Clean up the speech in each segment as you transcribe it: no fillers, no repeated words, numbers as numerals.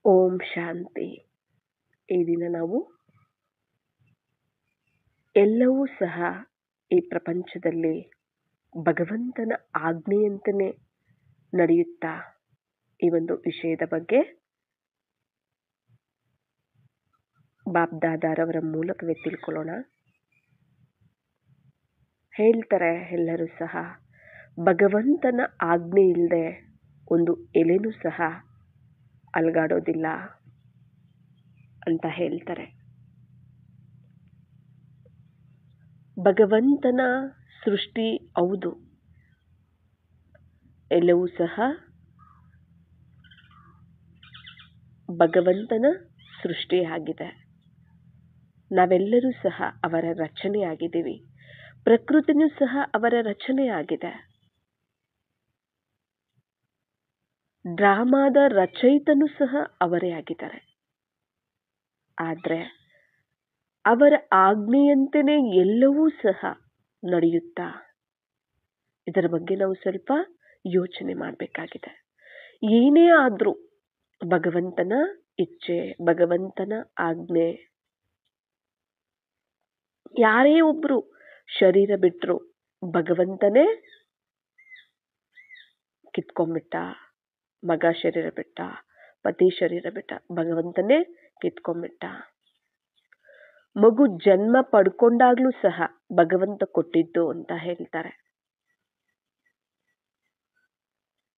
ಓಂ ಶಾಂತಿ. ಈ ದಿನ ನಾವು ಎಲ್ಲವೂ ಸಹ ಈ ಪ್ರಪಂಚದಲ್ಲಿ ಭಗವಂತನ ಆಜ್ಞೆಯಂತೆಯೇ ನಡೆಯುತ್ತಾ ಈ ಒಂದು ವಿಷಯದ ಬಗ್ಗೆ ಬಾಬ್ದಾದಾರವರ ಮೂಲಕವೇ ತಿಳ್ಕೊಳ್ಳೋಣ. ಹೇಳ್ತಾರೆ ಎಲ್ಲರೂ ಸಹ ಭಗವಂತನ ಆಜ್ಞೆ ಇಲ್ಲದೆ ಒಂದು ಎಲೆನೂ ಸಹ ಅಲುಗಾಡೋದಿಲ್ಲ ಅಂತ ಹೇಳ್ತಾರೆ. ಭಗವಂತನ ಸೃಷ್ಟಿ ಹೌದು, ಎಲ್ಲವೂ ಸಹ ಭಗವಂತನ ಸೃಷ್ಟಿಯಾಗಿದೆ. ನಾವೆಲ್ಲರೂ ಸಹ ಅವರ ರಚನೆಯಾಗಿದ್ದೀವಿ. ಪ್ರಕೃತಿನೂ ಸಹ ಅವರ ರಚನೆಯಾಗಿದೆ. ಡ್ರಾಮಾದ ರಚಯಿತನೂ ಸಹ ಅವರೇ ಆಗಿದ್ದಾರೆ. ಆದರೆ ಅವರ ಆಜ್ಞೆಯಂತೆಯೇ ಎಲ್ಲವೂ ಸಹ ನಡೆಯುತ್ತಾ ಇದರ ಬಗ್ಗೆ ನಾವು ಸ್ವಲ್ಪ ಯೋಚನೆ ಮಾಡಬೇಕಾಗಿದೆ. ಏನೇ ಆದರೂ ಭಗವಂತನ ಇಚ್ಛೆ, ಭಗವಂತನ ಆಜ್ಞೆ. ಯಾರೇ ಒಬ್ರು ಶರೀರ ಬಿಟ್ಟರು ಭಗವಂತನೇ ಕಿತ್ಕೊಂಡ್ಬಿಟ್ಟ. ಮಗ ಶರೀರ ಬಿಟ್ಟ, ಪತಿ ಶರೀರ ಬಿಟ್ಟ, ಭಗವಂತನೇ ಕಿತ್ಕೊಂಡ್ಬಿಟ್ಟ. ಮಗು ಜನ್ಮ ಪಡ್ಕೊಂಡಾಗ್ಲೂ ಸಹ ಭಗವಂತ ಕೊಟ್ಟಿದ್ದು ಅಂತ ಹೇಳ್ತಾರೆ.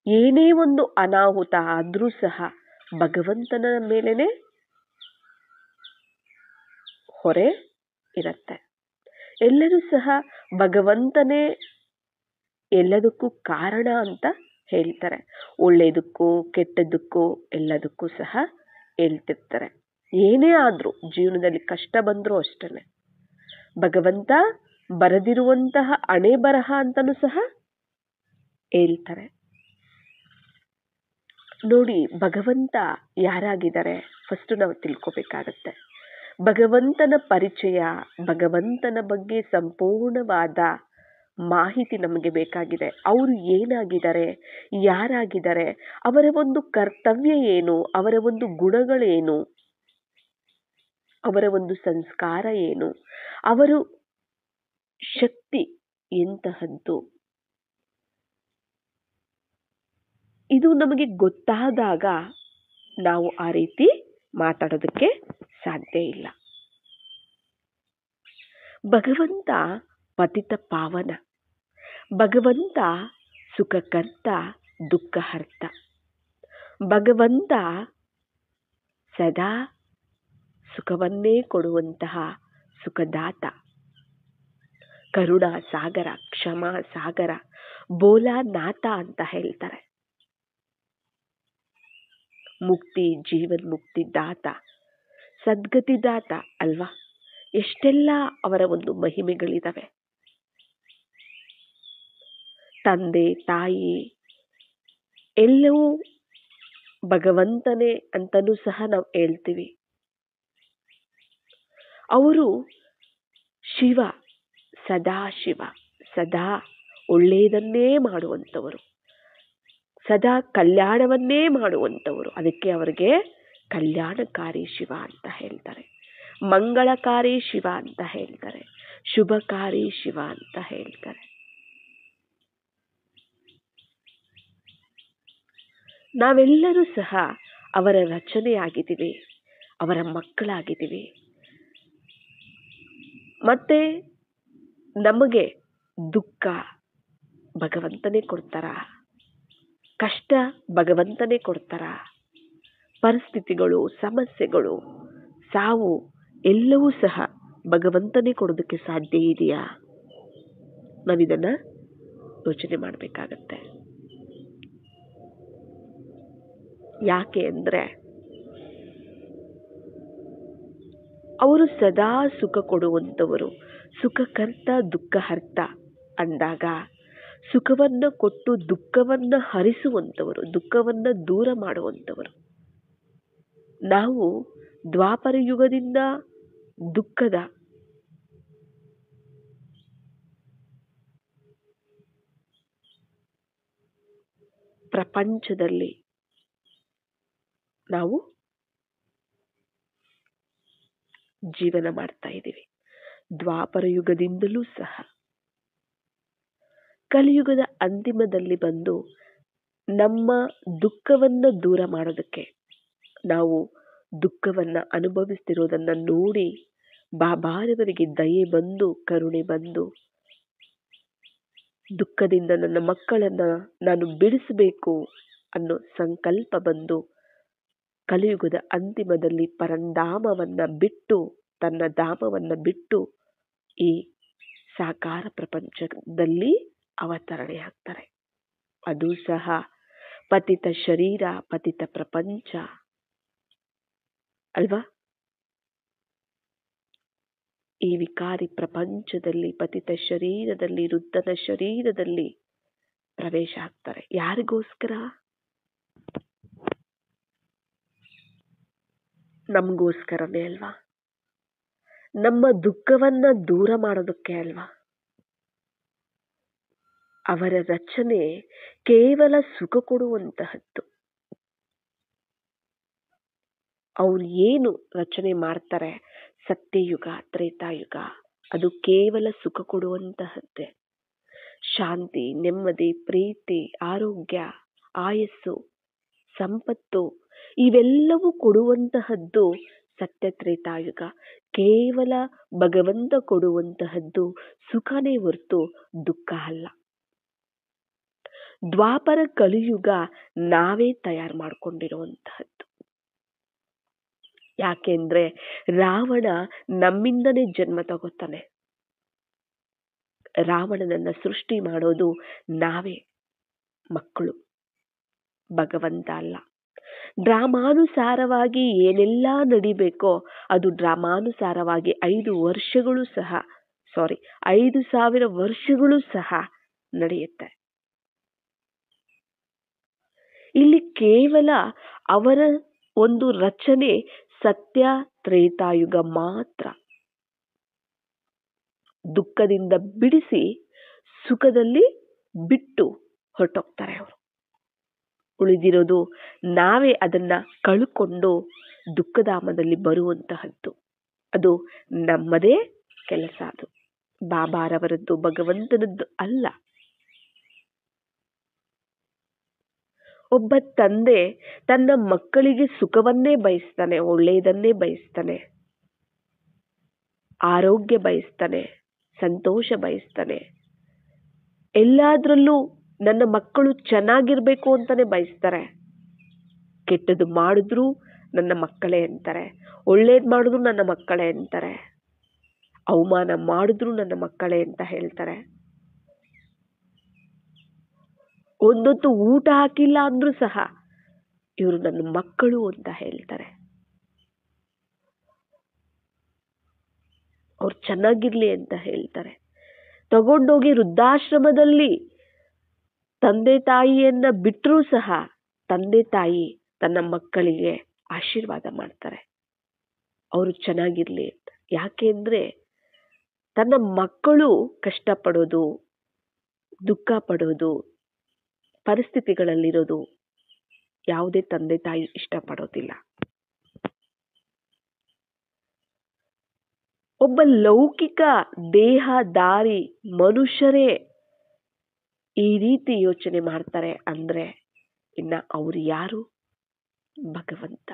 ಏನೇ ಒಂದು ಅನಾಹುತ ಆದ್ರೂ ಸಹ ಭಗವಂತನ ಮೇಲೇನೆ ಹೊರೆ ಇರುತ್ತೆ. ಎಲ್ಲರೂ ಸಹ ಭಗವಂತನೇ ಎಲ್ಲದಕ್ಕೂ ಕಾರಣ ಅಂತ ಹೇಳ್ತಾರೆ. ಒಳ್ಳೆಯದಕ್ಕೂ ಕೆಟ್ಟದ್ದಕ್ಕೂ ಎಲ್ಲದಕ್ಕೂ ಸಹ ಹೇಳ್ತಿರ್ತಾರೆ. ಏನೇ ಆದ್ರೂ ಜೀವನದಲ್ಲಿ ಕಷ್ಟ ಬಂದರೂ ಅಷ್ಟೇ ಭಗವಂತ ಬರೆದಿರುವಂತಹ ಹಣೆ ಬರಹ ಅಂತನೂ ಸಹ ಹೇಳ್ತಾರೆ. ನೋಡಿ, ಭಗವಂತ ಯಾರಾಗಿದ್ದಾರೆ ಫಸ್ಟ್ ನಾವು ತಿಳ್ಕೋಬೇಕಾಗತ್ತೆ. ಭಗವಂತನ ಪರಿಚಯ, ಭಗವಂತನ ಬಗ್ಗೆ ಸಂಪೂರ್ಣವಾದ ಮಾಹಿತಿ ನಮಗೆ ಬೇಕಾಗಿದೆ. ಅವರು ಏನಾಗಿದ್ದಾರೆ, ಯಾರಾಗಿದ್ದಾರೆ, ಅವರ ಒಂದು ಕರ್ತವ್ಯ ಏನು, ಅವರ ಒಂದು ಗುಣಗಳೇನು, ಅವರ ಒಂದು ಸಂಸ್ಕಾರ ಏನು, ಅವರು ಶಕ್ತಿ ಎಂತಹದ್ದು, ಇದು ನಮಗೆ ಗೊತ್ತಾದಾಗ ನಾವು ಆ ರೀತಿ ಮಾತಾಡೋದಕ್ಕೆ ಸಾಧ್ಯ ಇಲ್ಲ. ಭಗವಂತ ಪತಿತ ಪಾವನ, ಭಗವಂತ ಸುಖಕರ್ತ ದುಃಖಹರ್ತ, ಭಗವಂತ ಸದಾ ಸುಖವನ್ನೇ ಕೊಡುವಂತಹ ಸುಖದಾತ, ಕರುಣಾ ಸಾಗರ, ಕ್ಷಮಾ ಸಾಗರ, ಬೋಲಾನಾಥ ಅಂತ ಹೇಳ್ತಾರೆ. ಮುಕ್ತಿ, ಜೀವನ್ ಮುಕ್ತಿ ದಾತ, ಸದ್ಗತಿ ದಾತ ಅಲ್ವಾ. ಎಷ್ಟೆಲ್ಲ ಅವರ ಒಂದು ಮಹಿಮೆಗಳಿದಾವೆ. ತಂದೆ ತಾಯಿ ಎಲ್ಲವೂ ಭಗವಂತನೇ ಅಂತನೂ ಸಹ ನಾವು ಹೇಳ್ತೀವಿ. ಅವರು ಶಿವ, ಸದಾ ಶಿವ, ಸದಾ ಒಳ್ಳೆಯದನ್ನೇ ಮಾಡುವಂಥವರು, ಸದಾ ಕಲ್ಯಾಣವನ್ನೇ ಮಾಡುವಂಥವರು. ಅದಕ್ಕೆ ಅವರಿಗೆ ಕಲ್ಯಾಣಕಾರಿ ಶಿವ ಅಂತ ಹೇಳ್ತಾರೆ, ಮಂಗಳಕಾರಿ ಶಿವ ಅಂತ ಹೇಳ್ತಾರೆ, ಶುಭಕಾರಿ ಶಿವ ಅಂತ ಹೇಳ್ತಾರೆ. ನಾವೆಲ್ಲರೂ ಸಹ ಅವರ ರಚನೆಯಾಗಿದ್ದೀವಿ, ಅವರ ಮಕ್ಕಳಾಗಿದ್ದೀವಿ. ಮತ್ತೆ ನಮಗೆ ದುಃಖ ಭಗವಂತನೇ ಕೊಡ್ತಾರ, ಕಷ್ಟ ಭಗವಂತನೇ ಕೊಡ್ತಾರ, ಪರಿಸ್ಥಿತಿಗಳು, ಸಮಸ್ಯೆಗಳು, ಸಾವು ಎಲ್ಲವೂ ಸಹ ಭಗವಂತನೇ ಕೊಡೋದಕ್ಕೆ ಸಾಧ್ಯ ಇದೆಯಾ? ನಾವಿದನ್ನ ಯೋಚನೆ ಮಾಡಬೇಕಾಗತ್ತೆ. ಯಾಕೆ ಅಂದ್ರೆ ಅವರು ಸದಾ ಸುಖ ಕೊಡುವಂಥವರು, ಸುಖಕರ್ತ ದುಃಖಹರ್ತ ಅಂದಾಗ ಸುಖವನ್ನ ಕೊಟ್ಟು ದುಃಖವನ್ನ ಹರಿಸುವಂಥವರು, ದುಃಖವನ್ನ ದೂರ ಮಾಡುವಂಥವರು. ನಾವು ದ್ವಾಪರ ಯುಗದಿಂದ ದುಃಖದ ಪ್ರಪಂಚದಲ್ಲಿ ನಾವು ಜೀವನ ಮಾಡ್ತಾ ಇದ್ದೀವಿ. ದ್ವಾಪರ ಯುಗದಿಂದಲೂ ಸಹ ಕಲಿಯುಗದ ಅಂತಿಮದಲ್ಲಿ ಬಂದು ನಮ್ಮ ದುಃಖವನ್ನ ದೂರ ಮಾಡೋದಕ್ಕೆ, ನಾವು ದುಃಖವನ್ನ ಅನುಭವಿಸ್ತಿರೋದನ್ನ ನೋಡಿ ಬಾಬಾರವರಿಗೆ ದಯೆ ಬಂದು, ಕರುಣೆ ಬಂದು, ದುಃಖದಿಂದ ನನ್ನ ಮಕ್ಕಳನ್ನ ನಾನು ಬಿಡಿಸಬೇಕು ಅನ್ನೋ ಸಂಕಲ್ಪ ಬಂದು ಕಲಿಯುಗದ ಅಂತಿಮದಲ್ಲಿ ಪರಂಧಾಮವನ್ನ ಬಿಟ್ಟು, ತನ್ನ ಧಾಮವನ್ನ ಬಿಟ್ಟು ಈ ಸಾಕಾರ ಪ್ರಪಂಚದಲ್ಲಿ ಅವತರಣೆಯಾಗ್ತಾರೆ. ಅದು ಸಹ ಪತಿತ ಶರೀರ, ಪತಿತ ಪ್ರಪಂಚ ಅಲ್ವಾ? ಈ ವಿಕಾರಿ ಪ್ರಪಂಚದಲ್ಲಿ, ಪತಿತ ಶರೀರದಲ್ಲಿ, ವೃದ್ಧನ ಶರೀರದಲ್ಲಿ ಪ್ರವೇಶ ಆಗ್ತಾರೆ. ಯಾರಿಗೋಸ್ಕರ? ನಮಗೋಸ್ಕರನೇ ಅಲ್ವಾ? ನಮ್ಮ ದುಃಖವನ್ನ ದೂರ ಮಾಡೋದಕ್ಕೆ ಅಲ್ವಾ? ಅವರ ರಚನೆ ಕೇವಲ ಸುಖ ಕೊಡುವಂತಹದ್ದು. ಅವ್ರು ಏನು ರಚನೆ ಮಾಡ್ತಾರೆ, ಸತ್ಯಯುಗ, ತ್ರೇತಾಯುಗ, ಅದು ಕೇವಲ ಸುಖ ಕೊಡುವಂತಹದ್ದೇ. ಶಾಂತಿ, ನೆಮ್ಮದಿ, ಪ್ರೀತಿ, ಆರೋಗ್ಯ, ಆಯಸ್ಸು, ಸಂಪತ್ತು ಇವೆಲ್ಲವೂ ಕೊಡುವಂತಹದ್ದು ಸತ್ಯ ತ್ರೇತಾಯುಗ. ಕೇವಲ ಭಗವಂತ ಕೊಡುವಂತಹದ್ದು ಸುಖನೇ ಹೊರತು ದುಃಖ ಅಲ್ಲ. ದ್ವಾಪರ ಕಲಿಯುಗ ನಾವೇ ತಯಾರು ಮಾಡಿಕೊಂಡಿರುವಂತಹದ್ದು. ಯಾಕೆಂದ್ರೆ ರಾವಣ ನಮ್ಮಿಂದನೇ ಜನ್ಮ ತಗೋತಾನೆ. ರಾವಣನನ್ನ ಸೃಷ್ಟಿ ಮಾಡೋದು ನಾವೇ, ಮಕ್ಕಳು, ಭಗವಂತ ಅಲ್ಲ. ಡ್ರಾಮಾನುಸಾರವಾಗಿ ಏನೆಲ್ಲ ನಡಿಬೇಕೋ ಅದು ಡ್ರಾಮಾನುಸಾರವಾಗಿ 5,000 ವರ್ಷಗಳು ಸಹ ನಡೆಯುತ್ತೆ. ಇಲ್ಲಿ ಕೇವಲ ಅವರ ಒಂದು ರಚನೆ ಸತ್ಯ ತ್ರೇತಾಯುಗ ಮಾತ್ರ. ದುಃಖದಿಂದ ಬಿಡಿಸಿ ಸುಖದಲ್ಲಿ ಬಿಟ್ಟು ಹೊರಟೋಗ್ತಾರೆ ಅವರು. ಉಳಿದಿರೋದು ನಾವೇ ಅದನ್ನ ಕಳ್ಕೊಂಡು ದುಃಖಧಾಮದಲ್ಲಿ ಬರುವಂತಹದ್ದು. ಅದು ನಮ್ಮದೇ ಕೆಲಸ. ಅದು ಬಾಬಾರವರದ್ದು, ಭಗವಂತನದ್ದು ಅಲ್ಲ. ಒಬ್ಬ ತಂದೆ ತನ್ನ ಮಕ್ಕಳಿಗೆ ಸುಖವನ್ನೇ ಬಯಸ್ತಾನೆ, ಒಳ್ಳೆಯದನ್ನೇ ಬಯಸ್ತಾನೆ, ಆರೋಗ್ಯ ಬಯಸ್ತಾನೆ, ಸಂತೋಷ ಬಯಸ್ತಾನೆ. ಎಲ್ಲಾದ್ರಲ್ಲೂ ನನ್ನ ಮಕ್ಕಳು ಚೆನ್ನಾಗಿರ್ಬೇಕು ಅಂತಾನೆ ಬಯಸ್ತಾರೆ. ಕೆಟ್ಟದ್ದು ಮಾಡಿದ್ರು ನನ್ನ ಮಕ್ಕಳೇ ಅಂತಾರೆ, ಒಳ್ಳೇದು ಮಾಡಿದ್ರು ನನ್ನ ಮಕ್ಕಳೇ ಅಂತಾರೆ, ಅವಮಾನ ಮಾಡಿದ್ರು ನನ್ನ ಮಕ್ಕಳೇ ಅಂತ ಹೇಳ್ತಾರೆ. ಒಂದೊತ್ತು ಊಟ ಹಾಕಿಲ್ಲ ಅಂದ್ರೂ ಸಹ ಇವರು ನನ್ನ ಮಕ್ಕಳು ಅಂತ ಹೇಳ್ತಾರೆ. ಅವ್ರು ಚೆನ್ನಾಗಿರ್ಲಿ ಅಂತ ಹೇಳ್ತಾರೆ. ತಗೊಂಡೋಗಿ ವೃದ್ಧಾಶ್ರಮದಲ್ಲಿ ತಂದೆ ತಾಯಿಯನ್ನ ಬಿಟ್ಟರೂ ಸಹ ತಂದೆ ತಾಯಿ ತನ್ನ ಮಕ್ಕಳಿಗೆ ಆಶೀರ್ವಾದ ಮಾಡ್ತಾರೆ, ಅವರು ಚೆನ್ನಾಗಿರ್ಲಿ ಅಂತ. ಯಾಕೆ ಅಂದ್ರೆ ತನ್ನ ಮಕ್ಕಳು ಕಷ್ಟಪಡೋದು, ದುಃಖ ಪಡೋದು, ಪರಿಸ್ಥಿತಿಗಳಲ್ಲಿರೋದು ಯಾವುದೇ ತಂದೆ ತಾಯಿ ಇಷ್ಟಪಡೋದಿಲ್ಲ. ಒಬ್ಬ ಲೌಕಿಕ ದೇಹಧಾರಿ ಮನುಷ್ಯರೇ ಈ ರೀತಿ ಯೋಚನೆ ಮಾಡ್ತಾರೆ ಅಂದ್ರೆ ಇನ್ನ ಅವ್ರು ಯಾರು? ಭಗವಂತ.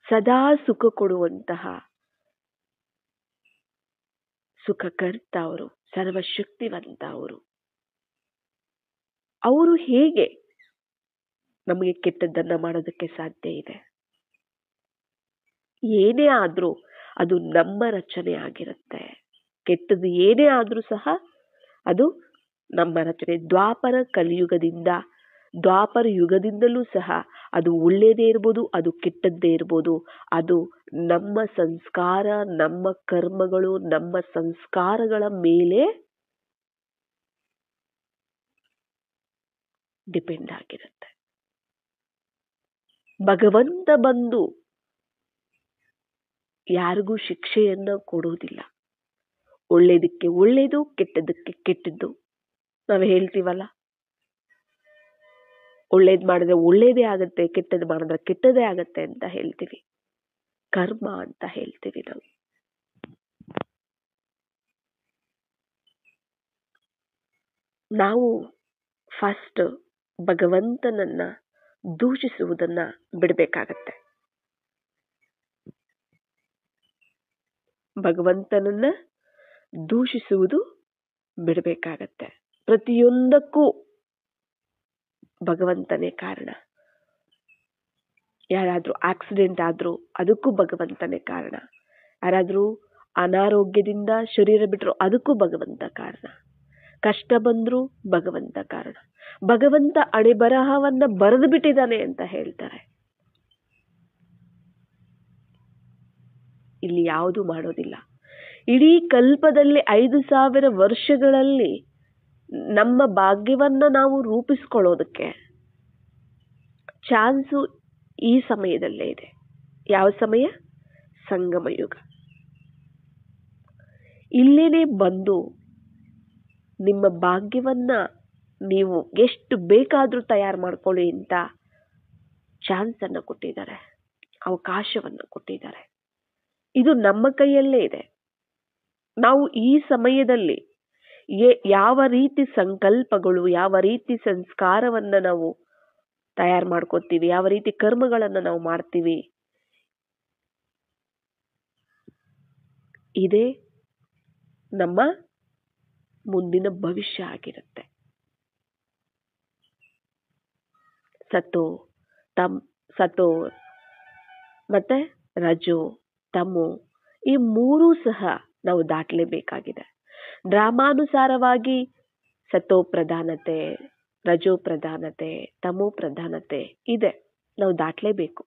ಸದಾ ಸುಖ ಕೊಡುವಂತಹ ಸುಖಕರ್ತ ಅವರು, ಸರ್ವಶಕ್ತಿವಂತ ಅವರು. ಅವರು ಹೇಗೆ ನಮಗೆ ಕೆಟ್ಟದ್ದನ್ನ ಮಾಡೋದಕ್ಕೆ ಸಾಧ್ಯ ಇದೆ? ಏನೇ ಆದ್ರೂ ಅದು ನಮ್ಮ ರಚನೆ ಆಗಿರುತ್ತೆ. ಕೆಟ್ಟದ್ದು ಏನೇ ಆದ್ರೂ ಸಹ ಅದು ನಮ್ಮ ರಚನೆ. ದ್ವಾಪರ ಯುಗದಿಂದಲೂ ಸಹ ಅದು ಒಳ್ಳೇದೇ ಇರ್ಬೋದು, ಅದು ಕೆಟ್ಟದ್ದೇ ಇರ್ಬೋದು. ಅದು ನಮ್ಮ ಸಂಸ್ಕಾರ, ನಮ್ಮ ಕರ್ಮಗಳು, ನಮ್ಮ ಸಂಸ್ಕಾರಗಳ ಮೇಲೆ ಡಿಪೆಂಡ್ ಆಗಿರುತ್ತೆ. ಭಗವಂತ ಬಂದು ಯಾರಿಗೂ ಶಿಕ್ಷೆಯನ್ನ ಕೊಡೋದಿಲ್ಲ. ಒಳ್ಳೇದಕ್ಕೆ ಒಳ್ಳೇದು, ಕೆಟ್ಟದಕ್ಕೆ ಕೆಟ್ಟದ್ದು. ನಾವು ಹೇಳ್ತೀವಲ್ಲ, ಒಳ್ಳೇದು ಮಾಡಿದ್ರೆ ಒಳ್ಳೇದೇ ಆಗುತ್ತೆ, ಕೆಟ್ಟದ್ದು ಮಾಡಿದ್ರೆ ಕೆಟ್ಟದೇ ಆಗುತ್ತೆ ಅಂತ ಹೇಳ್ತೀವಿ. ಕರ್ಮ ಅಂತ ಹೇಳ್ತೀವಿ ನಾವು. ನಾವು ಫಸ್ಟ್ ಭಗವಂತನನ್ನ ದೂಷಿಸುವುದನ್ನ ಬಿಡಬೇಕಾಗತ್ತೆ. ಭಗವಂತನನ್ನ ದೂಷಿಸುವುದು ಬಿಡಬೇಕಾಗತ್ತೆ. ಪ್ರತಿಯೊಂದಕ್ಕೂ ಭಗವಂತನೇ ಕಾರಣ. ಯಾರಾದ್ರೂ ಆಕ್ಸಿಡೆಂಟ್ ಆದ್ರೂ ಅದಕ್ಕೂ ಭಗವಂತನೇ ಕಾರಣ. ಯಾರಾದ್ರೂ ಅನಾರೋಗ್ಯದಿಂದ ಶರೀರ ಬಿಟ್ರು ಅದಕ್ಕೂ ಭಗವಂತ ಕಾರಣ. ಕಷ್ಟ ಬಂದ್ರು ಭಗವಂತ ಕಾರಣ. ಭಗವಂತ ಅಣೆಬರಹವನ್ನ ಬರೆದು ಬಿಟ್ಟಿದ್ದಾನೆ ಅಂತ ಹೇಳ್ತಾರೆ. ಇಲ್ಲಿ ಯಾವುದು ಮಾಡೋದಿಲ್ಲ. ಇಡೀ ಕಲ್ಪದಲ್ಲಿ 5,000 ವರ್ಷಗಳಲ್ಲಿ ನಮ್ಮ ಭಾಗ್ಯವನ್ನ ನಾವು ರೂಪಿಸ್ಕೊಳ್ಳೋದಕ್ಕೆ ಚಾನ್ಸು ಈ ಸಮಯದಲ್ಲೇ ಇದೆ. ಯಾವ ಸಮಯ? ಸಂಗಮ ಯುಗ. ಇಲ್ಲೇನೆ ಬಂದು ನಿಮ್ಮ ಭಾಗ್ಯವನ್ನ ನೀವು ಎಷ್ಟು ಬೇಕಾದ್ರೂ ತಯಾರು ಮಾಡ್ಕೊಳ್ಳಿ ಅಂತ ಚಾನ್ಸ್ ಅನ್ನ ಕೊಟ್ಟಿದ್ದಾರೆ, ಅವಕಾಶವನ್ನು ಕೊಟ್ಟಿದ್ದಾರೆ. ಇದು ನಮ್ಮ ಕೈಯಲ್ಲೇ ಇದೆ. ನಾವು ಈ ಸಮಯದಲ್ಲಿ ಯಾವ ರೀತಿ ಸಂಕಲ್ಪಗಳು, ಯಾವ ರೀತಿ ಸಂಸ್ಕಾರವನ್ನ ನಾವು ತಯಾರು ಮಾಡ್ಕೋತೀವಿ, ಯಾವ ರೀತಿ ಕರ್ಮಗಳನ್ನ ನಾವು ಮಾಡ್ತೀವಿ, ಇದೇ ನಮ್ಮ ಮುಂದಿನ ಭವಿಷ್ಯ ಆಗಿರುತ್ತೆ. ಸತೋ ಮತ್ತೆ ರಜೋ ತಮೋ ಈ ಮೂರೂ ಸಹ ನಾವು ದಾಟಲೇಬೇಕಾಗಿದೆ. ಡ್ರಾಮಾನುಸಾರವಾಗಿ ಸತೋ ಪ್ರಧಾನತೆ, ರಜೋ ಪ್ರಧಾನತೆ, ತಮೋ ಪ್ರಧಾನತೆ ಇದೆ, ನಾವು ದಾಟಲೇಬೇಕು.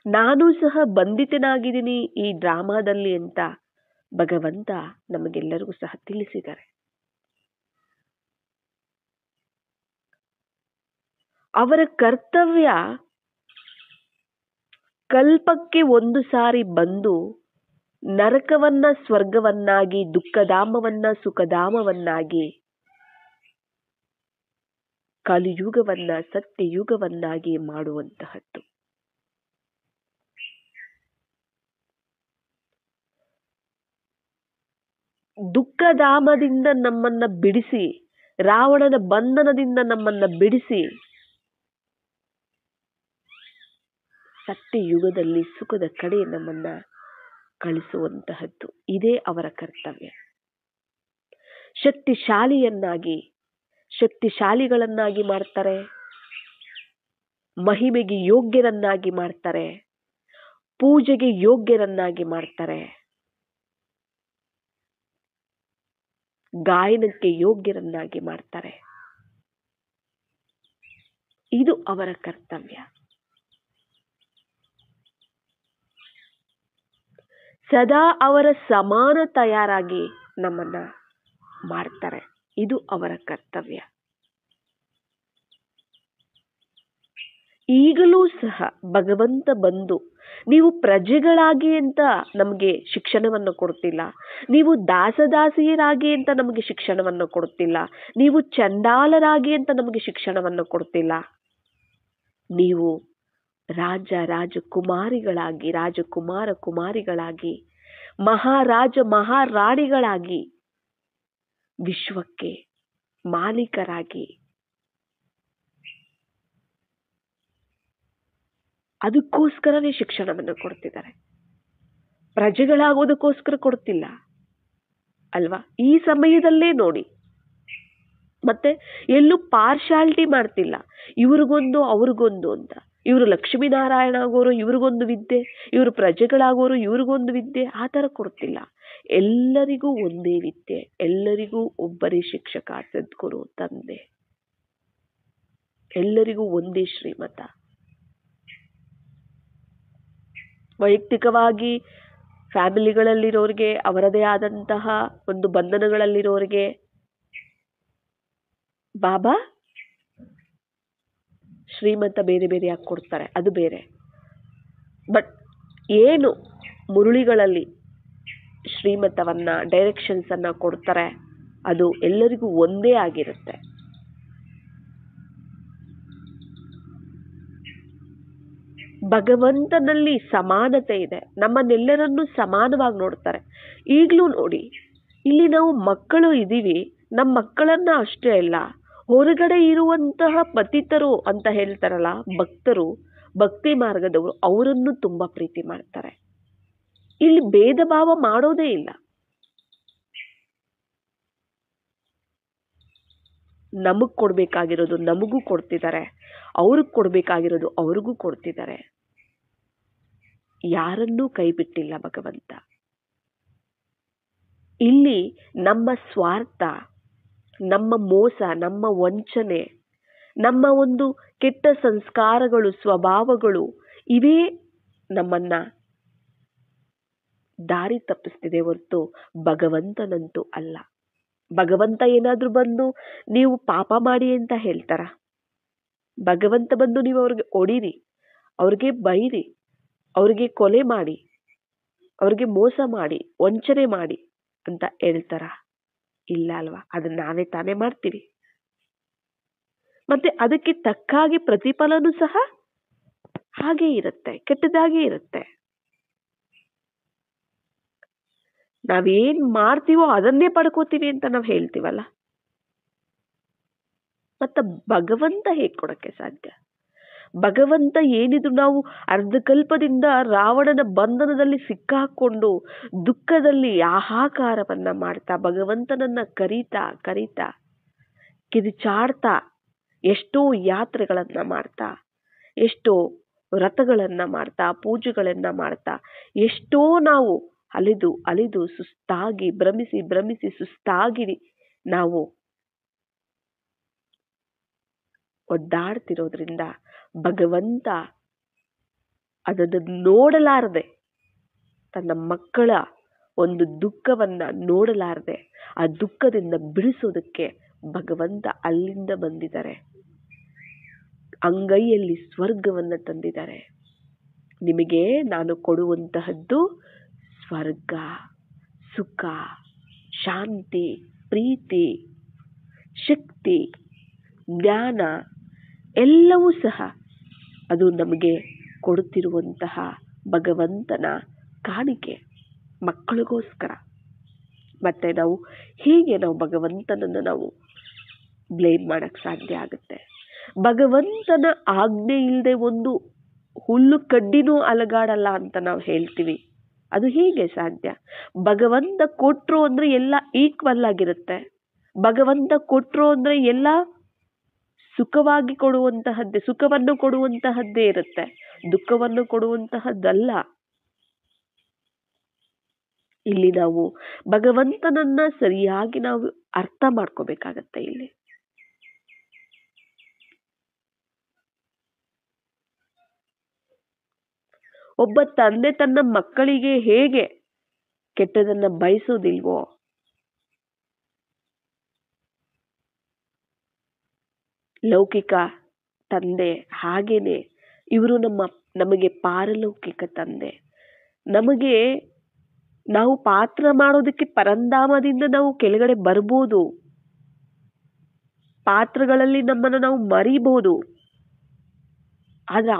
ನಾನು ಸಹ ಬಂಧಿತನಾಗಿದ್ದೀನಿ ಈ ಡ್ರಾಮಾದಲ್ಲಿ ಅಂತ ಭಗವಂತ ನಮಗೆಲ್ಲರಿಗೂ ಸಹ ತಿಳಿಸಿದ್ದಾರೆ. ಅವರ ಕರ್ತವ್ಯ ಕಲ್ಪಕ್ಕೆ ಒಂದು ಸಾರಿ ಬಂದು ನರಕವನ್ನ ಸ್ವರ್ಗವನ್ನಾಗಿ, ದುಃಖಧಾಮವನ್ನ ಸುಖಧಾಮವನ್ನಾಗಿ, ಕಲಿಯುಗವನ್ನ ಸತ್ಯಯುಗವನ್ನಾಗಿ ಮಾಡುವಂತಹದ್ದು. ದುಃಖಧಾಮದಿಂದ ನಮ್ಮನ್ನ ಬಿಡಿಸಿ, ರಾವಣನ ಬಂಧನದಿಂದ ನಮ್ಮನ್ನ ಬಿಡಿಸಿ, ಸತ್ಯಯುಗದಲ್ಲಿ ಸುಖದ ಕಡೆ ನಮ್ಮನ್ನ ಕಳಿಸುವಂತಹದ್ದು. ಇದೇ ಅವರ ಕರ್ತವ್ಯ. ಶಕ್ತಿಶಾಲಿಗಳನ್ನಾಗಿ ಮಾಡ್ತಾರೆ, ಮಹಿಮೆಗೆ ಯೋಗ್ಯರನ್ನಾಗಿ ಮಾಡ್ತಾರೆ, ಪೂಜೆಗೆ ಯೋಗ್ಯರನ್ನಾಗಿ ಮಾಡ್ತಾರೆ, ಗಾಯನಕ್ಕೆ ಯೋಗ್ಯರನ್ನಾಗಿ ಮಾಡ್ತಾರೆ. ಇದು ಅವರ ಕರ್ತವ್ಯ. ಸದಾ ಅವರ ಸಮಾನ ತಯಾರಾಗಿ ನಮ್ಮನ್ನ ಮಾಡ್ತಾರೆ. ಇದು ಅವರ ಕರ್ತವ್ಯ. ಈಗಲೂ ಸಹ ಭಗವಂತ ಬಂದು ನೀವು ಪ್ರಜೆಗಳಾಗಿ ಅಂತ ನಮಗೆ ಶಿಕ್ಷಣವನ್ನು ಕೊಡ್ತಿಲ್ಲ, ನೀವು ದಾಸದಾಸಿಯರಾಗಿ ಅಂತ ನಮಗೆ ಶಿಕ್ಷಣವನ್ನು ಕೊಡ್ತಿಲ್ಲ, ನೀವು ಚಂಡಾಲರಾಗಿ ಅಂತ ನಮಗೆ ಶಿಕ್ಷಣವನ್ನು ಕೊಡ್ತಿಲ್ಲ. ನೀವು ರಾಜಕುಮಾರಿಗಳಾಗಿ, ಕುಮಾರಿಗಳಾಗಿ, ಮಹಾರಾಣಿಗಳಾಗಿ, ವಿಶ್ವಕ್ಕೆ ಮಾಲೀಕರಾಗಿ, ಅದಕ್ಕೋಸ್ಕರವೇ ಶಿಕ್ಷಣವನ್ನು ಕೊಡ್ತಿದ್ದಾರೆ. ಪ್ರಜೆಗಳಾಗೋದಕ್ಕೋಸ್ಕರ ಕೊಡ್ತಿಲ್ಲ ಅಲ್ವಾ? ಈ ಸಮಯದಲ್ಲೇ ನೋಡಿ, ಮತ್ತೆ ಎಲ್ಲೂ ಪಾರ್ಶಾಲಿಟಿ ಮಾಡ್ತಿಲ್ಲ, ಇವ್ರಿಗೊಂದು ಅವ್ರಿಗೊಂದು ಅಂತ. ಇವರು ಲಕ್ಷ್ಮೀನಾರಾಯಣ ಆಗೋರು ಇವ್ರಿಗೊಂದು ವಿದ್ಯೆ, ಇವರು ಪ್ರಜೆಗಳಾಗೋರು ಇವ್ರಿಗೊಂದು ವಿದ್ಯೆ, ಆ ಥರ ಕೊಡ್ತಿಲ್ಲ. ಎಲ್ಲರಿಗೂ ಒಂದೇ ವಿದ್ಯೆ, ಎಲ್ಲರಿಗೂ ಒಬ್ಬರೇ ಶಿಕ್ಷಕ, ಸದ್ಗುರು, ತಂದೆ, ಎಲ್ಲರಿಗೂ ಒಂದೇ ಶ್ರೀಮತ. ವೈಯಕ್ತಿಕವಾಗಿ ಫ್ಯಾಮಿಲಿಗಳಲ್ಲಿರೋರಿಗೆ, ಅವರದೇ ಆದಂತಹ ಒಂದು ಬಂಧನಗಳಲ್ಲಿರೋರಿಗೆ ಬಾಬಾ ಶ್ರೀಮಂತ ಬೇರೆ ಬೇರೆಯಾಗಿ ಕೊಡ್ತಾರೆ, ಅದು ಬೇರೆ. ಬಟ್ ಏನು ಮುರುಳಿಗಳಲ್ಲಿ ಶ್ರೀಮತವನ್ನ, ಡೈರೆಕ್ಷನ್ಸ್ ಅನ್ನ ಕೊಡ್ತಾರೆ, ಅದು ಎಲ್ಲರಿಗೂ ಒಂದೇ ಆಗಿರುತ್ತೆ. ಭಗವಂತನಲ್ಲಿ ಸಮಾನತೆ ಇದೆ, ನಮ್ಮನ್ನೆಲ್ಲರನ್ನೂ ಸಮಾನವಾಗಿ ನೋಡ್ತಾರೆ. ಈಗಲೂ ನೋಡಿ, ಇಲ್ಲಿ ನಾವು ಮಕ್ಕಳು ಇದ್ದೀವಿ, ನಮ್ಮ ಮಕ್ಕಳನ್ನ ಅಷ್ಟೇ ಅಲ್ಲ, ಹೊರಗಡೆ ಇರುವಂತಹ ಪತಿತರು ಅಂತ ಹೇಳ್ತಾರಲ್ಲ, ಭಕ್ತರು, ಭಕ್ತಿ ಮಾರ್ಗದವರು, ಅವರನ್ನು ತುಂಬಾ ಪ್ರೀತಿ ಮಾಡ್ತಾರೆ. ಇಲ್ಲಿ ಭೇದ ಭಾವ ಮಾಡೋದೇ ಇಲ್ಲ. ನಮಗ್ ಕೊಡ್ಬೇಕಾಗಿರೋದು ನಮಗೂ ಕೊಡ್ತಿದ್ದಾರೆ, ಅವ್ರಿಗೆ ಕೊಡ್ಬೇಕಾಗಿರೋದು ಅವ್ರಿಗೂ ಕೊಡ್ತಿದ್ದಾರೆ. ಯಾರನ್ನೂ ಕೈ ಬಿಟ್ಟಿಲ್ಲ ಭಗವಂತ. ಇಲ್ಲಿ ನಮ್ಮ ಸ್ವಾರ್ಥ, ನಮ್ಮ ಮೋಸ, ನಮ್ಮ ವಂಚನೆ, ನಮ್ಮ ಒಂದು ಕೆಟ್ಟ ಸಂಸ್ಕಾರಗಳು, ಸ್ವಭಾವಗಳು, ಇವೇ ನಮ್ಮನ್ನ ದಾರಿ ತಪ್ಪಿಸ್ತಿದೆ ಹೊರತು ಭಗವಂತನಂತೂ ಅಲ್ಲ. ಭಗವಂತ ಏನಾದ್ರೂ ಬಂದು ನೀವು ಪಾಪ ಮಾಡಿ ಅಂತ ಹೇಳ್ತಾರ? ಭಗವಂತ ಬಂದು ನೀವು ಅವ್ರಿಗೆ ಹೊಡೀರಿ, ಅವ್ರಿಗೆ ಬೈರಿ, ಅವ್ರಿಗೆ ಕೊಲೆ ಮಾಡಿ, ಅವ್ರಿಗೆ ಮೋಸ ಮಾಡಿ, ವಂಚನೆ ಮಾಡಿ ಅಂತ ಹೇಳ್ತಾರ? ಇಲ್ಲ ಅಲ್ವಾ? ಅದನ್ನ ನಾವೇ ತಾನೇ ಮಾಡ್ತೀವಿ. ಮತ್ತೆ ಅದಕ್ಕೆ ತಕ್ಕಾಗಿ ಪ್ರತಿಫಲನೂ ಸಹ ಹಾಗೆ ಇರುತ್ತೆ, ಕೆಟ್ಟದಾಗೆ ಇರುತ್ತೆ. ನಾವೇನ್ ಮಾಡ್ತೀವೋ ಅದನ್ನೇ ಪಡ್ಕೋತೀವಿ ಅಂತ ನಾವು ಹೇಳ್ತೀವಲ್ಲ. ಮತ್ತ ಭಗವಂತ ಹೇಗ್ ಕೊಡಕ್ಕೆ ಸಾಧ್ಯ? ಭಗವಂತ ಏನಿದ್ರು ನಾವು ಅರ್ಧಕಲ್ಪದಿಂದ ರಾವಣನ ಬಂಧನದಲ್ಲಿ ಸಿಕ್ಕಾಕೊಂಡು ದುಃಖದಲ್ಲಿ ಹಾಹಾಕಾರವನ್ನ ಮಾಡ್ತಾ, ಭಗವಂತನನ್ನ ಕರೀತಾ ಕರೀತಾ ಕಿರಿಚಾಡ್ತಾ, ಎಷ್ಟೋ ಯಾತ್ರೆಗಳನ್ನ ಮಾಡ್ತಾ, ಎಷ್ಟೋ ವ್ರತಗಳನ್ನ ಮಾಡ್ತಾ, ಪೂಜೆಗಳನ್ನ ಮಾಡ್ತಾ, ಎಷ್ಟೋ ನಾವು ಅಲಿದು ಅಲಿದು ಸುಸ್ತಾಗಿ ಭ್ರಮಿಸಿ ಭ್ರಮಿಸಿ ಸುಸ್ತಾಗಿ ನಾವು ಒದ್ದಾಡ್ತಿರೋದ್ರಿಂದ ಭಗವಂತ ಅದನ್ನು ನೋಡಲಾರದೆ, ತನ್ನ ಮಕ್ಕಳ ಒಂದು ದುಃಖವನ್ನ ನೋಡಲಾರದೆ ಆ ದುಃಖದಿಂದ ಬಿಡಿಸೋದಕ್ಕೆ ಭಗವಂತ ಅಲ್ಲಿಂದ ಬಂದಿದ್ದಾರೆ. ಅಂಗೈಯಲ್ಲಿ ಸ್ವರ್ಗವನ್ನ ತಂದಿದ್ದಾರೆ. ನಿಮಗೆ ನಾನು ಕೊಡುವಂತಹದ್ದು ಸ್ವರ್ಗ, ಸುಖ, ಶಾಂತಿ, ಪ್ರೀತಿ, ಶಕ್ತಿ, ಜ್ಞಾನ ಎಲ್ಲವೂ ಸಹ ಅದು ನಮಗೆ ಕೊಡುತ್ತಿರುವಂತಹ ಭಗವಂತನ ಕಾಣಿಕೆ ಮಕ್ಕಳಿಗೋಸ್ಕರ. ಮತ್ತೆ ನಾವು ಹೀಗೆ ನಾವು ಭಗವಂತನನ್ನು ನಾವು ಬ್ಲೇಮ್ ಮಾಡಕ್ ಸಾಧ್ಯ ಆಗುತ್ತೆ? ಭಗವಂತನ ಆಜ್ಞೆ ಇಲ್ಲದೆ ಒಂದು ಹುಲ್ಲು ಕಡ್ಡಿನೂ ಅಲಗಾಡಲ್ಲ ಅಂತ ನಾವು ಹೇಳ್ತೀವಿ. ಅದು ಹೇಗೆ ಸಾಧ್ಯ? ಭಗವಂತ ಕೊಟ್ರು ಅಂದ್ರೆ ಎಲ್ಲ ಈಕ್ವಲ್ ಆಗಿರುತ್ತೆ. ಭಗವಂತ ಕೊಟ್ರು ಅಂದ್ರೆ ಎಲ್ಲ ಸುಖವಾಗಿ ಕೊಡುವಂತಹದ್ದೇ, ಸುಖವನ್ನು ಕೊಡುವಂತಹದ್ದೇ ಇರುತ್ತೆ, ದುಃಖವನ್ನು ಕೊಡುವಂತಹದ್ದಲ್ಲ. ಇಲ್ಲಿ ನಾವು ಭಗವಂತನನ್ನ ಸರಿಯಾಗಿ ನಾವು ಅರ್ಥ ಮಾಡ್ಕೋಬೇಕಾಗತ್ತೆ. ಇಲ್ಲಿ ಒಬ್ಬ ತಂದೆ ತನ್ನ ಮಕ್ಕಳಿಗೆ ಹೇಗೆ ಕೆಟ್ಟದನ್ನ ಬಯಸೋದಿಲ್ವೋ, ಲೌಕಿಕ ತಂದೆ ಹಾಗೇನೆ ಇವರು ನಮಗೆ ಪಾರಲೌಕಿಕ ತಂದೆ. ನಮಗೆ ನಾವು ಪಾತ್ರ ಮಾಡೋದಕ್ಕೆ ಪರಂಧಾಮದಿಂದ ನಾವು ಕೆಳಗಡೆ ಬರ್ಬೋದು, ಪಾತ್ರಗಳಲ್ಲಿ ನಮ್ಮನ್ನು ನಾವು ಮರಿಬಹುದು. ಆದ್ರೆ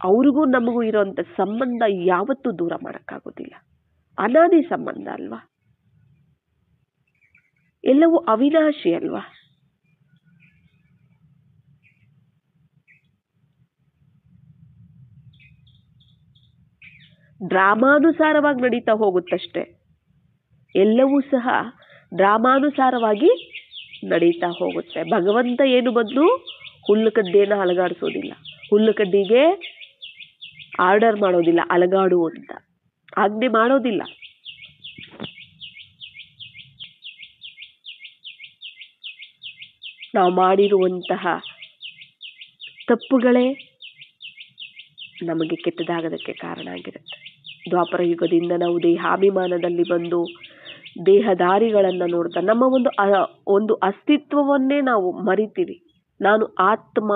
ಅವ್ರಿಗೂ ನಮಗೂ ಇರೋಂಥ ಸಂಬಂಧ ಯಾವತ್ತೂ ದೂರ ಮಾಡಕ್ಕಾಗೋದಿಲ್ಲ. ಅನಾದಿ ಸಂಬಂಧ ಅಲ್ವಾ, ಎಲ್ಲವೂ ಅವಿನಾಶಿ ಅಲ್ವಾ. ಡ್ರಾಮಾನುಸಾರವಾಗಿ ನಡೀತಾ ಹೋಗುತ್ತಷ್ಟೆ, ಎಲ್ಲವೂ ಸಹ ಡ್ರಾಮಾನುಸಾರವಾಗಿ ನಡೀತಾ ಹೋಗುತ್ತೆ. ಭಗವಂತ ಏನು ಬಂದು ಹುಲ್ಲು ಕಡ್ಡಿಯನ್ನು ಅಲಗಾಡಿಸೋದಿಲ್ಲ, ಹುಲ್ಲು ಕಡ್ಡಿಗೆ ಆರ್ಡರ್ ಮಾಡೋದಿಲ್ಲ, ಅಲಗಾಡು ಅಂತ ಆಜ್ಞೆ ಮಾಡೋದಿಲ್ಲ. ನಾವು ಮಾಡಿರುವಂತಹ ತಪ್ಪುಗಳೇ ನಮಗೆ ಕೆಟ್ಟದಾಗದಕ್ಕೆ ಕಾರಣ ಆಗಿರುತ್ತೆ. ದ್ವಾಪರ ಯುಗದಿಂದ ನಾವು ದೇಹಾಭಿಮಾನದಲ್ಲಿ ಬಂದು ದೇಹದಾರಿಗಳನ್ನ ನೋಡ್ತಾ ನಮ್ಮ ಒಂದು ಅಸ್ತಿತ್ವವನ್ನೇ ನಾವು ಮರಿತೀವಿ. ನಾನು ಆತ್ಮ,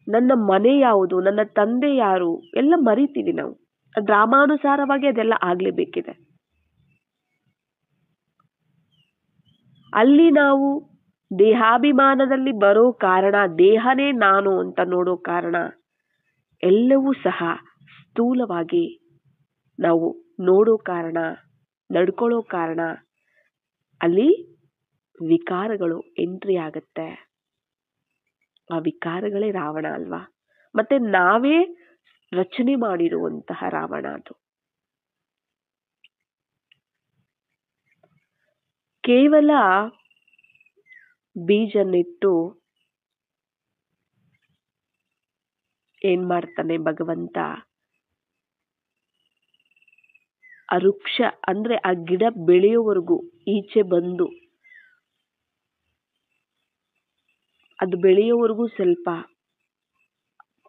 ನನ್ನ ಮನೆ ಯಾವುದು, ನನ್ನ ತಂದೆ ಯಾರು ಎಲ್ಲ ಮರಿತೀವಿ ನಾವು. ಡ್ರಾಮಾನುಸಾರವಾಗಿ ಅದೆಲ್ಲ ಆಗ್ಲೇಬೇಕಿದೆ. ಅಲ್ಲಿ ನಾವು ದೇಹಾಭಿಮಾನದಲ್ಲಿ ಬರೋ ಕಾರಣ, ದೇಹನೇ ನಾನು ಅಂತ ನೋಡೋ ಕಾರಣ, ಎಲ್ಲವೂ ಸಹ ಸ್ಥೂಲವಾಗಿ ನಾವು ನೋಡೋ ಕಾರಣ, ನಡ್ಕೊಳ್ಳೋ ಕಾರಣ ಅಲ್ಲಿ ವಿಕಾರಗಳು ಎಂಟ್ರಿ ಆಗತ್ತೆ. ಆ ವಿಕಾರಗಳೇ ರಾವಣ ಅಲ್ವಾ? ಮತ್ತೆ ನಾವೇ ರಚನೆ ಮಾಡಿರುವಂತಹ ರಾವಣ ಅದು. ಕೇವಲ ಬೀಜ ನೆಟ್ಟು ಏನ್ ಮಾಡ್ತಾನೆ ಭಗವಂತ, ಆ ವೃಕ್ಷ ಅಂದ್ರೆ ಆ ಗಿಡ ಬೆಳೆಯೋವರೆಗೂ, ಈಚೆ ಬಂದು ಅದು ಬೆಳೆಯೋವರೆಗೂ ಸ್ವಲ್ಪ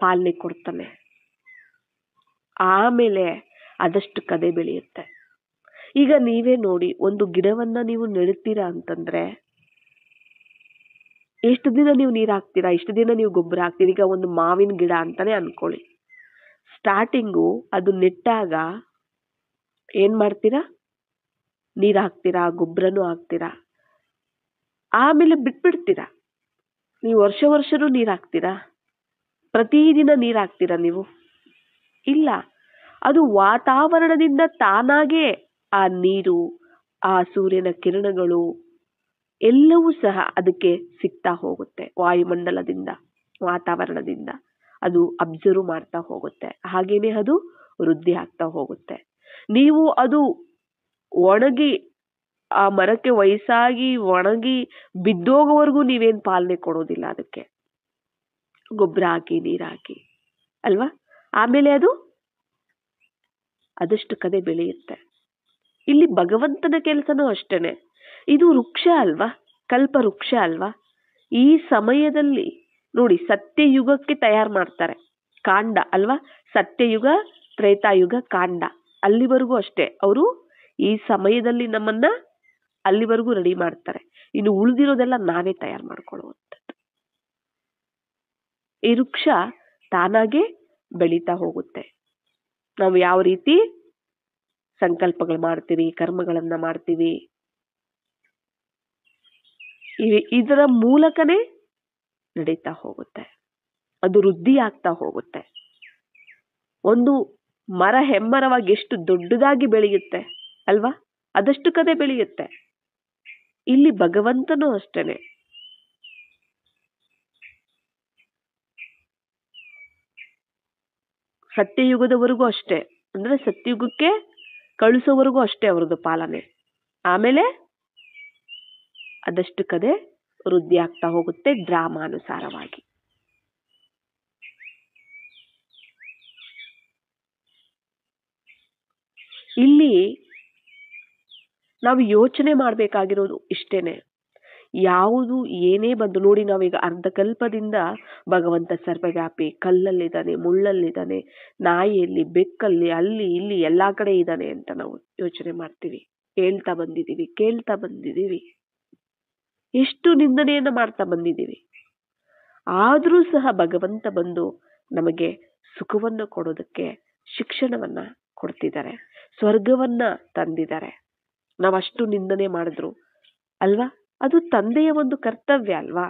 ಪಾಲನೆ ಕೊಡ್ತಾನೆ. ಆಮೇಲೆ ಅದಷ್ಟು ಕದೆ ಬೆಳೆಯುತ್ತೆ. ಈಗ ನೀವೇ ನೋಡಿ, ಒಂದು ಗಿಡವನ್ನ ನೀವು ನೆಡ್ತೀರಾ ಅಂತಂದ್ರೆ ಎಷ್ಟು ದಿನ ನೀವು ನೀರು ಹಾಕ್ತೀರಾ, ಎಷ್ಟು ದಿನ ನೀವು ಗೊಬ್ಬರ ಹಾಕ್ತೀರಾ? ಈಗ ಒಂದು ಮಾವಿನ ಗಿಡ ಅಂತಾನೆ ಅನ್ಕೊಳ್ಳಿ. ಸ್ಟಾರ್ಟಿಂಗು ಅದು ನೆಟ್ಟಾಗ ಏನ್ ಮಾಡ್ತೀರಾ? ನೀರು ಹಾಕ್ತೀರಾ, ಗೊಬ್ಬರನೂ ಹಾಕ್ತೀರಾ, ಆಮೇಲೆ ಬಿಟ್ಬಿಡ್ತೀರಾ. ನೀವು ವರ್ಷನೂ ನೀರು ಹಾಕ್ತೀರಾ? ಪ್ರತಿದಿನ ನೀರು ಹಾಕ್ತೀರಾ ನೀವು? ಇಲ್ಲ. ಅದು ವಾತಾವರಣದಿಂದ ತಾನಾಗೆ ಆ ನೀರು, ಆ ಸೂರ್ಯನ ಕಿರಣಗಳು ಎಲ್ಲವೂ ಸಹ ಅದಕ್ಕೆ ಸಿಗ್ತಾ ಹೋಗುತ್ತೆ. ವಾಯುಮಂಡಲದಿಂದ, ವಾತಾವರಣದಿಂದ ಅದು ಅಬ್ಸರ್ವ್ ಮಾಡ್ತಾ ಹೋಗುತ್ತೆ. ಹಾಗೇನೆ ಅದು ವೃದ್ಧಿ ಆಗ್ತಾ ಹೋಗುತ್ತೆ. ನೀವು ಅದು ಒಣಗಿ, ಆ ಮರಕ್ಕೆ ವಯಸ್ಸಾಗಿ ಒಣಗಿ ಬಿದ್ದೋಗೋವರೆಗೂ ನೀವೇನ್ ಪಾಲನೆ ಕೊಡೋದಿಲ್ಲ ಅದಕ್ಕೆ, ಗೊಬ್ಬರ ಹಾಕಿ ನೀರು ಹಾಕಿ ಅಲ್ವಾ? ಆಮೇಲೆ ಅದು ಅದಷ್ಟು ಕದೆ ಬೆಳೆಯುತ್ತೆ. ಇಲ್ಲಿ ಭಗವಂತನ ಕೆಲಸನೂ ಅಷ್ಟೇನೆ. ಇದು ವೃಕ್ಷ ಅಲ್ವಾ? ಕಲ್ಪ ವೃಕ್ಷ ಅಲ್ವಾ? ಈ ಸಮಯದಲ್ಲಿ ನೋಡಿ, ಸತ್ಯಯುಗಕ್ಕೆ ತಯಾರು ಮಾಡ್ತಾರೆ ಕಾಂಡ ಅಲ್ವಾ? ಸತ್ಯಯುಗ, ತ್ರೇತಾಯುಗ, ಕಾಂಡ, ಅಲ್ಲಿವರೆಗೂ ಅಷ್ಟೇ. ಅವರು ಈ ಸಮಯದಲ್ಲಿ ನಮ್ಮನ್ನ ಅಲ್ಲಿವರೆಗೂ ರೆಡಿ ಮಾಡ್ತಾರೆ. ಇನ್ನು ಉಳಿದಿರೋದೆಲ್ಲ ನಾವೇ ತಯಾರು ಮಾಡ್ಕೊಳ್ಳುವಂಥದ್ದು. ಈ ವೃಕ್ಷ ತಾನಾಗೆ ಬೆಳೀತಾ ಹೋಗುತ್ತೆ. ನಾವು ಯಾವ ರೀತಿ ಸಂಕಲ್ಪಗಳು ಮಾಡ್ತೀವಿ, ಕರ್ಮಗಳನ್ನ ಮಾಡ್ತೀವಿ, ಇದರ ಮೂಲಕನೇ ನಡೀತಾ ಹೋಗುತ್ತೆ. ಅದು ವೃದ್ಧಿ ಆಗ್ತಾ ಹೋಗುತ್ತೆ. ಒಂದು ಮರ ಹೆಮ್ಮರವಾಗಿ ಎಷ್ಟು ದೊಡ್ಡದಾಗಿ ಬೆಳೆಯುತ್ತೆ ಅಲ್ವಾ? ಅದಷ್ಟು ಕದೆ ಬೆಳೆಯುತ್ತೆ. ಇಲ್ಲಿ ಭಗವಂತನೂ ಅಷ್ಟೇನೆ. ಸತ್ಯಯುಗದವರೆಗೂ ಅಷ್ಟೇ, ಅಂದ್ರೆ ಸತ್ಯಯುಗಕ್ಕೆ ಕಳಿಸೋವರೆಗೂ ಅಷ್ಟೇ ಅವ್ರದ್ದು ಪಾಲನೆ. ಆಮೇಲೆ ಅದಷ್ಟು ಕದೆ ವೃದ್ಧಿ ಆಗ್ತಾ ಹೋಗುತ್ತೆ ಡ್ರಾಮಾನುಸಾರವಾಗಿ. ಇಲ್ಲಿ ನಾವು ಯೋಚನೆ ಮಾಡಬೇಕಾಗಿರೋದು ಇಷ್ಟೇನೆ. ಯಾವುದು ಏನೇ ಬಂದು ನೋಡಿ, ನಾವೀಗ ಅರ್ಧಕಲ್ಪದಿಂದ ಭಗವಂತ ಸರ್ವವ್ಯಾಪಿ, ಕಲ್ಲಲ್ಲಿದ್ದಾನೆ, ಮುಳ್ಳಲ್ಲಿದ್ದಾನೆ, ನಾಯಿಯಲ್ಲಿ, ಬೆಕ್ಕಲ್ಲಿ, ಅಲ್ಲಿ ಇಲ್ಲಿ ಎಲ್ಲಾ ಕಡೆ ಇದ್ದಾನೆ ಅಂತ ನಾವು ಯೋಚನೆ ಮಾಡ್ತೀವಿ. ಕೇಳ್ತಾ ಬಂದಿದ್ದೀವಿ, ಎಷ್ಟು ನಿಂದನೆಯನ್ನ ಮಾಡ್ತಾ ಬಂದಿದ್ದೀವಿ. ಆದ್ರೂ ಸಹ ಭಗವಂತ ಬಂದು ನಮಗೆ ಸುಖವನ್ನು ಕೊಡೋದಕ್ಕೆ ಶಿಕ್ಷಣವನ್ನ ಕೊಡ್ತಿದ್ದಾರೆ, ಸ್ವರ್ಗವನ್ನ ತಂದಿದ್ದಾರೆ. ನಾವಷ್ಟು ನಿಂದನೆ ಮಾಡಿದ್ರು ಅಲ್ವಾ? ಅದು ತಂದೆಯ ಒಂದು ಕರ್ತವ್ಯ ಅಲ್ವಾ?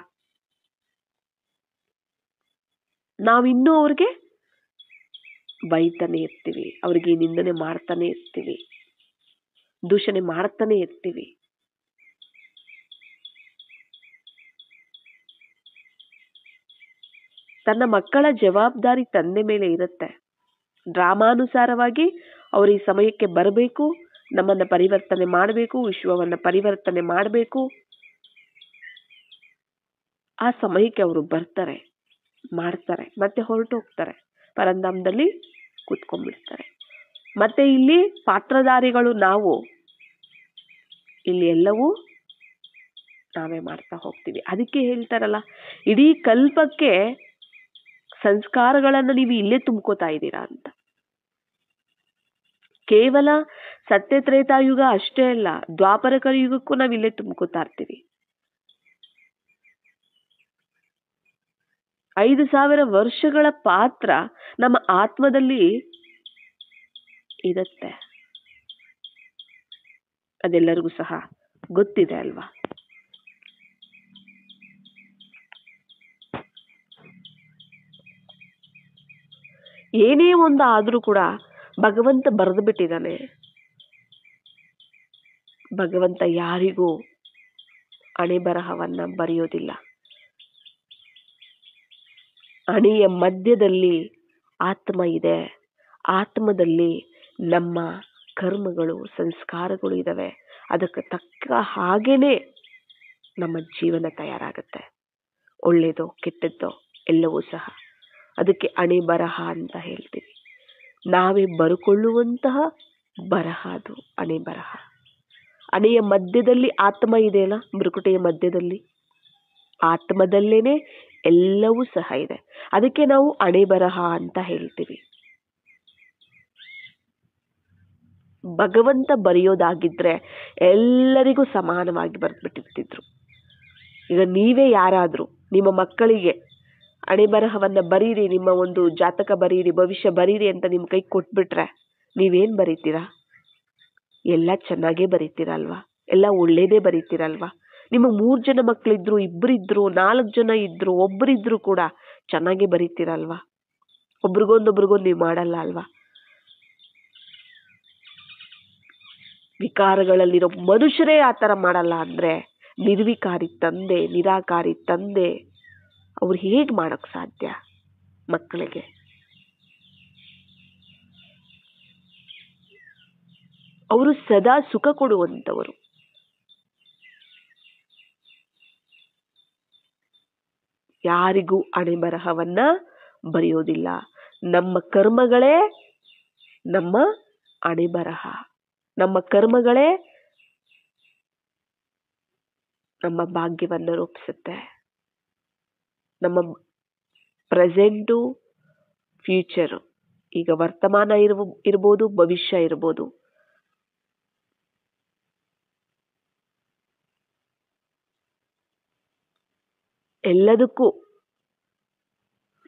ನಾವಿನ್ನೂ ಅವ್ರಿಗೆ ಬೈತಾನೆ ಇರ್ತೀವಿ, ಅವ್ರಿಗೆ ನಿಂದನೆ ಮಾಡ್ತಾನೆ ಇರ್ತೀವಿ, ದೂಷಣೆ ಮಾಡ್ತಾನೆ ಇರ್ತೀವಿ. ತನ್ನ ಮಕ್ಕಳ ಜವಾಬ್ದಾರಿ ತಂದೆ ಮೇಲೆ ಇರುತ್ತೆ. ಡ್ರಾಮಾನುಸಾರವಾಗಿ ಅವರು ಈ ಸಮಯಕ್ಕೆ ಬರಬೇಕು, ನಮ್ಮನ್ನ ಪರಿವರ್ತನೆ ಮಾಡಬೇಕು, ವಿಶ್ವವನ್ನ ಪರಿವರ್ತನೆ ಮಾಡಬೇಕು. ಆ ಸಮಯಕ್ಕೆ ಅವರು ಬರ್ತಾರೆ, ಮಾಡ್ತಾರೆ, ಮತ್ತೆ ಹೊರಟು ಹೋಗ್ತಾರೆ, ಪರಂಧಾಮದಲ್ಲಿ ಕೂತ್ಕೊಂಡ್ಬಿಡ್ತಾರೆ. ಮತ್ತೆ ಇಲ್ಲಿ ಪಾತ್ರಧಾರಿಗಳು ನಾವು, ಇಲ್ಲಿ ಎಲ್ಲವೂ ನಾವೇ ಮಾಡ್ತಾ ಹೋಗ್ತೀವಿ. ಅದಕ್ಕೆ ಹೇಳ್ತಾರಲ್ಲ, ಇಡೀ ಕಲ್ಪಕ್ಕೆ ಸಂಸ್ಕಾರಗಳನ್ನ ನೀವು ಇಲ್ಲೇ ತುಂಬ್ಕೋತಾ ಇದ್ದೀರಾ ಅಂತ. ಕೇವಲ ಸತ್ಯ ತ್ರೇತಾಯುಗ ಅಷ್ಟೇ ಅಲ್ಲ, ದ್ವಾಪರ ಕಲಿಯುಗಕ್ಕೂ ನಾವು ಇಲ್ಲೇ ತುಂಬ್ಕೋತಾ ಇರ್ತೀವಿ. 5000 ವರ್ಷಗಳ ಪಾತ್ರ ನಮ್ಮ ಆತ್ಮದಲ್ಲಿ ಇರುತ್ತೆ. ಅದೆಲ್ಲರಿಗೂ ಸಹ ಗೊತ್ತಿದೆ ಅಲ್ವಾ? ಏನೇ ಒಂದು ಆದರೂ ಕೂಡ ಭಗವಂತ ಬರೆದು ಬಿಟ್ಟಿದ್ದಾನೆ. ಭಗವಂತ ಯಾರಿಗೂ ಹಣೆ ಬರಹವನ್ನ ಬರೆಯೋದಿಲ್ಲ. ಹಣೆಯ ಮಧ್ಯದಲ್ಲಿ ಆತ್ಮ ಇದೆ. ಆತ್ಮದಲ್ಲಿ ನಮ್ಮ ಕರ್ಮಗಳು, ಸಂಸ್ಕಾರಗಳು ಇದಾವೆ. ಅದಕ್ಕೆ ತಕ್ಕ ಹಾಗೇನೆ ನಮ್ಮ ಜೀವನ ತಯಾರಾಗುತ್ತೆ. ಒಳ್ಳೇದೋ ಕೆಟ್ಟದ್ದೋ ಎಲ್ಲವೂ ಸಹ. ಅದಕ್ಕೆ ಹಣೆ ಬರಹ ಅಂತ ಹೇಳ್ತೀವಿ. ನಾವೇ ಬರುಕೊಳ್ಳುವಂತಹ ಬರಹ ಅದು ಹಣೆ ಬರಹ. ಹಣೆಯ ಮಧ್ಯದಲ್ಲಿ ಆತ್ಮ ಇದೆಯಲ್ಲ, ಮೃಕುಟೆಯ ಮಧ್ಯದಲ್ಲಿ ಆತ್ಮದಲ್ಲೇನೆ ಎಲ್ಲವೂ ಸಹ ಇದೆ. ಅದಕ್ಕೆ ನಾವು ಹಣೆ ಬರಹ ಅಂತ ಹೇಳ್ತೀವಿ. ಭಗವಂತ ಬರೆಯೋದಾಗಿದ್ರೆ ಎಲ್ಲರಿಗೂ ಸಮಾನವಾಗಿ ಬರೆದ್ಬಿಟ್ಟಿರ್ತಿದ್ರು. ಈಗ ನೀವೇ ಯಾರಾದ್ರೂ ನಿಮ್ಮ ಮಕ್ಕಳಿಗೆ ಹಣೆ ಬರಹವನ್ನ ಬರೀರಿ, ನಿಮ್ಮ ಒಂದು ಜಾತಕ ಬರೀರಿ, ಭವಿಷ್ಯ ಬರೀರಿ ಅಂತ ನಿಮ್ ಕೈ ಕೊಟ್ಬಿಟ್ರೆ ನೀವೇನ್ ಬರೀತೀರಾ? ಎಲ್ಲ ಚೆನ್ನಾಗೇ ಬರೀತೀರಲ್ವಾ? ಎಲ್ಲ ಒಳ್ಳೇದೇ ಬರೀತೀರಲ್ವಾ? ನಿಮ್ಮ 3 ಜನ ಮಕ್ಕಳಿದ್ರು, 2 ಇದ್ರು, 4 ಜನ ಇದ್ರು, ಒಬ್ಬರಿದ್ರು ಕೂಡ ಚೆನ್ನಾಗೇ ಬರೀತೀರಲ್ವಾ? ಒಬ್ರಿಗೊಂದೊಬ್ರಿಗೊಂದು ನೀವು ಮಾಡಲ್ಲ ಅಲ್ವಾ? ವಿಕಾರಗಳಲ್ಲಿರೋ ಮನುಷ್ಯರೇ ಆ ಥರ ಮಾಡಲ್ಲ ಅಂದ್ರೆ ನಿರ್ವಿಕಾರಿ ತಂದೆ, ನಿರಾಕಾರಿ ತಂದೆ ಅವ್ರು ಹೇಗ್ ಮಾಡಕ್ ಸಾಧ್ಯ ಮಕ್ಕಳಿಗೆ? ಅವರು ಸದಾ ಸುಖ ಕೊಡುವಂತವರು. ಯಾರಿಗೂ ಹಣೆ ಬರಹವನ್ನ ಬರೆಯೋದಿಲ್ಲ. ನಮ್ಮ ಕರ್ಮಗಳೇ ನಮ್ಮ ಹಣೆ ಬರಹ. ನಮ್ಮ ಕರ್ಮಗಳೇ ನಮ್ಮ ಭಾಗ್ಯವನ್ನು ರೂಪಿಸುತ್ತೆ. ನಮ್ಮ ಪ್ರೆಸೆಂಟು, ಫ್ಯೂಚರು, ಈಗ ವರ್ತಮಾನ ಇರ್ಬೋದು, ಭವಿಷ್ಯ ಇರ್ಬೋದು, ಎಲ್ಲದಕ್ಕೂ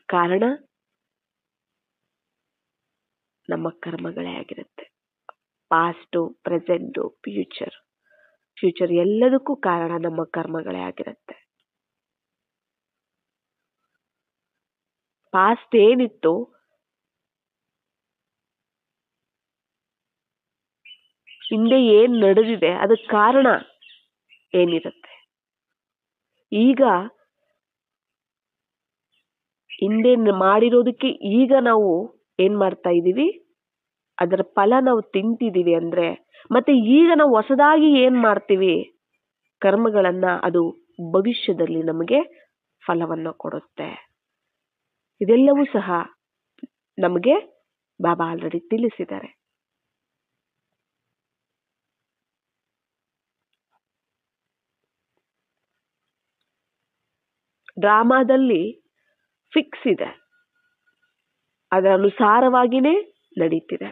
ಕಾರಣ ನಮ್ಮ ಕರ್ಮಗಳೇ ಆಗಿರುತ್ತೆ. ಪಾಸ್ಟು, ಪ್ರೆಸೆಂಟು, ಫ್ಯೂಚರ್ ಎಲ್ಲದಕ್ಕೂ ಕಾರಣ ನಮ್ಮ ಕರ್ಮಗಳೇ ಆಗಿರುತ್ತೆ. ಪಾಸ್ಟ್ ಏನಿತ್ತು ಹಿಂದೆ ಏನ್ ನಡೆದಿದೆ ಅದಕ್ಕೆ ಕಾರಣ ಏನಿರುತ್ತೆ. ಈಗ ಹಿಂದೆ ಮಾಡಿರೋದಕ್ಕೆ ಈಗ ನಾವು ಏನ್ ಮಾಡ್ತಾ ಇದೀವಿ, ಅದರ ಫಲ ನಾವು ತಿಂತಿದೀವಿ ಅಂದ್ರೆ ಮತ್ತೆ ಈಗ ನಾವು ಹೊಸದಾಗಿ ಏನ್ ಮಾಡ್ತೀವಿ ಕರ್ಮಗಳನ್ನ, ಅದು ಭವಿಷ್ಯದಲ್ಲಿ ನಮಗೆ ಫಲವನ್ನ ಕೊಡುತ್ತೆ. ಇದೆಲ್ಲವೂ ಸಹ ನಮಗೆ ಬಾಬಾ ಆಲ್ರೆಡಿ ತಿಳಿಸಿದ್ದಾರೆ. ಡ್ರಾಮಾದಲ್ಲಿ ಫಿಕ್ಸ್ ಇದೆ, ಅದರ ಅನುಸಾರವಾಗಿನೇ ನಡೀತಿದೆ.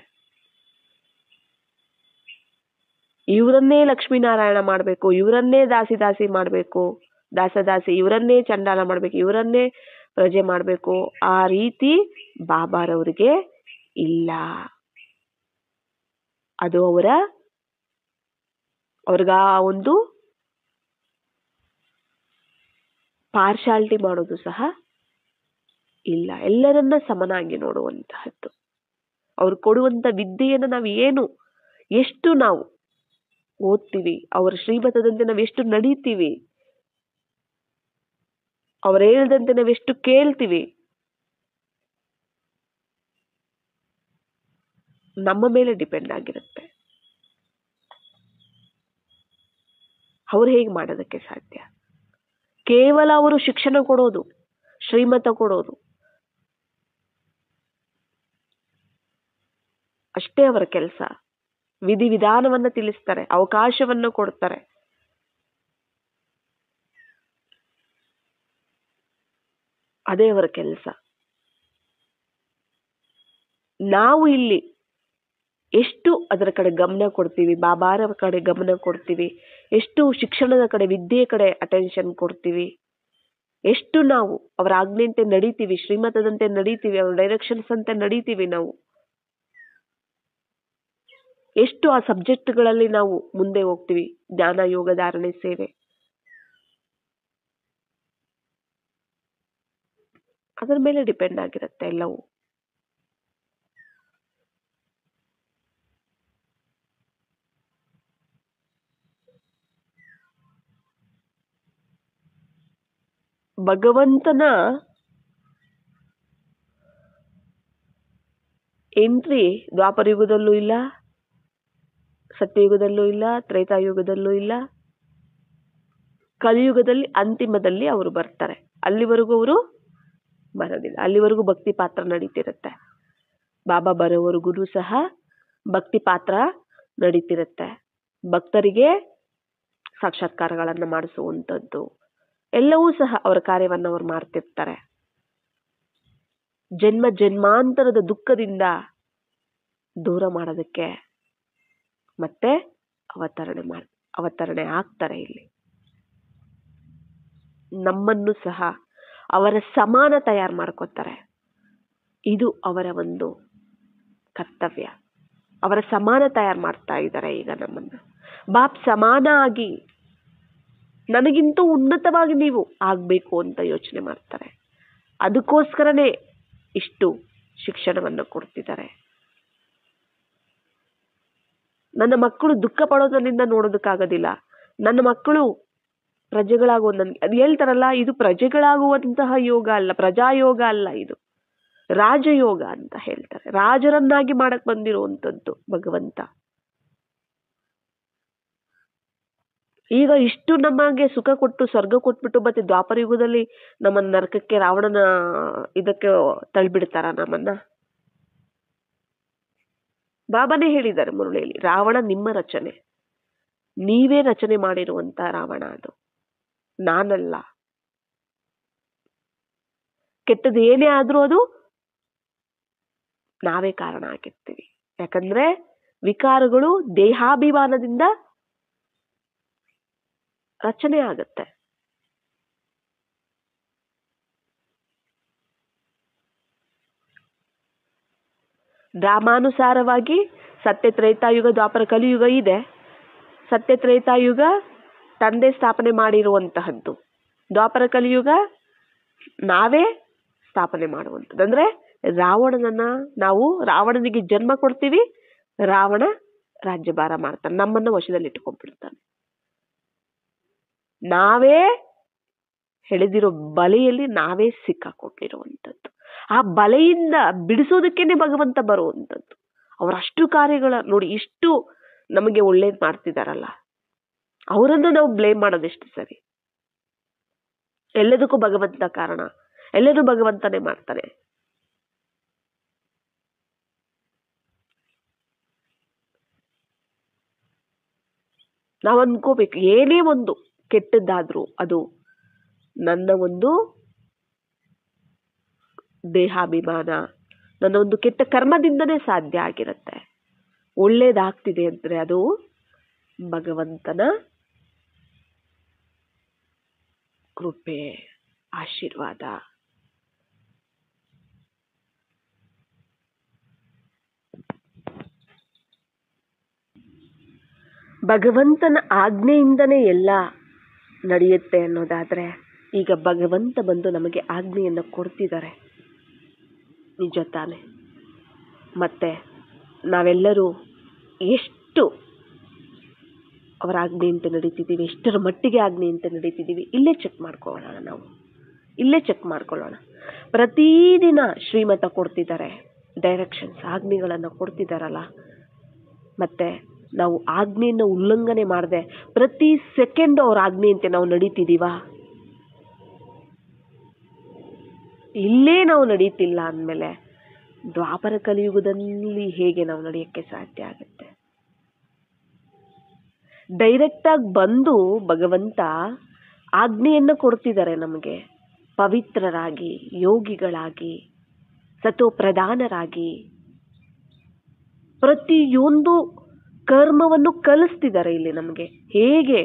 ಇವರನ್ನೇ ಲಕ್ಷ್ಮೀನಾರಾಯಣ ಮಾಡಬೇಕು, ಇವರನ್ನೇ ದಾಸಿ ಮಾಡಬೇಕು, ದಾಸಿ ಇವರನ್ನೇ ಚಂಡಾಲ ಮಾಡಬೇಕು, ಇವರನ್ನೇ ಪ್ರಜೆ ಮಾಡಬೇಕು, ಆ ರೀತಿ ಬಾಬಾರವರಿಗೆ ಇಲ್ಲ. ಅದು ಅವ್ರಿಗ ಒಂದು ಪಾರ್ಶಾಲಿಟಿ ಮಾಡೋದು ಸಹ ಇಲ್ಲ. ಎಲ್ಲರನ್ನ ಸಮನಾಗಿ ನೋಡುವಂತಹದ್ದು. ಅವ್ರು ಕೊಡುವಂತ ವಿದ್ಯೆಯನ್ನು ನಾವು ಎಷ್ಟು ನಾವು ಓದ್ತೀವಿ, ಅವರ ಶ್ರೀಮತದಂತೆ ನಾವು ಎಷ್ಟು ನಡೀತೀವಿ, ಅವ್ರು ಹೇಳ್ದಂತೆ ನಾವೆಷ್ಟು ಕೇಳ್ತೀವಿ, ನಮ್ಮ ಮೇಲೆ ಡಿಪೆಂಡ್ ಆಗಿರುತ್ತೆ. ಅವ್ರು ಹೇಗೆ ಮಾಡೋದಕ್ಕೆ ಸಾಧ್ಯ? ಕೇವಲ ಅವರು ಶಿಕ್ಷಣ ಕೊಡೋದು, ಶ್ರೀಮತ ಕೊಡೋದು ಅಷ್ಟೇ ಅವರ ಕೆಲಸ. ವಿಧಿವಿಧಾನವನ್ನ ತಿಳಿಸ್ತಾರೆ, ಅವಕಾಶವನ್ನ ಕೊಡ್ತಾರೆ. ಅದೇ ಅವರ ಕೆಲಸ. ನಾವು ಇಲ್ಲಿ ಎಷ್ಟು ಅದರ ಕಡೆ ಗಮನ ಕೊಡ್ತೀವಿ, ಬಾಬಾರ ಕಡೆ ಗಮನ ಕೊಡ್ತೀವಿ, ಎಷ್ಟು ಶಿಕ್ಷಣದ ಕಡೆ, ವಿದ್ಯೆ ಕಡೆ ಅಟೆನ್ಷನ್ ಕೊಡ್ತೀವಿ, ಎಷ್ಟು ನಾವು ಅವರ ಆಜ್ಞೆಯಂತೆ ನಡೀತೀವಿ, ಶ್ರೀಮತದಂತೆ ನಡೀತೀವಿ, ಅವ್ರ ಡೈರೆಕ್ಷನ್ಸ್ ಅಂತ ನಡೀತೀವಿ, ನಾವು ಎಷ್ಟು ಆ ಸಬ್ಜೆಕ್ಟ್ಗಳಲ್ಲಿ ನಾವು ಮುಂದೆ ಹೋಗ್ತೀವಿ, ಜ್ಞಾನ ಯೋಗ ಧಾರಣೆ ಸೇವೆ, ಅದರ ಮೇಲೆ ಡಿಪೆಂಡ್ ಆಗಿರುತ್ತೆ ಎಲ್ಲವೂ. ಭಗವಂತನ ಎಂಟ್ರಿ ದ್ವಾಪರ ಯುಗದಲ್ಲೂ ಇಲ್ಲ, ಸತ್ಯಯುಗದಲ್ಲೂ ಇಲ್ಲ, ತ್ರೇತಾಯುಗದಲ್ಲೂ ಇಲ್ಲ. ಕಲಿಯುಗದಲ್ಲಿ ಅಂತಿಮದಲ್ಲಿ ಅವರು ಬರ್ತಾರೆ. ಅಲ್ಲಿವರೆಗೂ ಅವರು ಬರೋದಿಲ್ಲ. ಅಲ್ಲಿವರೆಗೂ ಭಕ್ತಿ ಪಾತ್ರ ನಡೀತಿರುತ್ತೆ. ಬಾಬಾ ಬರೋವರೆಗೂ ಸಹ ಭಕ್ತಿ ಪಾತ್ರ ನಡೀತಿರುತ್ತೆ. ಭಕ್ತರಿಗೆ ಸಾಕ್ಷಾತ್ಕಾರಗಳನ್ನು ಮಾಡಿಸುವಂಥದ್ದು ಎಲ್ಲವೂ ಸಹ ಅವರ ಕಾರ್ಯವನ್ನು ಅವ್ರು ಮಾಡ್ತಿರ್ತಾರೆ. ಜನ್ಮ ಜನ್ಮಾಂತರದ ದುಃಖದಿಂದ ದೂರ ಮಾಡೋದಕ್ಕೆ ಮತ್ತೆ ಅವತರಣೆ ಆಗ್ತಾರೆ. ಇಲ್ಲಿ ನಮ್ಮನ್ನು ಸಹ ಅವರ ಸಮಾನ ತಯಾರು ಮಾಡ್ಕೋತಾರೆ. ಇದು ಅವರ ಒಂದು ಕರ್ತವ್ಯ. ಅವರ ಸಮಾನ ತಯಾರು ಮಾಡ್ತಾ ಇದ್ದಾರೆ ಈಗ ನಮ್ಮನ್ನ. ಬಾಪ್ ಸಮಾನ ಆಗಿ ನನಗಿಂತೂ ಉನ್ನತವಾಗಿ ನೀವು ಆಗ್ಬೇಕು ಅಂತ ಯೋಚನೆ ಮಾಡ್ತಾರೆ. ಅದಕ್ಕೋಸ್ಕರನೇ ಇಷ್ಟು ಶಿಕ್ಷಣವನ್ನು ಕೊಡ್ತಿದ್ದಾರೆ. ನನ್ನ ಮಕ್ಕಳು ದುಃಖ ಪಡೋದರಿಂದ ನೋಡೋದಕ್ಕಾಗೋದಿಲ್ಲ. ನನ್ನ ಮಕ್ಕಳು ಪ್ರಜೆಗಳಾಗುವ, ಅದು ಹೇಳ್ತಾರಲ್ಲ, ಇದು ಪ್ರಜೆಗಳಾಗುವಂತಹ ಯೋಗ ಅಲ್ಲ, ಪ್ರಜಾಯೋಗ ಅಲ್ಲ, ಇದು ರಾಜಯೋಗ ಅಂತ ಹೇಳ್ತಾರೆ. ರಾಜರನ್ನಾಗಿ ಮಾಡಕ್ ಬಂದಿರುವಂತದ್ದು ಭಗವಂತ. ಈಗ ಇಷ್ಟು ನಮಗೆ ಸುಖ ಕೊಟ್ಟು ಸ್ವರ್ಗ ಕೊಟ್ಬಿಟ್ಟು ಮತ್ತೆ ದ್ವಾಪರ ಯುಗದಲ್ಲಿ ನಮ್ಮನ್ನ ನರಕಕ್ಕೆ ರಾವಣನ ಇದಕ್ಕೆ ತಳ್ಳಿಬಿಡ್ತಾರ ನಮ್ಮನ್ನ? ಬಾಬಾನೇ ಹೇಳಿದ್ದಾರೆ ಮುರುಳಿಯಲ್ಲಿ, ರಾವಣ ನಿಮ್ಮ ರಚನೆ, ನೀವೇ ರಚನೆ ಮಾಡಿರುವಂತ ರಾವಣ, ಅದು ನಾನಲ್ಲ. ಕೆಟ್ಟದ್ದು ಏನೇ ಆದ್ರೂ ಅದು ನಾವೇ ಕಾರಣ ಆಗಿರ್ತೀವಿ. ಯಾಕಂದ್ರೆ ವಿಕಾರಗಳು ದೇಹಾಭಿಮಾನದಿಂದ ರಚನೆ ಆಗುತ್ತೆ. ಡ್ರಾಮಾನುಸಾರವಾಗಿ ಸತ್ಯ ತ್ರೇತಾಯುಗ ದ್ವಾಪರ ಕಲಿಯುಗ ಇದೆ. ಸತ್ಯ ತ್ರೇತಾಯುಗ ತಂದೆ ಸ್ಥಾಪನೆ ಮಾಡಿರುವಂತಹದ್ದು, ದ್ವಾಪರ ಕಲಿಯುಗ ನಾವೇ ಸ್ಥಾಪನೆ ಮಾಡುವಂಥದ್ದು. ಅಂದ್ರೆ ರಾವಣನನ್ನ ನಾವು ರಾವಣನಿಗೆ ಜನ್ಮ ಕೊಡ್ತೀವಿ, ರಾವಣ ರಾಜ್ಯಭಾರ ಮಾಡ್ತಾನೆ, ನಮ್ಮನ್ನ ವಶದಲ್ಲಿ ಇಟ್ಕೊಂಡ್ಬಿಡ್ತಾನೆ. ನಾವೇ ಎಳೆದಿರೋ ಬಲೆಯಲ್ಲಿ ನಾವೇ ಸಿಕ್ಕಾಕೊಂಡಿರುವಂಥದ್ದು. ಆ ಬಲೆಯಿಂದ ಬಿಡಿಸೋದಕ್ಕೇನೆ ಭಗವಂತ ಬರುವಂಥದ್ದು. ಅವರಷ್ಟು ಕಾರ್ಯಗಳ ನೋಡಿ, ಇಷ್ಟು ನಮಗೆ ಒಳ್ಳೇದು ಮಾಡ್ತಿದಾರಲ್ಲ, ಅವರನ್ನು ನಾವು ಬ್ಲೇಮ್ ಮಾಡೋದೆಷ್ಟು ಸರಿ? ಎಲ್ಲದಕ್ಕೂ ಭಗವಂತ ಕಾರಣ, ಎಲ್ಲರೂ ಭಗವಂತನೇ ಮಾಡ್ತಾನೆ. ನಾವು ಅನ್ಕೋಬೇಕು, ಏನೇ ಒಂದು ಕೆಟ್ಟದ್ದಾದ್ರೂ ಅದು ನನ್ನ ಒಂದು ದೇಹಾಭಿಮಾನ, ನನ್ನ ಒಂದು ಕೆಟ್ಟ ಕರ್ಮದಿಂದನೇ ಸಾಧ್ಯ ಆಗಿರುತ್ತೆ. ಒಳ್ಳೇದಾಗ್ತಿದೆ ಅಂದ್ರೆ ಅದು ಭಗವಂತನ ಕೃಪೆ, ಆಶೀರ್ವಾದ. ಭಗವಂತನ ಆಜ್ಞೆಯಿಂದನೇ ಎಲ್ಲ ನಡೆಯುತ್ತೆ ಅನ್ನೋದಾದ್ರೆ, ಈಗ ಭಗವಂತ ಬಂದು ನಮಗೆ ಆಜ್ಞೆಯನ್ನು ಕೊಡ್ತಿದ್ದಾರೆ, ನಿಜ ತಾನೆ? ಮತ್ತೆ ನಾವೆಲ್ಲರೂ ಎಷ್ಟು ಅವರ ಆಜ್ಞೆಯಂತೆ ನಡೀತಿದ್ದೀವಿ, ಎಷ್ಟರ ಮಟ್ಟಿಗೆ ಆಜ್ಞೆಯಂತೆ ನಡೀತಿದ್ದೀವಿ, ಇಲ್ಲೇ ಚೆಕ್ ಮಾಡ್ಕೊಳ್ಳೋಣ. ನಾವು ಇಲ್ಲೇ ಚೆಕ್ ಮಾಡ್ಕೊಳ್ಳೋಣ. ಪ್ರತಿದಿನ ಶ್ರೀಮತ ಕೊಡ್ತಿದ್ದಾರೆ, ಡೈರೆಕ್ಷನ್ಸ್, ಆಜ್ಞೆಗಳನ್ನು ಕೊಡ್ತಿದ್ದಾರಲ್ಲ, ಮತ್ತೆ ನಾವು ಆಜ್ಞೆಯನ್ನು ಉಲ್ಲಂಘನೆ ಮಾಡದೆ ಪ್ರತಿ ಸೆಕೆಂಡ್ ಅವ್ರ ಆಜ್ಞೆಯಂತೆ ನಾವು ನಡೀತಿದ್ದೀವಾ? ಇಲ್ಲೇ ನಾವು ನಡೀತಿಲ್ಲ ಅಂದಮೇಲೆ ದ್ವಾಪರ ಕಲಿಯುಗದಲ್ಲಿ ಹೇಗೆ ನಾವು ನಡೆಯಕ್ಕೆ ಸಾಧ್ಯ ಆಗುತ್ತೆ? ಡೈರೆಕ್ಟ್ ಆಗಿ ಬಂದು ಭಗವಂತ ಆಜ್ಞೆಯನ್ನು ಕೊಡ್ತಿದ್ದಾರೆ ನಮಗೆ, ಪವಿತ್ರರಾಗಿ, ಯೋಗಿಗಳಾಗಿ, ಸತೋ ಪ್ರಧಾನರಾಗಿ ಪ್ರತಿಯೊಂದು ಕರ್ಮವನ್ನು ಕಲಿಸ್ತಿದ್ದಾರೆ ಇಲ್ಲಿ ನಮಗೆ. ಹೇಗೆ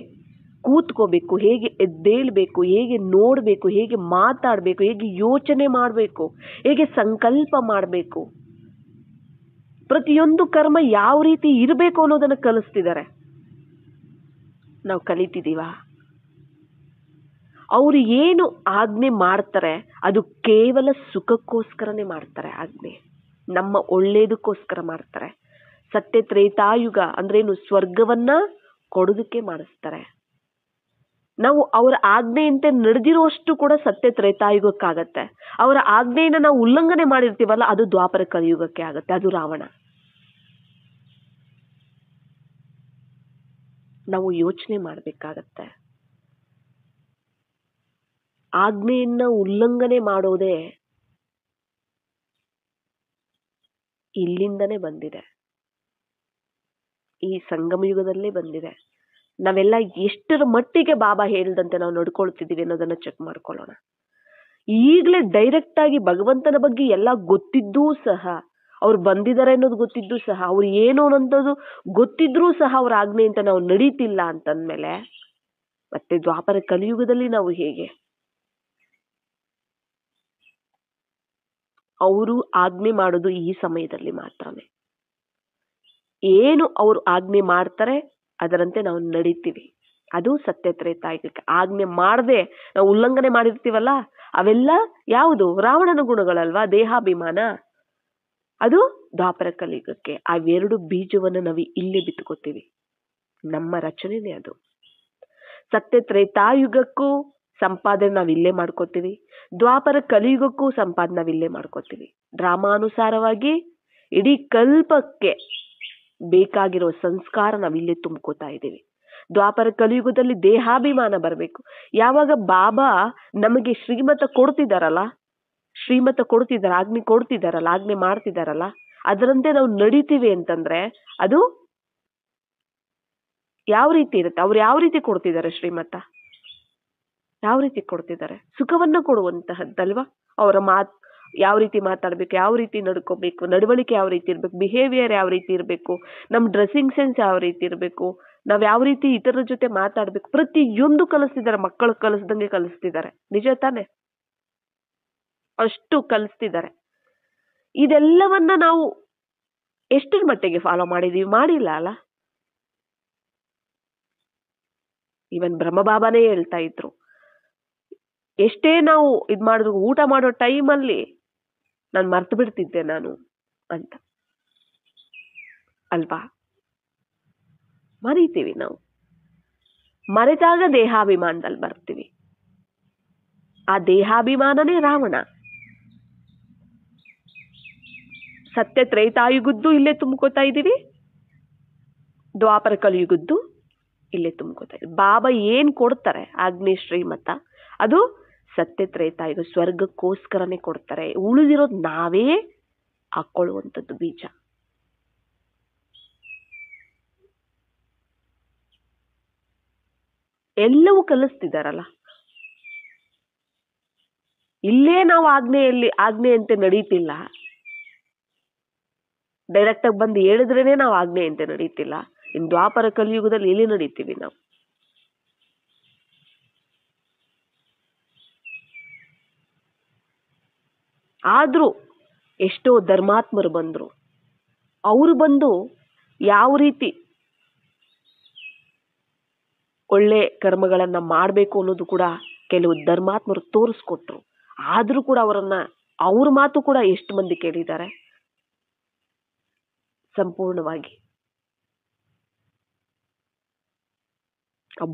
ಕೂತ್ಕೋಬೇಕು, ಹೇಗೆ ಎದ್ದೇಳಬೇಕು, ಹೇಗೆ ನೋಡಬೇಕು, ಹೇಗೆ ಮಾತಾಡಬೇಕು, ಹೇಗೆ ಯೋಚನೆ ಮಾಡಬೇಕು, ಹೇಗೆ ಸಂಕಲ್ಪ ಮಾಡಬೇಕು, ಪ್ರತಿಯೊಂದು ಕರ್ಮ ಯಾವ ರೀತಿ ಇರಬೇಕು ಅನ್ನೋದನ್ನು ಕಲಿಸ್ತಿದ್ದಾರೆ. ನಾವು ಕಲಿತಿದ್ದೀವಾ? ಅವರು ಏನು ಆಜ್ಞೆ ಮಾಡ್ತಾರೆ ಅದು ಕೇವಲ ಸುಖಕ್ಕೋಸ್ಕರನೇ ಮಾಡ್ತಾರೆ. ಆಜ್ಞೆ ನಮ್ಮ ಒಳ್ಳೇದಕ್ಕೋಸ್ಕರ ಮಾಡ್ತಾರೆ. ಸತ್ಯ ತ್ರೇತಾಯುಗ ಅಂದ್ರೇನು? ಸ್ವರ್ಗವನ್ನ ಕೊಡೋದಕ್ಕೆ ಮಾಡಿಸ್ತಾರೆ. ನಾವು ಅವರ ಆಜ್ಞೆಯಂತೆ ನಡೆದಿರುವಷ್ಟು ಕೂಡ ಸತ್ಯ ತ್ರೇತಾಯುಗಕ್ಕಾಗತ್ತೆ. ಅವರ ಆಜ್ಞೆಯನ್ನ ನಾವು ಉಲ್ಲಂಘನೆ ಮಾಡಿರ್ತೀವಲ್ಲ, ಅದು ದ್ವಾಪರ ಕಲಿಯುಗಕ್ಕೆ ಆಗತ್ತೆ. ಅದು ರಾವಣ. ನಾವು ಯೋಚನೆ ಮಾಡಬೇಕಾಗತ್ತೆ. ಆಜ್ಞೆಯನ್ನ ಉಲ್ಲಂಘನೆ ಮಾಡೋದೇ ಇಲ್ಲಿಂದನೇ ಬಂದಿದೆ, ಈ ಸಂಗಮಯುಗದಲ್ಲೇ ಬಂದಿದೆ. ನಾವೆಲ್ಲ ಎಷ್ಟರ ಮಟ್ಟಿಗೆ ಬಾಬಾ ಹೇಳಿದಂತೆ ನಾವು ನಡ್ಕೊಳ್ತಿದೀವಿ ಅನ್ನೋದನ್ನ ಚೆಕ್ ಮಾಡ್ಕೊಳ್ಳೋಣ. ಈಗಲೇ ಡೈರೆಕ್ಟ್ ಆಗಿ ಭಗವಂತನ ಬಗ್ಗೆ ಎಲ್ಲ ಗೊತ್ತಿದ್ದೂ ಸಹ, ಅವ್ರು ಬಂದಿದ್ದಾರೆ ಅನ್ನೋದು ಗೊತ್ತಿದ್ದು ಸಹ, ಅವ್ರು ಏನು ಅನ್ನೋದು ಗೊತ್ತಿದ್ರೂ ಸಹ ಅವ್ರ ಆಜ್ಞೆ ಅಂತ ನಾವು ನಡೀತಿಲ್ಲ ಅಂತಂದ್ಮೇಲೆ ಮತ್ತೆ ದ್ವಾಪರ ಕಲಿಯುಗದಲ್ಲಿ ನಾವು ಹೇಗೆ? ಅವರು ಆಜ್ಞೆ ಮಾಡೋದು ಈ ಸಮಯದಲ್ಲಿ ಮಾತ್ರನೇ. ಏನು ಅವರು ಆಜ್ಞೆ ಮಾಡ್ತಾರೆ ಅದರಂತೆ ನಾವು ನಡೀತೀವಿ. ಅದು ಸತ್ಯ ತ್ರೇತಾಯುಗಕ್ಕೆ. ಆಜ್ಞೆ ಮಾಡದೆ ನಾವು ಉಲ್ಲಂಘನೆ ಮಾಡಿರ್ತೀವಲ್ಲ, ಅವೆಲ್ಲ ಯಾವುದು? ರಾವಣನ ಗುಣಗಳಲ್ವಾ? ದೇಹಾಭಿಮಾನ. ಅದು ದ್ವಾಪರ ಕಲಿಯುಗಕ್ಕೆ. ಅವೆರಡು ಬೀಜವನ್ನು ನಾವು ಇಲ್ಲೇ ಬಿತ್ಕೋತೀವಿ. ನಮ್ಮ ರಚನೆನೇ ಅದು. ಸತ್ಯ ತ್ರೇತಾಯುಗಕ್ಕೂ ಸಂಪಾದನೆ ನಾವು ಇಲ್ಲೇ ಮಾಡ್ಕೋತೀವಿ, ದ್ವಾಪರ ಕಲಿಯುಗಕ್ಕೂ ಸಂಪಾದನೆ ನಾವು ಇಲ್ಲೇ ಮಾಡ್ಕೋತೀವಿ. ಡ್ರಾಮಾನುಸಾರವಾಗಿ ಇಡೀ ಕಲ್ಪಕ್ಕೆ ಬೇಕಾಗಿರೋ ಸಂಸ್ಕಾರ ನಾವಿಲ್ಲೇ ತುಂಬ್ಕೋತಾ ಇದ್ದೀವಿ. ದ್ವಾಪರ ಕಲಿಯುಗದಲ್ಲಿ ದೇಹಾಭಿಮಾನ ಬರಬೇಕು. ಯಾವಾಗ ಬಾಬಾ ನಮಗೆ ಶ್ರೀಮತ ಕೊಡ್ತಿದಾರಲ್ಲ, ಆಜ್ಞೆ ಕೊಡ್ತಿದಾರಲ್ಲ, ಆಜ್ಞೆ ಮಾಡ್ತಿದಾರಲ್ಲ, ಅದರಂತೆ ನಾವು ನಡೀತೀವಿ ಅಂತಂದ್ರೆ ಅದು ಯಾವ ರೀತಿ ಇರುತ್ತೆ? ಅವ್ರು ಯಾವ ರೀತಿ ಕೊಡ್ತಿದ್ದಾರೆ ಶ್ರೀಮತ? ಯಾವ ರೀತಿ ಕೊಡ್ತಿದ್ದಾರೆ? ಸುಖವನ್ನ ಕೊಡುವಂತಹದ್ದಲ್ವಾ? ಅವರ ಯಾವ ರೀತಿ ಮಾತಾಡ್ಬೇಕು, ಯಾವ ರೀತಿ ನಡ್ಕೋಬೇಕು, ನಡವಳಿಕೆ ಯಾವ ರೀತಿ ಇರ್ಬೇಕು, ಬಿಹೇವಿಯರ್ ಯಾವ ರೀತಿ ಇರಬೇಕು, ನಮ್ ಡ್ರೆಸ್ಸಿಂಗ್ ಸೆನ್ಸ್ ಯಾವ ರೀತಿ ಇರಬೇಕು, ನಾವ್ ಯಾವ ರೀತಿ ಇತರರ ಜೊತೆ ಮಾತಾಡ್ಬೇಕು, ಪ್ರತಿಯೊಂದು ಕಲಿಸ್ತಿದ್ದಾರೆ. ಮಕ್ಕಳು ಕಲಿಸ್ದಂಗೆ ಕಲಿಸ್ತಿದ್ದಾರೆ. ನಿಜ ತಾನೆ? ಅಷ್ಟು ಕಲಿಸ್ತಿದ್ದಾರೆ. ಇದೆಲ್ಲವನ್ನ ನಾವು ಎಷ್ಟರ ಮಟ್ಟಿಗೆ ಫಾಲೋ ಮಾಡಿದೀವಿ? ಮಾಡಿಲ್ಲ ಅಲ್ಲ. ಇವನ್ ಬ್ರಹ್ಮಬಾಬಾನೇ ಹೇಳ್ತಾ ಇದ್ರು, ಎಷ್ಟೇ ನಾವು ಇದ್ ಮಾಡಿದ್ರು ಊಟ ಮಾಡೋ ಟೈಮಲ್ಲಿ ನಾನು ಮರ್ತು ಬಿಡ್ತಿದ್ದೆ ನಾನು ಅಂತ ಅಲ್ವಾ? ಮರಿತೀವಿ ನಾವು. ಮರೆತಾಗ ದೇಹಾಭಿಮಾನದಲ್ಲಿ ಬರ್ತೀವಿ. ಆ ದೇಹಾಭಿಮಾನನೇ ರಾವಣ. ಸತ್ಯ ತ್ರೇತಾಯುಗದ್ದು ಇಲ್ಲೇ ತುಂಬ್ಕೋತಾ ಇದೀವಿ, ದ್ವಾಪರ ಕಲಿಯುಗದ್ದು ಇಲ್ಲೇ ತುಂಬ್ಕೋತಾ ಇದೀವಿ. ಬಾಬಾ ಏನ್ ಕೊಡ್ತಾರೆ ಆಜ್ಞೆ ಶ್ರೀಮತ, ಅದು ಸತ್ಯ ತ್ರೇತಾಯುಗ ಸ್ವರ್ಗಕ್ಕೋಸ್ಕರನೇ ಕೊಡ್ತಾರೆ. ಉಳಿದಿರೋದು ನಾವೇ ಹಾಕೊಳ್ಳುವಂಥದ್ದು ಬೀಜ. ಎಲ್ಲವೂ ಕಲಿಸ್ತಿದಾರಲ್ಲ. ಇಲ್ಲೇ ನಾವು ಆಜ್ಞೆಯಂತೆ ನಡೀತಿಲ್ಲ. ಡೈರೆಕ್ಟ್ ಆಗಿ ಬಂದು ಹೇಳಿದ್ರೇನೆ ನಾವು ಆಜ್ಞೆಯಂತೆ ನಡೀತಿಲ್ಲ. ಇನ್ ದ್ವಾಪರ ಕಲಿಯುಗದಲ್ಲಿ ಎಲ್ಲಿ ನಡೀತೀವಿ ನಾವು? ಆದ್ರೂ ಎಷ್ಟೋ ಧರ್ಮಾತ್ಮರು ಬಂದ್ರು. ಅವರು ಬಂದು ಯಾವ ರೀತಿ ಒಳ್ಳೆ ಕರ್ಮಗಳನ್ನ ಮಾಡಬೇಕು ಅನ್ನೋದು ಕೂಡ ಕೆಲವು ಧರ್ಮಾತ್ಮರು ತೋರಿಸ್ಕೊಟ್ರು. ಆದ್ರೂ ಕೂಡ ಅವ್ರ ಮಾತು ಕೂಡ ಎಷ್ಟು ಮಂದಿ ಕೇಳಿದ್ದಾರೆ ಸಂಪೂರ್ಣವಾಗಿ?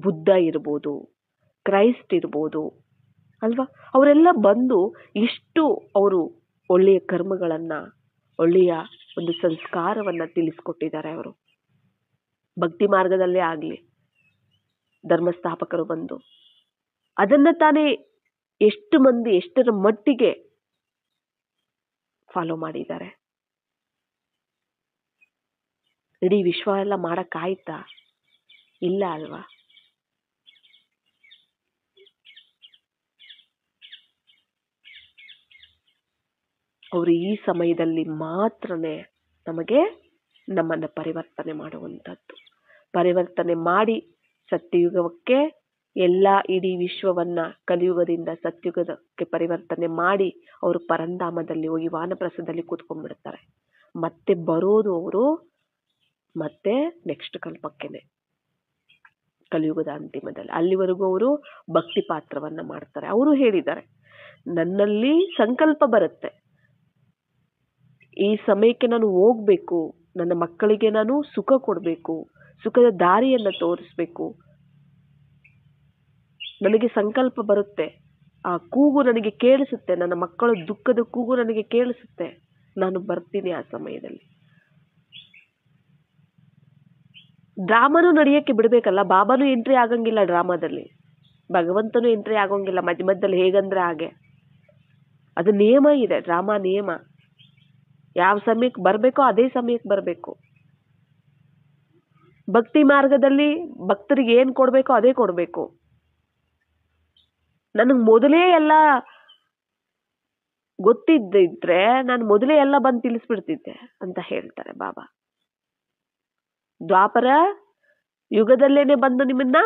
ಬುದ್ಧ ಇರ್ಬೋದು, ಕ್ರೈಸ್ಟ್ ಇರ್ಬೋದು ಅಲ್ವಾ, ಅವರೆಲ್ಲ ಬಂದು ಎಷ್ಟು ಅವರು ಒಳ್ಳೆಯ ಕರ್ಮಗಳನ್ನ, ಒಳ್ಳೆಯ ಒಂದು ಸಂಸ್ಕಾರವನ್ನ ತಿಳಿಸ್ಕೊಟ್ಟಿದ್ದಾರೆ. ಅವರು ಭಕ್ತಿ ಮಾರ್ಗದಲ್ಲೇ ಆಗ್ಲಿ, ಧರ್ಮಸ್ಥಾಪಕರು ಬಂದು ಅದನ್ನ ತಾನೇ ಎಷ್ಟು ಮಂದಿ ಎಷ್ಟರ ಮಟ್ಟಿಗೆ ಫಾಲೋ ಮಾಡಿದ್ದಾರೆ. ಇಡೀ ವಿಶ್ವ ಎಲ್ಲ ಮಾಡಕ್ಕಾಯ್ತಾ? ಇಲ್ಲ ಅಲ್ವಾ? ಅವರು ಈ ಸಮಯದಲ್ಲಿ ಮಾತ್ರನೇ ನಮ್ಮನ್ನ ಪರಿವರ್ತನೆ ಮಾಡುವಂಥದ್ದು. ಪರಿವರ್ತನೆ ಮಾಡಿ ಸತ್ಯಯುಗಕ್ಕೆ ಇಡೀ ವಿಶ್ವವನ್ನ ಕಲಿಯುಗದಿಂದ ಸತ್ಯುಗಕ್ಕೆ ಪರಿವರ್ತನೆ ಮಾಡಿ ಅವರು ಪರಂಧಾಮದಲ್ಲಿ ಹೋಗಿ ವಾನಪ್ರಸ್ಥದಲ್ಲಿ ಕೂತ್ಕೊಂಡ್ಬಿಡ್ತಾರೆ. ಮತ್ತೆ ಬರೋದು ಅವರು ಮತ್ತೆ ನೆಕ್ಸ್ಟ್ ಕಲ್ಪಕ್ಕೆನೆ, ಕಲಿಯುಗದ ಅಂತಿಮದಲ್ಲಿ. ಅಲ್ಲಿವರೆಗೂ ಅವರು ಭಕ್ತಿ ಪಾತ್ರವನ್ನ ಮಾಡ್ತಾರೆ. ಅವರು ಹೇಳಿದ್ದಾರೆ, ನನ್ನಲ್ಲಿ ಸಂಕಲ್ಪ ಬರುತ್ತೆ, ಈ ಸಮಯಕ್ಕೆ ನಾನು ಹೋಗ್ಬೇಕು, ನನ್ನ ಮಕ್ಕಳಿಗೆ ನಾನು ಸುಖ ಕೊಡ್ಬೇಕು, ಸುಖದ ದಾರಿಯನ್ನ ತೋರಿಸ್ಬೇಕು, ನನಗೆ ಸಂಕಲ್ಪ ಬರುತ್ತೆ, ಆ ಕೂಗು ನನಗೆ ಕೇಳಿಸುತ್ತೆ, ನನ್ನ ಮಕ್ಕಳ ದುಃಖದ ಕೂಗು ನನಗೆ ಕೇಳಿಸುತ್ತೆ, ನಾನು ಬರ್ತೀನಿ ಆ ಸಮಯದಲ್ಲಿ. ಡ್ರಾಮಾನು ನಡೆಯಕ್ಕೆ ಬಿಡ್ಬೇಕಲ್ಲ. ಬಾಬಾನು ಎಂಟ್ರಿ ಆಗಂಗಿಲ್ಲ ಡ್ರಾಮಾದಲ್ಲಿ, ಭಗವಂತನು ಎಂಟ್ರಿ ಆಗೋಂಗಿಲ್ಲ ಮಧ್ಯ ಮಧ್ಯದಲ್ಲಿ, ಹೇಗಂದ್ರೆ ಹಾಗೆ. ಅದು ನಿಯಮ ಇದೆ, ಡ್ರಾಮಾ ನಿಯಮ. ಯಾವ ಸಮಯಕ್ಕೆ ಬರಬೇಕೋ ಅದೇ ಸಮಯಕ್ಕೆ ಬರಬೇಕು. ಭಕ್ತಿ ಮಾರ್ಗದಲ್ಲಿ ಭಕ್ತರಿಗೆ ಏನ್ ಕೊಡ್ಬೇಕೋ ಅದೇ ಕೊಡ್ಬೇಕು. ನನಗೆ ಮೊದಲೇ ಎಲ್ಲ ಗೊತ್ತಿದ್ದಿದ್ರೆ ನಾನು ಮೊದಲೇ ಎಲ್ಲ ಬಂದು ತಿಳಿಸ್ಬಿಡ್ತಿದ್ದೆ ಅಂತ ಹೇಳ್ತಾರೆ ಬಾಬಾ. ದ್ವಾಪರ ಯುಗದಲ್ಲೇನೆ ಬಂದು ನಿಮ್ಮನ್ನ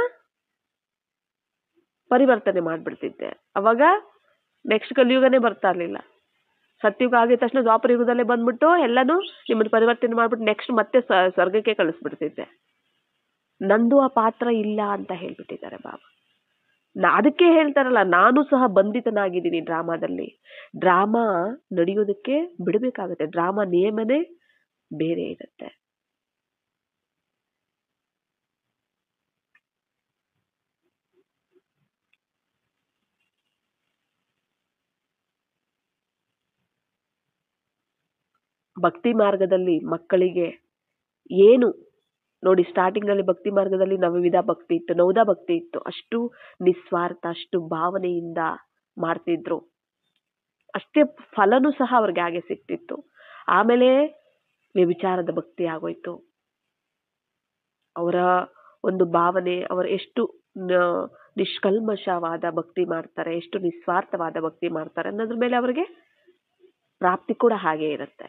ಪರಿವರ್ತನೆ ಮಾಡ್ಬಿಡ್ತಿದ್ದೆ. ಅವಾಗ ನೆಕ್ಸ್ಟ್ ಕಲಿಯುಗನೇ ಬರ್ತಾ ಇರ್ಲಿಲ್ಲ. ಸತ್ಯುಗ ಆಗಿದ ತಕ್ಷಣ ದ್ವಾಪರ ಯುಗದಲ್ಲೇ ಬಂದ್ಬಿಟ್ಟು ಎಲ್ಲಾನು ನಿಮ್ಮನ್ನ ಪರಿವರ್ತನೆ ಮಾಡ್ಬಿಟ್ಟು ನೆಕ್ಸ್ಟ್ ಮತ್ತೆ ಸ್ವರ್ಗಕ್ಕೆ ಕಳಿಸ್ಬಿಡ್ತಿದ್ದೆ. ನಂದು ಆ ಪಾತ್ರ ಇಲ್ಲ ಅಂತ ಹೇಳ್ಬಿಟ್ಟಿದ್ದಾರೆ ಬಾಬಾ. ಅದಕ್ಕೆ ಹೇಳ್ತಾರಲ್ಲ, ನಾನು ಸಹ ಬಂಧಿತನಾಗಿದ್ದೀನಿ ಡ್ರಾಮಾದಲ್ಲಿ. ಡ್ರಾಮಾ ನಡೆಯೋದಕ್ಕೆ ಬಿಡಬೇಕಾಗತ್ತೆ. ಡ್ರಾಮಾ ನಿಯಮನೇ ಬೇರೆ ಇರುತ್ತೆ. ಭಕ್ತಿ ಮಾರ್ಗದಲ್ಲಿ ಮಕ್ಕಳಿಗೆ ಏನು ನೋಡಿ, ಸ್ಟಾರ್ಟಿಂಗ್ ನಲ್ಲಿ ಭಕ್ತಿ ಮಾರ್ಗದಲ್ಲಿ ನವವಿಧ ಭಕ್ತಿ ಇತ್ತು, ನವದ ಭಕ್ತಿ ಇತ್ತು. ಅಷ್ಟು ನಿಸ್ವಾರ್ಥ, ಅಷ್ಟು ಭಾವನೆಯಿಂದ ಮಾಡ್ತಿದ್ರು. ಅಷ್ಟೇ ಫಲನೂ ಸಹ ಅವ್ರಿಗೆ ಹಾಗೆ ಸಿಕ್ತಿತ್ತು. ಆಮೇಲೆ ವ್ಯಭಿಚಾರದ ಭಕ್ತಿ ಆಗೋಯ್ತು. ಅವರ ಒಂದು ಭಾವನೆ, ಅವರು ಎಷ್ಟು ನಿಷ್ಕಲ್ಮಶವಾದ ಭಕ್ತಿ ಮಾಡ್ತಾರೆ, ಎಷ್ಟು ನಿಸ್ವಾರ್ಥವಾದ ಭಕ್ತಿ ಮಾಡ್ತಾರೆ ಅನ್ನೋದ್ರ ಮೇಲೆ ಅವರಿಗೆ ಪ್ರಾಪ್ತಿ ಕೂಡ ಹಾಗೆ ಇರುತ್ತೆ.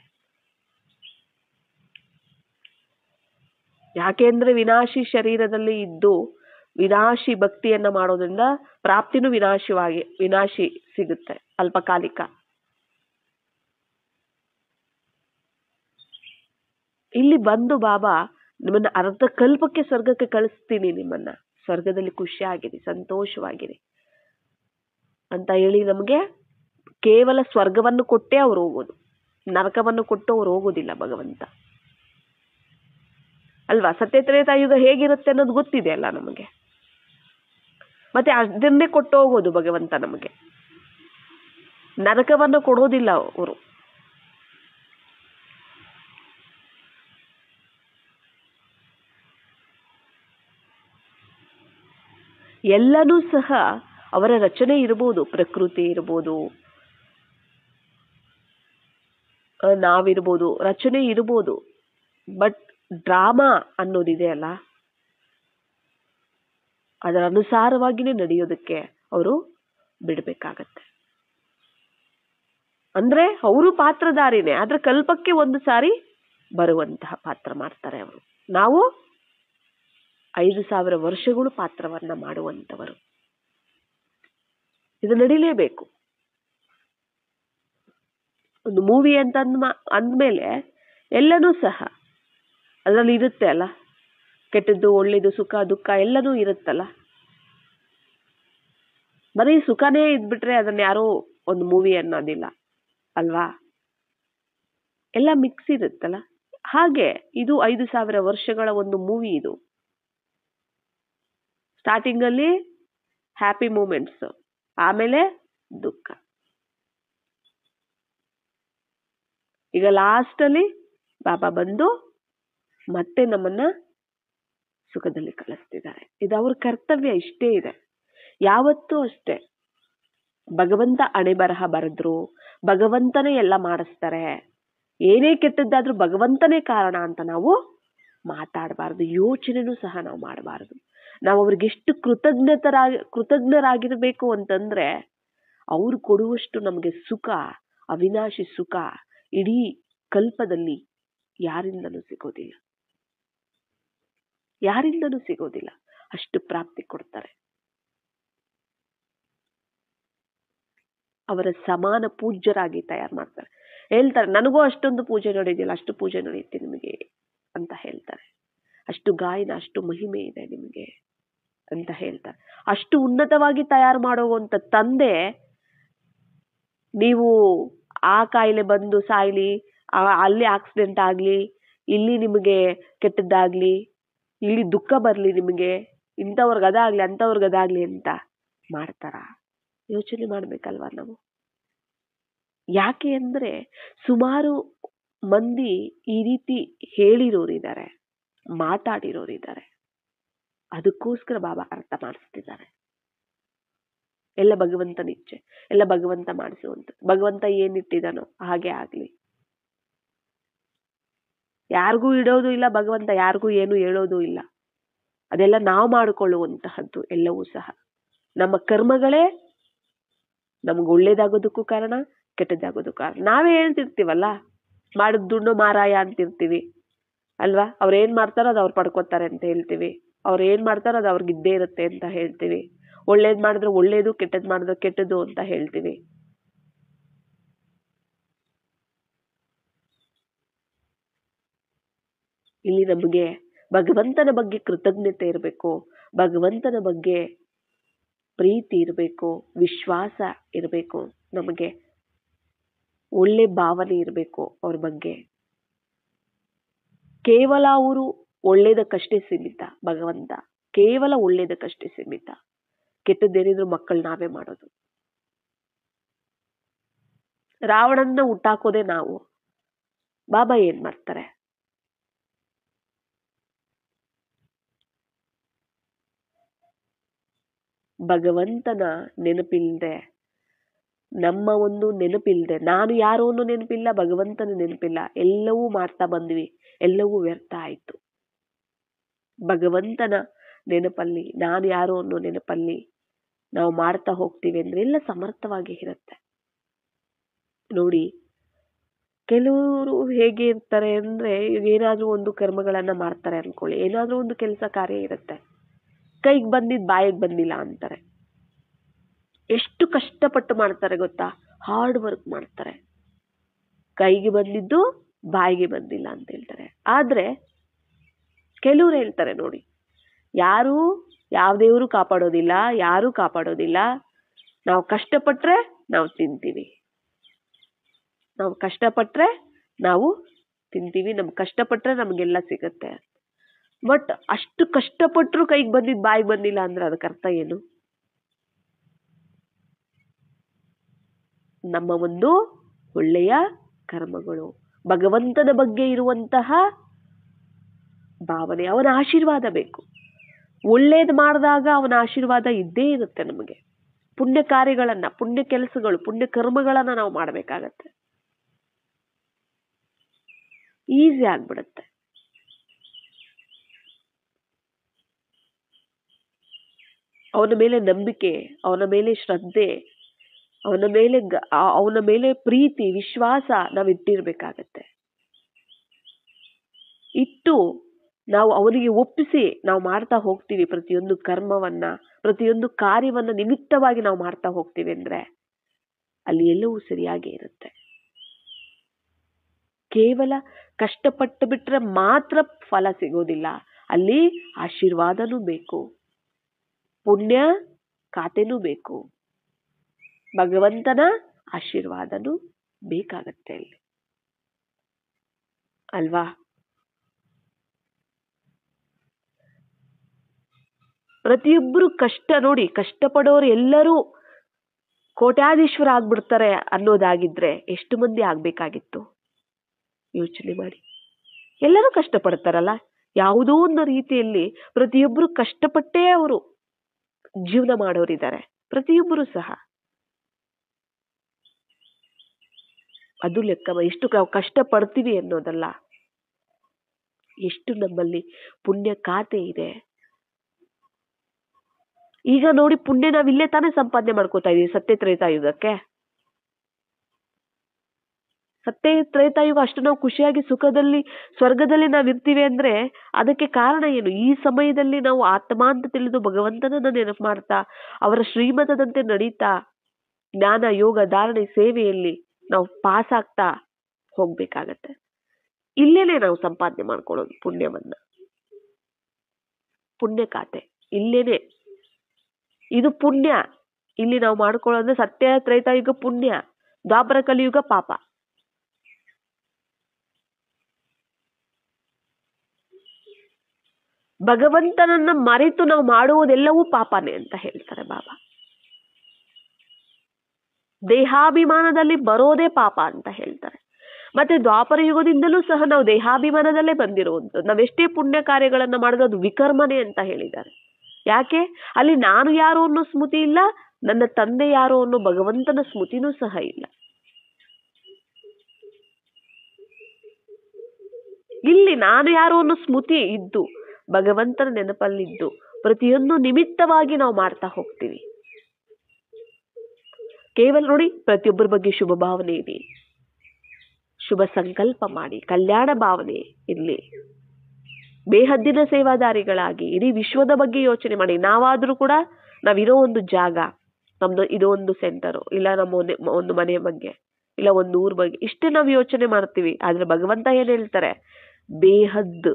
ಯಾಕೆಂದ್ರೆ ವಿನಾಶಿ ಶರೀರದಲ್ಲಿ ಇದ್ದು ವಿನಾಶಿ ಭಕ್ತಿಯನ್ನ ಮಾಡೋದ್ರಿಂದ ಪ್ರಾಪ್ತಿನೂ ವಿನಾಶಿ ಸಿಗುತ್ತೆ, ಅಲ್ಪಕಾಲಿಕ. ಇಲ್ಲಿ ಬಂದು ಬಾಬಾ ನಿಮ್ಮನ್ನ ಅರ್ಧ ಕಲ್ಪಕ್ಕೆ ಸ್ವರ್ಗಕ್ಕೆ ಕಳಿಸ್ತೀನಿ, ನಿಮ್ಮನ್ನ ಸ್ವರ್ಗದಲ್ಲಿ ಖುಷಿಯಾಗಿರಿ, ಸಂತೋಷವಾಗಿರಿ ಅಂತ ಹೇಳಿ ನಮಗೆ ಕೇವಲ ಸ್ವರ್ಗವನ್ನು ಕೊಟ್ಟೇ ಅವ್ರು ಹೋಗೋದು, ನರಕವನ್ನು ಕೊಟ್ಟು ಅವ್ರು ಹೋಗೋದಿಲ್ಲ ಭಗವಂತ ಅಲ್ವಾ. ಸತ್ಯತ್ರೇತಾಯುಗ ಹೇಗಿರುತ್ತೆ ಅನ್ನೋದು ಗೊತ್ತಿದೆ ಅಲ್ಲ ನಮಗೆ. ಮತ್ತೆ ಅದನ್ನೇ ಕೊಟ್ಟು ಹೋಗೋದು ಭಗವಂತ ನಮಗೆ, ನರಕವನ್ನು ಕೊಡೋದಿಲ್ಲ ಅವರು. ಎಲ್ಲನೂ ಸಹ ಅವರ ರಚನೆ ಇರ್ಬೋದು, ಪ್ರಕೃತಿ ಇರ್ಬೋದು, ನಾವಿರ್ಬೋದು, ರಚನೆ ಇರ್ಬೋದು. ಬಟ್ ಡ್ರಾಮಾ ಅನ್ನೋದಿದೆ ಅಲ್ಲ, ಅದರ ಅನುಸಾರವಾಗಿನೇ ನಡೆಯೋದಕ್ಕೆ ಅವರು ಬಿಡಬೇಕಾಗತ್ತೆ. ಅಂದ್ರೆ ಅವರು ಪಾತ್ರಧಾರಿನೇ, ಆದ್ರೆ ಕಲ್ಪಕ್ಕೆ ಒಂದು ಸಾರಿ ಬರುವಂತಹ ಪಾತ್ರ ಮಾಡ್ತಾರೆ ಅವರು. ನಾವು 5,000 ವರ್ಷಗಳು ಪಾತ್ರವನ್ನ ಮಾಡುವಂತವರು. ಇದು ನಡೀಲೇಬೇಕು. ಒಂದು ಮೂವಿ ಅಂತ ಅಂದ್ಮೇಲೆ ಎಲ್ಲನೂ ಸಹ ಅದರಲ್ಲಿ ಇರುತ್ತೆ ಅಲ್ಲ, ಕೆಟ್ಟದ್ದು ಒಳ್ಳೇದು, ಸುಖ ದುಃಖ ಎಲ್ಲನೂ ಇರುತ್ತಲ್ಲ. ಬರೀ ಸುಖನೇ ಇದ್ಬಿಟ್ರೆ ಅದನ್ನ ಯಾರೋ ಒಂದು ಮೂವಿ ಅನ್ನೋದಿಲ್ಲ ಅಲ್ವಾ, ಎಲ್ಲ ಮಿಕ್ಸ್ ಇರುತ್ತಲ್ಲ. ಹಾಗೆ ಇದು 5,000 ವರ್ಷಗಳ ಒಂದು ಮೂವಿ. ಇದು ಸ್ಟಾರ್ಟಿಂಗ್ ಅಲ್ಲಿ ಹ್ಯಾಪಿ ಮೂಮೆಂಟ್ಸ್, ಆಮೇಲೆ ದುಃಖ, ಈಗ ಲಾಸ್ಟ್ ಅಲ್ಲಿ ಬಾಬಾ ಬಂದು ಮತ್ತೆ ನಮ್ಮನ್ನ ಸುಖದಲ್ಲಿ ಕಳಿಸ್ತಿದ್ದಾರೆ. ಇದು ಅವ್ರ ಕರ್ತವ್ಯ, ಇಷ್ಟೇ ಇದೆ. ಯಾವತ್ತೂ ಅಷ್ಟೇ ಭಗವಂತ ಹಣೆ ಬರಹ ಬರೆದ್ರು, ಭಗವಂತನೇ ಎಲ್ಲ ಮಾಡಿಸ್ತಾರೆ. ಏನೇ ಕೆಟ್ಟದ್ದಾದ್ರೂ ಭಗವಂತನೇ ಕಾರಣ ಅಂತ ನಾವು ಮಾತಾಡಬಾರ್ದು, ಯೋಚನೆನೂ ಸಹ ನಾವು ಮಾಡಬಾರ್ದು. ನಾವು ಅವ್ರಿಗೆ ಎಷ್ಟು ಕೃತಜ್ಞರಾಗಿರ್ಬೇಕು ಅಂತಂದ್ರೆ, ಅವ್ರು ಕೊಡುವಷ್ಟು ನಮಗೆ ಸುಖ, ಅವಿನಾಶಿ ಸುಖ ಇಡೀ ಕಲ್ಪದಲ್ಲಿ ಯಾರಿಂದಲೂ ಸಿಗೋದಿಲ್ಲ, ಯಾರಿಂದಲೂ ಸಿಗೋದಿಲ್ಲ. ಅಷ್ಟು ಪ್ರಾಪ್ತಿ ಕೊಡ್ತಾರೆ. ಅವರ ಸಮಾನ ಪೂಜ್ಯರಾಗಿ ತಯಾರು ಮಾಡ್ತಾರೆ. ಹೇಳ್ತಾರೆ, ನನಗೂ ಅಷ್ಟೊಂದು ಪೂಜೆ ನಡೆಯೋದಿಲ್ಲ, ಅಷ್ಟು ಪೂಜೆ ನಡೆಯುತ್ತೆ ನಿಮಗೆ ಅಂತ ಹೇಳ್ತಾರೆ. ಅಷ್ಟು ಗಾಯನ, ಅಷ್ಟು ಮಹಿಮೆ ಇದೆ ನಿಮಗೆ ಅಂತ ಹೇಳ್ತಾರೆ. ಅಷ್ಟು ಉನ್ನತವಾಗಿ ತಯಾರು ಮಾಡುವಂತ ತಂದೆ, ನೀವು ಆ ಕಾಯಿಲೆ ಬಂದು ಸಾಯ್ಲಿ, ಅಲ್ಲಿ ಆಕ್ಸಿಡೆಂಟ್ ಆಗ್ಲಿ, ಇಲ್ಲಿ ನಿಮಗೆ ಕೆಟ್ಟದ್ದಾಗ್ಲಿ, ಇಲ್ಲಿ ದುಃಖ ಬರ್ಲಿ, ನಿಮಗೆ ಇಂಥವ್ರಿಗೆ ಅದಾಗ್ಲಿ ಅಂಥವ್ರಿಗೆ ಅದಾಗ್ಲಿ ಅಂತ ಮಾಡ್ತಾರ? ಯೋಚನೆ ಮಾಡ್ಬೇಕಲ್ವಾ ನಾವು. ಯಾಕೆ ಅಂದ್ರೆ ಸುಮಾರು ಮಂದಿ ಈ ರೀತಿ ಹೇಳಿರೋರಿದ್ದಾರೆ, ಮಾತಾಡಿರೋರಿದ್ದಾರೆ. ಅದಕ್ಕೋಸ್ಕರ ಬಾಬಾ ಅರ್ಥ ಮಾಡಿಸ್ತಿದ್ದಾರೆ. ಎಲ್ಲ ಭಗವಂತನ ಇಚ್ಛೆ, ಎಲ್ಲ ಭಗವಂತ ಮಾಡಿಸುವಂತ. ಭಗವಂತ ಏನಿಟ್ಟಿದಾನೋ ಹಾಗೆ ಆಗ್ಲಿ. ಯಾರಿಗೂ ಇಡೋದು ಇಲ್ಲ ಭಗವಂತ, ಯಾರಿಗೂ ಏನು ಹೇಳೋದು ಇಲ್ಲ. ಅದೆಲ್ಲ ನಾವು ಮಾಡಿಕೊಳ್ಳುವಂತಹದ್ದು ಎಲ್ಲವೂ ಸಹ. ನಮ್ಮ ಕರ್ಮಗಳೇ ನಮ್ಗೆ ಒಳ್ಳೇದಾಗೋದಕ್ಕೂ ಕಾರಣ, ಕೆಟ್ಟದಾಗೋದಕ್ಕೂ ಕಾರಣ. ನಾವೇ ಹೇಳ್ತಿರ್ತೀವಲ್ಲ, ಮಾಡಿದ ದುಡ್ಡು ಮಾರಾಯ ಅಂತಿರ್ತೀವಿ ಅಲ್ವಾ. ಅವ್ರು ಏನ್ ಮಾಡ್ತಾರೋ ಅದು ಅವ್ರು ಪಡ್ಕೊತಾರೆ ಅಂತ ಹೇಳ್ತೀವಿ. ಅವ್ರು ಏನ್ ಮಾಡ್ತಾರೋ ಅದು ಅವ್ರಿಗೆ ಇದ್ದೇ ಇರುತ್ತೆ ಅಂತ ಹೇಳ್ತೀವಿ. ಒಳ್ಳೇದ್ ಮಾಡಿದ್ರೆ ಒಳ್ಳೇದು, ಕೆಟ್ಟದ್ ಮಾಡಿದ್ರೆ ಕೆಟ್ಟದ್ದು ಅಂತ ಹೇಳ್ತೀವಿ. ಇಲ್ಲಿ ನಮಗೆ ಭಗವಂತನ ಬಗ್ಗೆ ಕೃತಜ್ಞತೆ ಇರಬೇಕು, ಭಗವಂತನ ಬಗ್ಗೆ ಪ್ರೀತಿ ಇರಬೇಕು, ವಿಶ್ವಾಸ ಇರಬೇಕು, ನಮಗೆ ಒಳ್ಳೆ ಭಾವನೆ ಇರಬೇಕು ಅವ್ರ ಬಗ್ಗೆ. ಕೇವಲ ಅವರು ಒಳ್ಳೇದಕ್ಕಷ್ಟೇ ಸೀಮಿತ ಭಗವಂತ, ಕೇವಲ ಒಳ್ಳೇದಕ್ಕಷ್ಟೇ ಸೀಮಿತ. ಕೆಟ್ಟದ್ದೇನಿದ್ರು ಮಕ್ಕಳು ನಾವೇ ಮಾಡೋದು. ರಾವಣನ್ನ ಹುಟ್ಟಾಕೋದೆ ನಾವು. ಬಾಬಾ ಏನ್ ಮಾಡ್ತಾರೆ? ಭಗವಂತನ ನೆನಪಿಲ್ದೆ, ನಮ್ಮ ಒಂದು ನೆನಪಿಲ್ದೆ, ನಾನು ಯಾರೋ ಅನ್ನೋ ನೆನಪಿಲ್ಲ, ಭಗವಂತನ ನೆನಪಿಲ್ಲ, ಎಲ್ಲವೂ ಮಾಡ್ತಾ ಬಂದ್ವಿ, ಎಲ್ಲವೂ ವ್ಯರ್ಥ ಆಯ್ತು. ಭಗವಂತನ ನೆನಪಲ್ಲಿ, ನಾನು ಯಾರೋ ಅನ್ನೋ ನೆನಪಲ್ಲಿ ನಾವು ಮಾಡ್ತಾ ಹೋಗ್ತೀವಿ ಅಂದ್ರೆ ಎಲ್ಲ ಸಮರ್ಥವಾಗಿ ಇರುತ್ತೆ. ನೋಡಿ, ಕೆಲವರು ಹೇಗೆ ಇರ್ತಾರೆ ಅಂದ್ರೆ, ಏನಾದ್ರೂ ಒಂದು ಕರ್ಮಗಳನ್ನ ಮಾಡ್ತಾರೆ ಅನ್ಕೊಳ್ಳಿ, ಏನಾದ್ರೂ ಒಂದು ಕೆಲಸ ಕಾರ್ಯ ಇರುತ್ತೆ, ಕೈಗೆ ಬಂದಿದ್ ಬಾಯಿಗೆ ಬಂದಿಲ್ಲ ಅಂತಾರೆ. ಎಷ್ಟು ಕಷ್ಟಪಟ್ಟು ಮಾಡ್ತಾರೆ ಗೊತ್ತಾ? ಹಾರ್ಡ್ ವರ್ಕ್ ಮಾಡ್ತಾರೆ. ಕೈಗೆ ಬಂದಿದ್ದು ಬಾಯಿಗೆ ಬಂದಿಲ್ಲ ಅಂತ ಹೇಳ್ತಾರೆ. ಆದ್ರೆ ಕೆಲವ್ರು ಹೇಳ್ತಾರೆ ನೋಡಿ, ಯಾರು ಯಾವ ದೇವರು ಕಾಪಾಡೋದಿಲ್ಲ, ಯಾರು ಕಾಪಾಡೋದಿಲ್ಲ, ನಾವು ಕಷ್ಟಪಟ್ರೆ ನಾವು ತಿಂತೀವಿ, ನಾವು ಕಷ್ಟಪಟ್ರೆ ನಾವು ತಿಂತೀವಿ, ನಮ್ಗೆ ಕಷ್ಟಪಟ್ರೆ ನಮ್ಗೆಲ್ಲ ಸಿಗತ್ತೆ. ಬಟ್ ಅಷ್ಟು ಕಷ್ಟಪಟ್ರು ಕೈಗೆ ಬಂದಿದ್ ಬಾಯಿಗೆ ಬಂದಿಲ್ಲ ಅಂದ್ರೆ ಅದಕ್ಕೆ ಅರ್ಥ ಏನು? ನಮ್ಮ ಒಂದು ಒಳ್ಳೆಯ ಕರ್ಮಗಳು, ಭಗವಂತನ ಬಗ್ಗೆ ಇರುವಂತಹ ಭಾವನೆ, ಅವನ ಆಶೀರ್ವಾದ ಬೇಕು. ಒಳ್ಳೇದು ಮಾಡಿದಾಗ ಅವನ ಆಶೀರ್ವಾದ ಇದ್ದೇ ಇರುತ್ತೆ ನಮಗೆ. ಪುಣ್ಯ ಕಾರ್ಯಗಳನ್ನ, ಪುಣ್ಯ ಕೆಲಸಗಳು, ಪುಣ್ಯ ಕರ್ಮಗಳನ್ನ ನಾವು ಮಾಡ್ಬೇಕಾಗತ್ತೆ, ಈಸಿ ಆಗ್ಬಿಡುತ್ತೆ. ಅವನ ಮೇಲೆ ನಂಬಿಕೆ, ಅವನ ಮೇಲೆ ಶ್ರದ್ಧೆ, ಅವನ ಮೇಲೆ ಪ್ರೀತಿ, ವಿಶ್ವಾಸ ನಾವು ಇಟ್ಟಿರ್ಬೇಕಾಗತ್ತೆ. ಇಟ್ಟು ನಾವು ಅವನಿಗೆ ಒಪ್ಪಿಸಿ ನಾವು ಮಾಡ್ತಾ ಹೋಗ್ತೀವಿ ಪ್ರತಿಯೊಂದು ಕರ್ಮವನ್ನ, ಪ್ರತಿಯೊಂದು ಕಾರ್ಯವನ್ನ ನಿಮಿತ್ತವಾಗಿ ನಾವು ಮಾಡ್ತಾ ಹೋಗ್ತೀವಿ ಅಂದ್ರೆ ಅಲ್ಲಿ ಎಲ್ಲವೂ ಸರಿಯಾಗಿ ಇರುತ್ತೆ. ಕೇವಲ ಕಷ್ಟಪಟ್ಟು ಬಿಟ್ರೆ ಮಾತ್ರ ಫಲ ಸಿಗೋದಿಲ್ಲ, ಅಲ್ಲಿ ಆಶೀರ್ವಾದನೂ ಬೇಕು, ಪುಣ್ಯ ಖಾತೆನೂ ಬೇಕು, ಭಗವಂತನ ಆಶೀರ್ವಾದನೂ ಬೇಕಾಗತ್ತೆ ಅಲ್ಲಿ ಅಲ್ವಾ. ಪ್ರತಿಯೊಬ್ಬರು ಕಷ್ಟ ನೋಡಿ, ಕಷ್ಟಪಡೋರು ಎಲ್ಲರೂ ಕೋಟ್ಯಾಧೀಶ್ವರ ಆಗ್ಬಿಡ್ತಾರೆ ಅನ್ನೋದಾಗಿದ್ರೆ ಎಷ್ಟು ಮಂದಿ ಆಗ್ಬೇಕಾಗಿತ್ತು? ಯೋಚನೆ ಮಾಡಿ. ಎಲ್ಲರೂ ಕಷ್ಟಪಡ್ತಾರಲ್ಲ, ಯಾವುದೋ ಒಂದು ರೀತಿಯಲ್ಲಿ ಪ್ರತಿಯೊಬ್ಬರು ಕಷ್ಟಪಟ್ಟೇ ಅವರು ಜೀವನ ಮಾಡೋರಿದ್ದಾರೆ, ಪ್ರತಿಯೊಬ್ಬರು ಸಹ. ಅದು ಲೆಕ್ಕ. ಎಷ್ಟು ಕಷ್ಟ ಪಡ್ತೀವಿ ಅನ್ನೋದಲ್ಲ, ಎಷ್ಟು ನಮ್ಮಲ್ಲಿ ಪುಣ್ಯ ಖಾತೆ ಇದೆ. ಈಗ ನೋಡಿ, ಪುಣ್ಯ ನಾವಿಲ್ಲೇ ತಾನೇ ಸಂಪಾದನೆ ಮಾಡ್ಕೋತಾ ಇದೀವಿ. ಸತ್ಯ ತ್ರೇತಾಯುಗಕ್ಕೆ, ಸತ್ಯ ತ್ರೇತಾಯುಗ ಅಷ್ಟು ನಾವು ಖುಷಿಯಾಗಿ ಸುಖದಲ್ಲಿ ಸ್ವರ್ಗದಲ್ಲಿ ನಾವು ಇರ್ತೀವಿ ಅಂದ್ರೆ ಅದಕ್ಕೆ ಕಾರಣ ಏನು? ಈ ಸಮಯದಲ್ಲಿ ನಾವು ಆತ್ಮ ಅಂತ ತಿಳಿದು ಭಗವಂತನನ್ನ ನೆನಪು ಮಾಡ್ತಾ, ಅವರ ಶ್ರೀಮತದಂತೆ ನಡೀತಾ, ಜ್ಞಾನ ಯೋಗ ಧಾರಣೆ ಸೇವೆಯಲ್ಲಿ ನಾವು ಪಾಸ್ ಆಗ್ತಾ ಹೋಗ್ಬೇಕಾಗತ್ತೆ. ಇಲ್ಲೇನೆ ನಾವು ಸಂಪಾದನೆ ಮಾಡ್ಕೊಳ್ಳೋದು ಪುಣ್ಯವನ್ನ, ಪುಣ್ಯ ಖಾತೆ ಇಲ್ಲೇನೆ. ಇದು ಪುಣ್ಯ ಇಲ್ಲಿ ನಾವು ಮಾಡ್ಕೊಳ್ಳೋದ್ರೆ ಸತ್ಯ ತ್ರೇತಾಯುಗ ಪುಣ್ಯ, ದ್ವಾಪರ ಕಲಿಯುಗ ಪಾಪ. ಭಗವಂತನನ್ನ ಮರೆತು ನಾವು ಮಾಡುವುದೆಲ್ಲವೂ ಪಾಪನೇ ಅಂತ ಹೇಳ್ತಾರೆ ಬಾಬಾ. ದೇಹಾಭಿಮಾನದಲ್ಲಿ ಬರೋದೇ ಪಾಪ ಅಂತ ಹೇಳ್ತಾರೆ. ಮತ್ತೆ ದ್ವಾಪರ ಯುಗದಿಂದಲೂ ಸಹ ನಾವು ದೇಹಾಭಿಮಾನದಲ್ಲೇ ಬಂದಿರುವಂಥದ್ದು. ನಾವೆಷ್ಟೇ ಪುಣ್ಯ ಕಾರ್ಯಗಳನ್ನ ಮಾಡಿದ್ರು ಅದು ವಿಕರ್ಮನೆ ಅಂತ ಹೇಳಿದ್ದಾರೆ. ಯಾಕೆ? ಅಲ್ಲಿ ನಾನು ಯಾರು ಅನ್ನೋ ಸ್ಮೃತಿ ಇಲ್ಲ, ನನ್ನ ತಂದೆ ಯಾರು ಅನ್ನೋ ಭಗವಂತನ ಸ್ಮೃತಿನೂ ಸಹ ಇಲ್ಲ. ಇಲ್ಲಿ ನಾನು ಯಾರು ಅನ್ನೋ ಸ್ಮೃತಿ ಇದ್ದು, ಭಗವಂತನ ನೆನಪಲ್ಲಿದ್ದು ಪ್ರತಿಯೊಂದು ನಿಮಿತ್ತವಾಗಿ ನಾವು ಮಾಡ್ತಾ ಹೋಗ್ತೀವಿ. ಕೇವಲ ನೋಡಿ, ಪ್ರತಿಯೊಬ್ಬರ ಬಗ್ಗೆ ಶುಭ ಭಾವನೆ ಇಡಿ, ಶುಭ ಸಂಕಲ್ಪ ಮಾಡಿ, ಕಲ್ಯಾಣ ಭಾವನೆ ಇರಲಿ, ಬೇಹದ್ದಿನ ಸೇವಾದಾರಿಗಳಾಗಿ ಇಡೀ ವಿಶ್ವದ ಬಗ್ಗೆ ಯೋಚನೆ ಮಾಡಿ. ನಾವಾದ್ರೂ ಕೂಡ ನಾವಿರೋ ಒಂದು ಜಾಗ, ನಮ್ದು ಇದೋ ಒಂದು ಸೆಂಟರು, ಇಲ್ಲ ನಮ್ಮ ಒಂದು ಮನೆಯ ಬಗ್ಗೆ, ಇಲ್ಲ ಒಂದು ಊರ್ ಬಗ್ಗೆ, ಇಷ್ಟೇ ನಾವು ಯೋಚನೆ ಮಾಡ್ತೀವಿ. ಆದ್ರೆ ಭಗವಂತ ಏನ್ ಹೇಳ್ತಾರೆ? ಬೇಹದ್ದು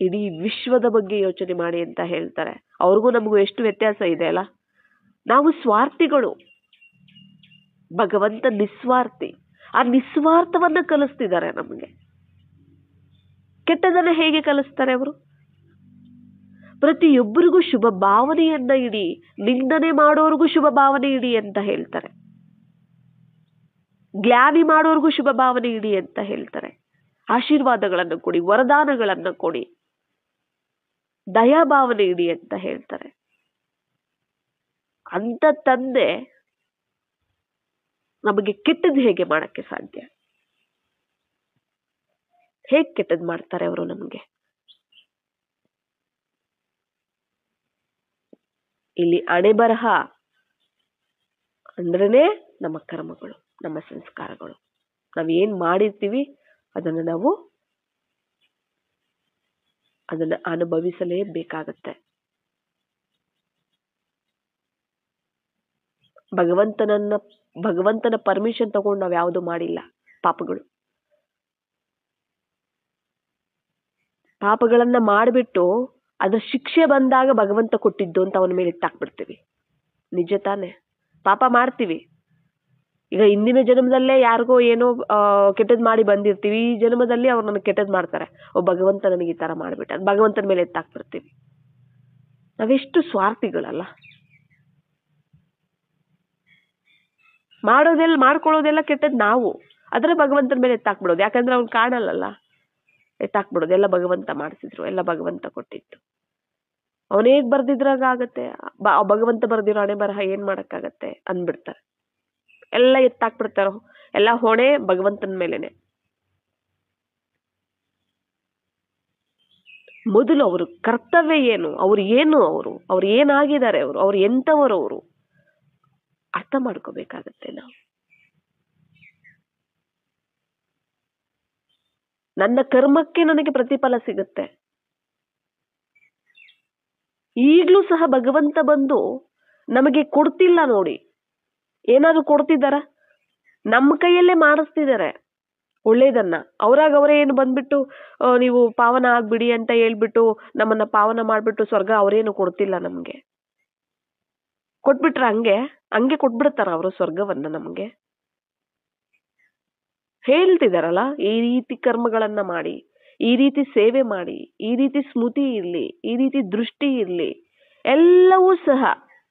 ಇಡೀ ವಿಶ್ವದ ಬಗ್ಗೆ ಯೋಚನೆ ಮಾಡಿ ಅಂತ ಹೇಳ್ತಾರೆ. ಅವ್ರಿಗೂ ನಮಗೂ ಎಷ್ಟು ವ್ಯತ್ಯಾಸ ಇದೆ ಅಲ್ಲ. ನಾವು ಸ್ವಾರ್ಥಿಗಳು, ಭಗವಂತ ನಿಸ್ವಾರ್ಥಿ. ಆ ನಿಸ್ವಾರ್ಥವನ್ನ ಕಲಿಸ್ತಿದ್ದಾರೆ ನಮಗೆ. ಕೆಟ್ಟದನ್ನ ಹೇಗೆ ಕಲಿಸ್ತಾರೆ ಅವರು? ಪ್ರತಿಯೊಬ್ಬರಿಗೂ ಶುಭ ಭಾವನೆಯನ್ನ ಇಡಿ, ನಿಂದನೆ ಮಾಡೋರ್ಗೂ ಶುಭ ಭಾವನೆ ಇಡಿ ಅಂತ ಹೇಳ್ತಾರೆ. ಗ್ಲಾನಿ ಮಾಡೋರ್ಗೂ ಶುಭ ಭಾವನೆ ಇಡಿ ಅಂತ ಹೇಳ್ತಾರೆ. ಆಶೀರ್ವಾದಗಳನ್ನು ಕೊಡಿ, ವರದಾನಗಳನ್ನು ಕೊಡಿ, ದಯಾಭಾವನೆ ಇಡಿ ಅಂತ ಹೇಳ್ತಾರೆ. ಅಂತ ತಂದೆ ನಮಗೆ ಕೆಟ್ಟದ್ದು ಹೇಗೆ ಮಾಡಕ್ಕೆ ಸಾಧ್ಯ? ಹೇಗೆ ಕೆಟ್ಟದ್ದು ಮಾಡ್ತಾರೆ ಅವರು ನಮಗೆ? ಇಲ್ಲಿ ಹಣೆ ಬರಹ ಅಂದ್ರೇನೆ ನಮ್ಮ ಕರ್ಮಗಳು, ನಮ್ಮ ಸಂಸ್ಕಾರಗಳು. ನಾವ್ ಏನ್ ಮಾಡಿರ್ತೀವಿ ಅದನ್ನ ಅನುಭವಿಸಲೇಬೇಕಾಗತ್ತೆ. ಭಗವಂತನ ಪರ್ಮಿಷನ್ ತಗೊಂಡು ನಾವ್ ಯಾವುದು ಮಾಡಿಲ್ಲ. ಪಾಪಗಳನ್ನ ಮಾಡಿಬಿಟ್ಟು ಅದ್ರ ಶಿಕ್ಷೆ ಬಂದಾಗ ಭಗವಂತ ಕೊಟ್ಟಿದ್ದು ಅಂತ ಅವನ ಮೇಲೆ ಎತ್ತಾಕ್ಬಿಡ್ತೀವಿ. ನಿಜ ತಾನೆ? ಪಾಪ ಮಾಡ್ತೀವಿ. ಈಗ ಹಿಂದಿನ ಜನ್ಮದಲ್ಲೇ ಯಾರಿಗೋ ಏನೋ ಕೆಟ್ಟದ್ ಮಾಡಿ ಬಂದಿರ್ತೀವಿ, ಈ ಜನ್ಮದಲ್ಲಿ ಅವ್ರು ನನಗೆ ಕೆಟ್ಟದ್ ಮಾಡ್ತಾರೆ, ಭಗವಂತ ನನಗೆ ಈ ತರ ಮಾಡ್ಬಿಟ್ಟ, ಭಗವಂತನ ಮೇಲೆ ಎತ್ತಾಕ್ಬಿಡ್ತೀವಿ. ನಾವೆಷ್ಟು ಸ್ವಾರ್ಥಿಗಳಲ್ಲ. ಮಾಡ್ಕೊಳ್ಳೋದೆಲ್ಲ ಕೆಟ್ಟದ್ ನಾವು, ಆದ್ರೆ ಭಗವಂತನ ಮೇಲೆ ಎತ್ತಾಕ್ಬಿಡೋದು. ಯಾಕಂದ್ರೆ ಅವ್ನು ಕಾಣಲ್ಲ, ಎತ್ತಾಕ್ಬಿಡೋದು. ಎಲ್ಲ ಭಗವಂತ ಮಾಡಿಸಿದ್ರು, ಎಲ್ಲ ಭಗವಂತ ಕೊಟ್ಟಿತ್ತು. ಅವನೇಗ್ ಬರ್ದಿದ್ರಾಗ ಆಗತ್ತೆ, ಭಗವಂತ ಬರ್ದಿರೋ ಹಣೆ ಬರಹ ಏನ್ ಮಾಡಕ್ಕಾಗತ್ತೆ ಅಂದ್ಬಿಡ್ತಾರೆ. ಎಲ್ಲ ಎತ್ತಾಕ್ಬಿಡ್ತಾರೋ, ಎಲ್ಲ ಹೊಣೆ ಭಗವಂತನ ಮೇಲೆನೆ. ಮೊದಲು ಅವರು ಕರ್ತವ್ಯ ಏನು, ಅವ್ರು ಏನಾಗಿದ್ದಾರೆ, ಅವ್ರು ಎಂತವರು, ಅವರು ಅರ್ಥ ಮಾಡ್ಕೋಬೇಕಾಗತ್ತೆ. ನಾವು ನನ್ನ ಕರ್ಮಕ್ಕೆ ನನಗೆ ಪ್ರತಿಫಲ ಸಿಗುತ್ತೆ. ಈಗ್ಲೂ ಸಹ ಭಗವಂತ ಬಂದು ನಮಗೆ ಕೊಡ್ತಿಲ್ಲ ನೋಡಿ. ಏನಾದ್ರು ಕೊಡ್ತಿದ್ದಾರ? ನಮ್ಮ ಕೈಯಲ್ಲೇ ಮಾಡಿಸ್ತಿದ್ದಾರೆ ಒಳ್ಳೇದನ್ನ. ಅವರೇ ಏನು ಬಂದ್ಬಿಟ್ಟು ನೀವು ಪಾವನ ಆಗ್ಬಿಡಿ ಅಂತ ಹೇಳ್ಬಿಟ್ಟು ನಮ್ಮನ್ನ ಪಾವನ ಮಾಡ್ಬಿಟ್ಟು ಸ್ವರ್ಗ ಅವರೇನು ಕೊಡ್ತಿಲ್ಲ ನಮ್ಗೆ. ಕೊಟ್ಬಿಟ್ರ ಹಂಗೆ ಕೊಟ್ಬಿಡ್ತಾರ ಅವರು ಸ್ವರ್ಗವನ್ನ ನಮ್ಗೆ? ಹೇಳ್ತಿದಾರಲ್ಲ, ಈ ರೀತಿ ಕರ್ಮಗಳನ್ನ ಮಾಡಿ, ಈ ರೀತಿ ಸೇವೆ ಮಾಡಿ, ಈ ರೀತಿ ಸ್ಮೃತಿ ಇರ್ಲಿ, ಈ ರೀತಿ ದೃಷ್ಟಿ ಇರ್ಲಿ, ಎಲ್ಲವೂ ಸಹ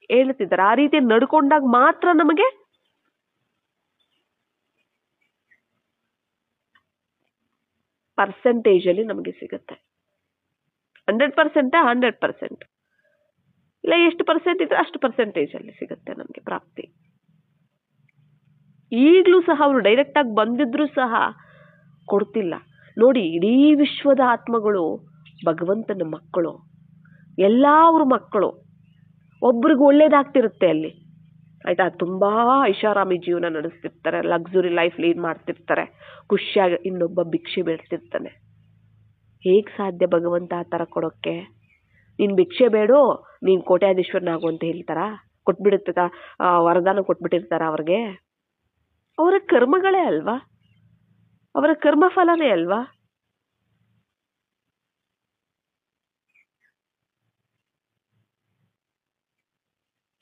ಹೇಳ್ತಿದ್ದಾರೆ. ಆ ರೀತಿ ನಡ್ಕೊಂಡಾಗ ಮಾತ್ರ ನಮಗೆ ಪರ್ಸೆಂಟೇಜ್ ಅಲ್ಲಿ ನಮಗೆ ಸಿಗುತ್ತೆ. 100% 100%, ಇಲ್ಲ ಎಷ್ಟು ಪರ್ಸೆಂಟ್ ಇದ್ರೆ ಅಷ್ಟು ಪರ್ಸೆಂಟೇಜ್ ಅಲ್ಲಿ ಸಿಗುತ್ತೆ ನಮಗೆ ಪ್ರಾಪ್ತಿ. ಈಗ್ಲೂ ಸಹ ಅವರು ಡೈರೆಕ್ಟ್ ಆಗಿ ಬಂದಿದ್ರು ಸಹ ಕೊಡ್ತಿಲ್ಲ ನೋಡಿ. ಇಡೀ ವಿಶ್ವದ ಆತ್ಮಗಳು ಭಗವಂತನ ಮಕ್ಕಳು, ಅವ್ರ ಮಕ್ಕಳು. ಒಬ್ರಿಗೆ ಒಳ್ಳೇದಾಗ್ತಿರುತ್ತೆ ಅಲ್ಲಿ, ಆಯ್ತಾ? ತುಂಬಾ ಐಷಾರಾಮಿ ಜೀವನ ನಡೆಸ್ತಿರ್ತಾರೆ, ಲಕ್ಸುರಿ ಲೈಫ್ ಲೀಡ್ ಮಾಡ್ತಿರ್ತಾರೆ, ಖುಷಿಯಾಗಿ. ಇನ್ನೊಬ್ಬ ಭಿಕ್ಷೆ ಬೇಡ್ತಿರ್ತಾನೆ. ಹೇಗ್ ಸಾಧ್ಯ ಭಗವಂತ ಆ ತರ ಕೊಡೋಕ್ಕೆ? ನೀನ್ ಭಿಕ್ಷೆ ಬೇಡು, ನೀನ್ ಕೋಟ್ಯಾಧೀಶ್ವರನಾಗು ಅಂತ ಹೇಳ್ತಾರ? ಕೊಟ್ಬಿಡುತ್ತ ವರದಾನ ಕೊಟ್ಬಿಟ್ಟಿರ್ತಾರ ಅವ್ರಿಗೆ? ಅವರ ಕರ್ಮಗಳೇ ಅಲ್ವಾ, ಅವರ ಕರ್ಮ ಫಲನೇ ಅಲ್ವಾ?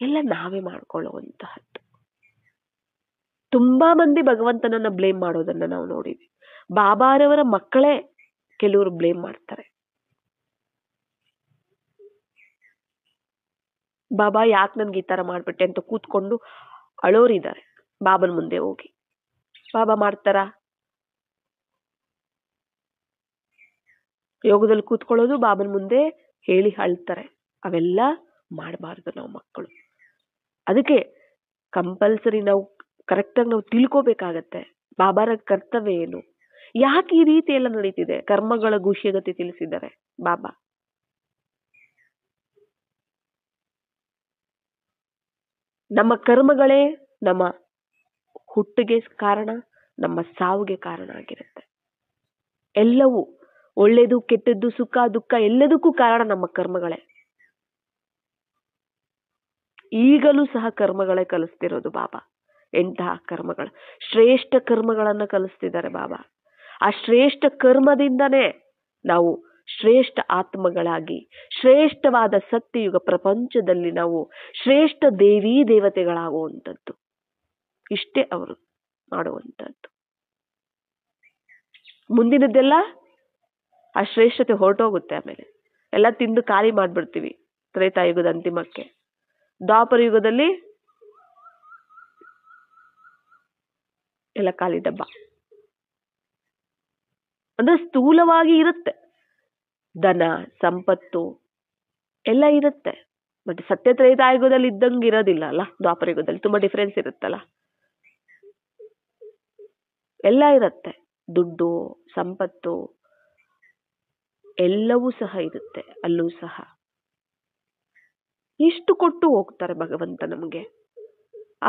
ಎಲ್ಲ ನಾವೇ ಮಾಡ್ಕೊಳ್ಳುವಂತಹದ್ದು. ತುಂಬಾ ಮಂದಿ ಭಗವಂತನನ್ನ ಬ್ಲೇಮ್ ಮಾಡೋದನ್ನ ನಾವು ನೋಡಿದ್ವಿ. ಬಾಬಾರವರ ಮಕ್ಕಳೇ ಕೆಲವರು ಬ್ಲೇಮ್ ಮಾಡ್ತಾರೆ. ಬಾಬಾ ಯಾಕೆ ನನ್ಗೆ ಈ ತರ ಮಾಡ್ಬಿಟ್ಟೆ ಅಂತ ಕೂತ್ಕೊಂಡು ಅಳೋರಿದ್ದಾರೆ. ಬಾಬನ ಮುಂದೆ ಹೋಗಿ. ಬಾಬಾ ಮಾಡ್ತಾರಾ? ಯೋಗದಲ್ಲಿ ಕೂತ್ಕೊಳ್ಳೋದು, ಬಾಬನ ಮುಂದೆ ಹೇಳಿ ಅಳ್ತಾರೆ. ಅವೆಲ್ಲ ಮಾಡಬಾರ್ದು ನಾವು ಮಕ್ಕಳು. ಅದಕ್ಕೆ ಕಂಪಲ್ಸರಿ ನಾವು ಕರೆಕ್ಟಾಗಿ ನಾವು ತಿಳ್ಕೋಬೇಕಾಗತ್ತೆ ಬಾಬಾರ ಕರ್ತವ್ಯ ಏನು, ಯಾಕೆ ಈ ರೀತಿ ಎಲ್ಲ ನಡೀತಿದೆ. ಕರ್ಮಗಳ ಗುಷ್ಯಗತಿ ತಿಳಿಸಿದ್ದಾರೆ ಬಾಬಾ. ನಮ್ಮ ಕರ್ಮಗಳೇ ನಮ್ಮ ಹುಟ್ಟಿಗೆ ಕಾರಣ, ನಮ್ಮ ಸಾವಿಗೆ ಕಾರಣ ಆಗಿರುತ್ತೆ. ಎಲ್ಲವೂ ಒಳ್ಳೇದು ಕೆಟ್ಟದ್ದು ಸುಖ ದುಃಖ ಎಲ್ಲದಕ್ಕೂ ಕಾರಣ ನಮ್ಮ ಕರ್ಮಗಳೇ. ಈಗಲೂ ಸಹ ಕರ್ಮಗಳೇ ಕಲಿಸ್ತಿರೋದು ಬಾಬಾ. ಎಂತಹ ಕರ್ಮಗಳು, ಶ್ರೇಷ್ಠ ಕರ್ಮಗಳನ್ನ ಕಲಿಸ್ತಿದ್ದಾರೆ ಬಾಬಾ. ಆ ಶ್ರೇಷ್ಠ ಕರ್ಮದಿಂದನೇ ನಾವು ಶ್ರೇಷ್ಠ ಆತ್ಮಗಳಾಗಿ ಶ್ರೇಷ್ಠವಾದ ಸತ್ಯಯುಗ ಪ್ರಪಂಚದಲ್ಲಿ ನಾವು ಶ್ರೇಷ್ಠ ದೇವಿ ದೇವತೆಗಳಾಗುವಂಥದ್ದು. ಇಷ್ಟೇ ಅವರು ಮಾಡುವಂಥದ್ದು. ಮುಂದಿನದ್ದೆಲ್ಲ ಆ ಶ್ರೇಷ್ಠತೆ ಹೊರಟೋಗುತ್ತೆ. ಆಮೇಲೆ ಎಲ್ಲ ತಿಂದು ಖಾಲಿ ಮಾಡ್ಬಿಡ್ತೀವಿ ತ್ರೇತಾಯುಗದ ಅಂತಿಮಕ್ಕೆ. ದ್ವಾಪರ ಯುಗದಲ್ಲಿ ಎಲ್ಲ ಖಾಲಿ ಡಬ್ಬ. ಅಂದ್ರೆ ಸ್ಥೂಲವಾಗಿ ಇರುತ್ತೆ, ಧನ ಸಂಪತ್ತು ಎಲ್ಲ ಇರುತ್ತೆ. ಬಟ್ ಸತ್ಯ ತ್ರೇತಾಯುಗದಲ್ಲಿ ಇದ್ದಂಗೆ ಇರೋದಿಲ್ಲ ಅಲ್ಲ. ದ್ವಾಪರ ಯುಗದಲ್ಲಿ ತುಂಬಾ ಡಿಫರೆನ್ಸ್ ಇರುತ್ತಲ್ಲ. ಎಲ್ಲ ಇರುತ್ತೆ, ದುಡ್ಡು ಸಂಪತ್ತು ಎಲ್ಲವೂ ಸಹ ಇರುತ್ತೆ ಅಲ್ಲೂ ಸಹ. ಇಷ್ಟು ಕೊಟ್ಟು ಹೋಗ್ತಾರೆ ಭಗವಂತ ನಮಗೆ.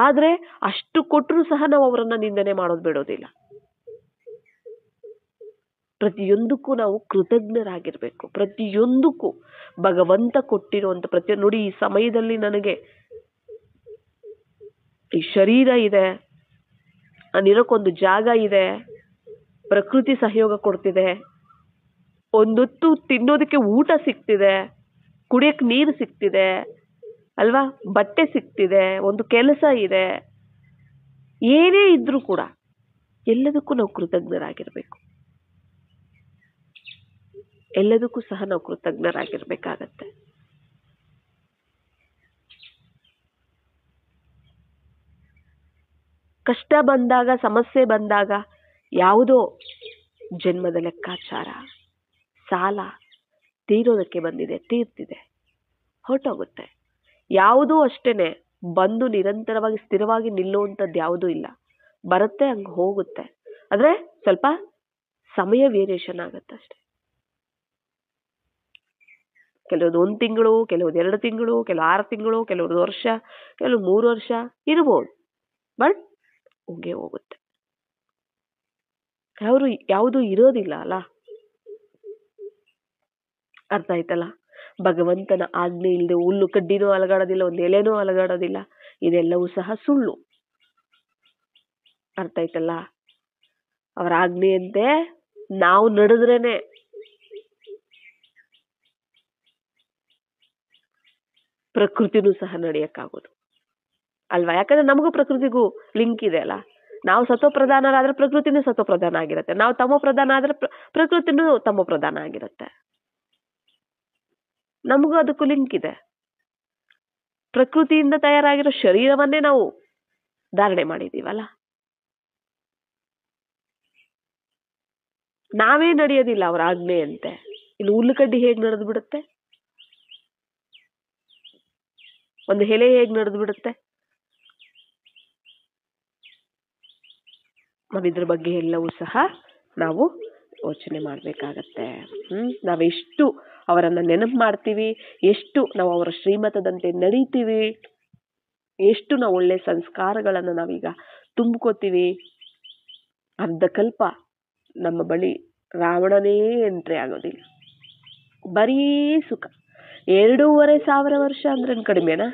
ಆದ್ರೆ ಅಷ್ಟು ಕೊಟ್ಟರು ಸಹ ನಾವು ಅವರನ್ನ ನಿಂದನೆ ಮಾಡೋದು ಬಿಡೋದಿಲ್ಲ. ಪ್ರತಿಯೊಂದಕ್ಕೂ ನಾವು ಕೃತಜ್ಞರಾಗಿರ್ಬೇಕು. ಪ್ರತಿಯೊಂದಕ್ಕೂ ಭಗವಂತ ಕೊಟ್ಟಿರುವಂತ ನೋಡಿ, ಈ ಸಮಯದಲ್ಲಿ ನನಗೆ ಈ ಶರೀರ ಇದೆ, ನಾನಿರೋಕ್ಕೊಂದು ಜಾಗ ಇದೆ, ಪ್ರಕೃತಿ ಸಹಯೋಗ ಕೊಡ್ತಿದೆ, ಒಂದೊತ್ತು ತಿನ್ನೋದಕ್ಕೆ ಊಟ ಸಿಗ್ತಿದೆ, ಕುಡಿಯಕ್ಕೆ ನೀರು ಸಿಗ್ತಿದೆ ಅಲ್ವಾ, ಬಟ್ಟೆ ಸಿಗ್ತಿದೆ, ಒಂದು ಕೆಲಸ ಇದೆ. ಏನೇ ಇದ್ರೂ ಕೂಡ ಎಲ್ಲದಕ್ಕೂ ನಾವು ಕೃತಜ್ಞರಾಗಿರ್ಬೇಕು. ಎಲ್ಲದಕ್ಕೂ ಸಹ ನಾವು ಕೃತಜ್ಞರಾಗಿರ್ಬೇಕಾಗತ್ತೆ. ಕಷ್ಟ ಬಂದಾಗ, ಸಮಸ್ಯೆ ಬಂದಾಗ ಯಾವುದೋ ಜನ್ಮದ ಲೆಕ್ಕಾಚಾರ, ಸಾಲ ತೀರೋದಕ್ಕೆ ಬಂದಿದೆ, ತೀರ್ತಿದೆ, ಹೊರಟೋಗುತ್ತೆ. ಯಾವುದೂ ಅಷ್ಟೇನೆ ಬಂದು ನಿರಂತರವಾಗಿ ಸ್ಥಿರವಾಗಿ ನಿಲ್ಲುವಂಥದ್ದು ಯಾವುದೂ ಇಲ್ಲ. ಬರುತ್ತೆ, ಹಂಗೆ ಹೋಗುತ್ತೆ. ಆದ್ರೆ ಸ್ವಲ್ಪ ಸಮಯ ವೇರಿಯೇಷನ್ ಆಗುತ್ತೆ ಅಷ್ಟೆ. ಕೆಲವ್ದು 1 ತಿಂಗಳು, ಕೆಲವ್ದು 2 ತಿಂಗಳು, ಕೆಲವು 6 ತಿಂಗಳು, ಕೆಲವ್ದು ವರ್ಷ, ಕೆಲವು 3 ವರ್ಷ ಇರ್ಬೋದು. ಬಟ್ ಹೋಗೇ ಹೋಗುತ್ತೆ. ಯಾವುದು ಇರೋದಿಲ್ಲ ಅಲ್ಲ. ಅರ್ಥ ಆಯ್ತಲ್ಲ. ಭಗವಂತನ ಆಜ್ಞೆ ಇಲ್ಲದೆ ಹುಲ್ಲು ಕಡ್ಡಿನೂ ಅಲಗಾಡೋದಿಲ್ಲ, ಒಂದು ಎಲೆನೂ ಅಲಗಾಡೋದಿಲ್ಲ. ಇದೆಲ್ಲವೂ ಸಹ ಸುಳ್ಳು. ಅರ್ಥ ಆಯ್ತಲ್ಲ. ಅವರ ಆಜ್ಞೆಯಂತೆ ನಾವು ನಡೆದ್ರೇನೆ ಪ್ರಕೃತಿನೂ ಸಹ ನಡೆಯಕ್ಕಾಗೋದು ಅಲ್ವಾ. ಯಾಕಂದ್ರೆ ನಮಗೂ ಪ್ರಕೃತಿಗೂ ಲಿಂಕ್ ಇದೆ ಅಲ್ಲ. ನಾವು ಸತ್ವ ಪ್ರಧಾನರಾದ್ರೆ ಪ್ರಕೃತಿನೂ ಸತ್ವ ಪ್ರಧಾನ ಆಗಿರುತ್ತೆ, ನಾವು ತಮೋ ಪ್ರಧಾನ ಆದ್ರೆ ಪ್ರಕೃತಿನೂ ತಮೋ ಪ್ರಧಾನ ಆಗಿರುತ್ತೆ. ನಮಗೂ ಅದಕ್ಕೂ ಲಿಂಕ್ ಇದೆ. ಪ್ರಕೃತಿಯಿಂದ ತಯಾರಾಗಿರೋ ಶರೀರವನ್ನೇ ನಾವು ಧಾರಣೆ ಮಾಡಿದೀವಲ್ಲ. ನಾವೇ ನಡೆಯೋದಿಲ್ಲ ಅವರ ಆಜ್ಞೆಯಂತೆ. ಇನ್ನು ಹುಲ್ಲುಕಡ್ಡಿ ಹೇಗ್ ನಡೆದು ಬಿಡುತ್ತೆ, ಒಂದು ಎಲೆ ಹೇಗ್ ನಡೆದು ಬಿಡುತ್ತೆ. ನಾವಿದ್ರ ಬಗ್ಗೆ ಎಲ್ಲವೂ ಸಹ ನಾವು ಯೋಚನೆ ಮಾಡ್ಬೇಕಾಗತ್ತೆ. ನಾವೆಷ್ಟು ಅವರನ್ನ ನೆನಪು ಮಾಡ್ತೀವಿ, ಎಷ್ಟು ನಾವು ಅವರ ಶ್ರೀಮತದಂತೆ ನಡೀತೀವಿ, ಎಷ್ಟು ನಾವು ಒಳ್ಳೆ ಸಂಸ್ಕಾರಗಳನ್ನ ನಾವೀಗ ತುಂಬ್ಕೋತೀವಿ. ಅರ್ಧಕಲ್ಪ ನಮ್ಮ ಬಳಿ ರಾವಣನೇ ಎಂಟ್ರಿ ಆಗೋದಿಲ್ಲ. ಬರೀ ಸುಖ. 2500 ವರ್ಷ ಅಂದ್ರೆ ಕಡಿಮೆನಾ?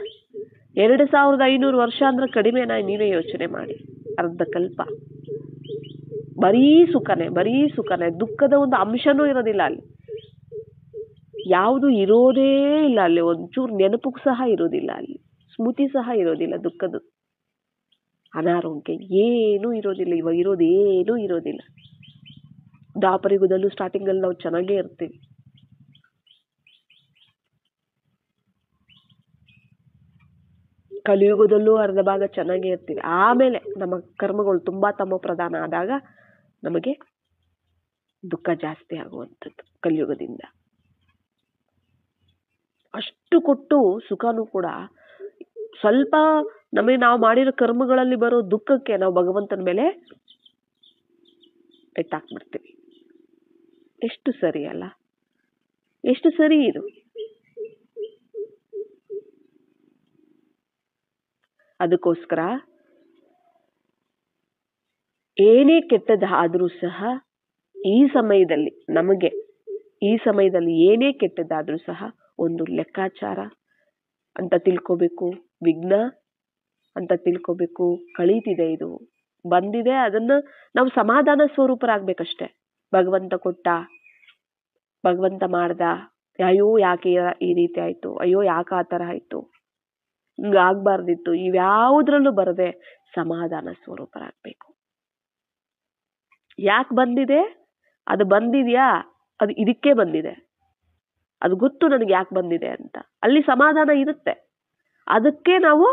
2500 ವರ್ಷ ಅಂದ್ರೆ ಕಡಿಮೆನಾ? ನೀವೇ ಯೋಚನೆ ಮಾಡಿ. ಅರ್ಧಕಲ್ಪ ಬರೀ ಸುಖನೇ, ಬರೀ ಸುಖನೇ. ದುಃಖದ ಒಂದು ಅಂಶನೂ ಇರೋದಿಲ್ಲ ಅಲ್ಲಿ. ಯಾವುದು ಇರೋದೇ ಇಲ್ಲ ಅಲ್ಲಿ. ಒಂಚೂರು ನೆನಪು ಸಹ ಇರೋದಿಲ್ಲ ಅಲ್ಲಿ. ಸ್ಮೃತಿ ಸಹ ಇರೋದಿಲ್ಲ ದುಃಖದ. ಅನಾರೋಗ್ಯ ಏನೂ ಇರೋದಿಲ್ಲ. ಇವಾಗ ಇರೋದೇನೂ ಇರೋದಿಲ್ಲ. ದ್ವಾಪರಯುಗದಲ್ಲೂ ಸ್ಟಾರ್ಟಿಂಗ್ ಅಲ್ಲಿ ನಾವು ಚೆನ್ನಾಗೇ ಇರ್ತೀವಿ. ಕಲಿಯುಗದಲ್ಲೂ ಅರ್ಧ ಭಾಗ ಚೆನ್ನಾಗೇ ಇರ್ತೀವಿ. ಆಮೇಲೆ ನಮ್ಮ ಕರ್ಮಗಳು ತುಂಬಾ ತಮ್ಮ ಪ್ರಧಾನ ಆದಾಗ ನಮಗೆ ದುಃಖ ಜಾಸ್ತಿ ಆಗುವಂಥದ್ದು ಕಲಿಯುಗದಿಂದ. ಅಷ್ಟು ಕೊಟ್ಟು ಸುಖನೂ ಕೂಡ ಸ್ವಲ್ಪ ನಮಗೆ ನಾವು ಮಾಡಿರೋ ಕರ್ಮಗಳಲ್ಲಿ ಬರೋ ದುಃಖಕ್ಕೆ ನಾವು ಭಗವಂತನ ಮೇಲೆ ಎಟ್ಟಾಕ್ಬಿಡ್ತೀವಿ. ಎಷ್ಟು ಸರಿ ಅಲ್ಲ? ಎಷ್ಟು ಸರಿ ಇದು? ಅದಕ್ಕೋಸ್ಕರ ಏನೇ ಕೆಟ್ಟದಾದ್ರೂ ಸಹ ಈ ಸಮಯದಲ್ಲಿ ಏನೇ ಕೆಟ್ಟದಾದ್ರೂ ಸಹ ಒಂದು ಲೆಕ್ಕಾಚಾರ ಅಂತ ತಿಳ್ಕೋಬೇಕು, ವಿಘ್ನ ಅಂತ ತಿಳ್ಕೋಬೇಕು. ಕಳೀತಿದೆ, ಇದು ಬಂದಿದೆ, ಅದನ್ನ ನಾವು ಸಮಾಧಾನ ಸ್ವರೂಪರಾಗ್ಬೇಕಷ್ಟೆ. ಭಗವಂತ ಕೊಟ್ಟ, ಭಗವಂತ ಮಾಡ್ದ, ಅಯ್ಯೋ ಯಾಕೆ ಈ ರೀತಿ ಆಯ್ತು, ಅಯ್ಯೋ ಯಾಕೆ ಆ ಥರ ಆಯ್ತು, ಹಿಂಗಾಗ್ಬಾರ್ದಿತ್ತು, ಇವ್ಯಾವುದ್ರಲ್ಲೂ ಬರದೆ ಸಮಾಧಾನ ಸ್ವರೂಪರಾಗಬೇಕು. ಯಾಕೆ ಬಂದಿದೆ, ಅದು ಬಂದಿದ್ಯಾ, ಅದು ಇದಕ್ಕೆ ಬಂದಿದೆ, ಅದು ಗೊತ್ತು ನನಗೆ ಯಾಕೆ ಬಂದಿದೆ ಅಂತ, ಅಲ್ಲಿ ಸಮಾಧಾನ ಇರುತ್ತೆ. ಅದಕ್ಕೆ ನಾವು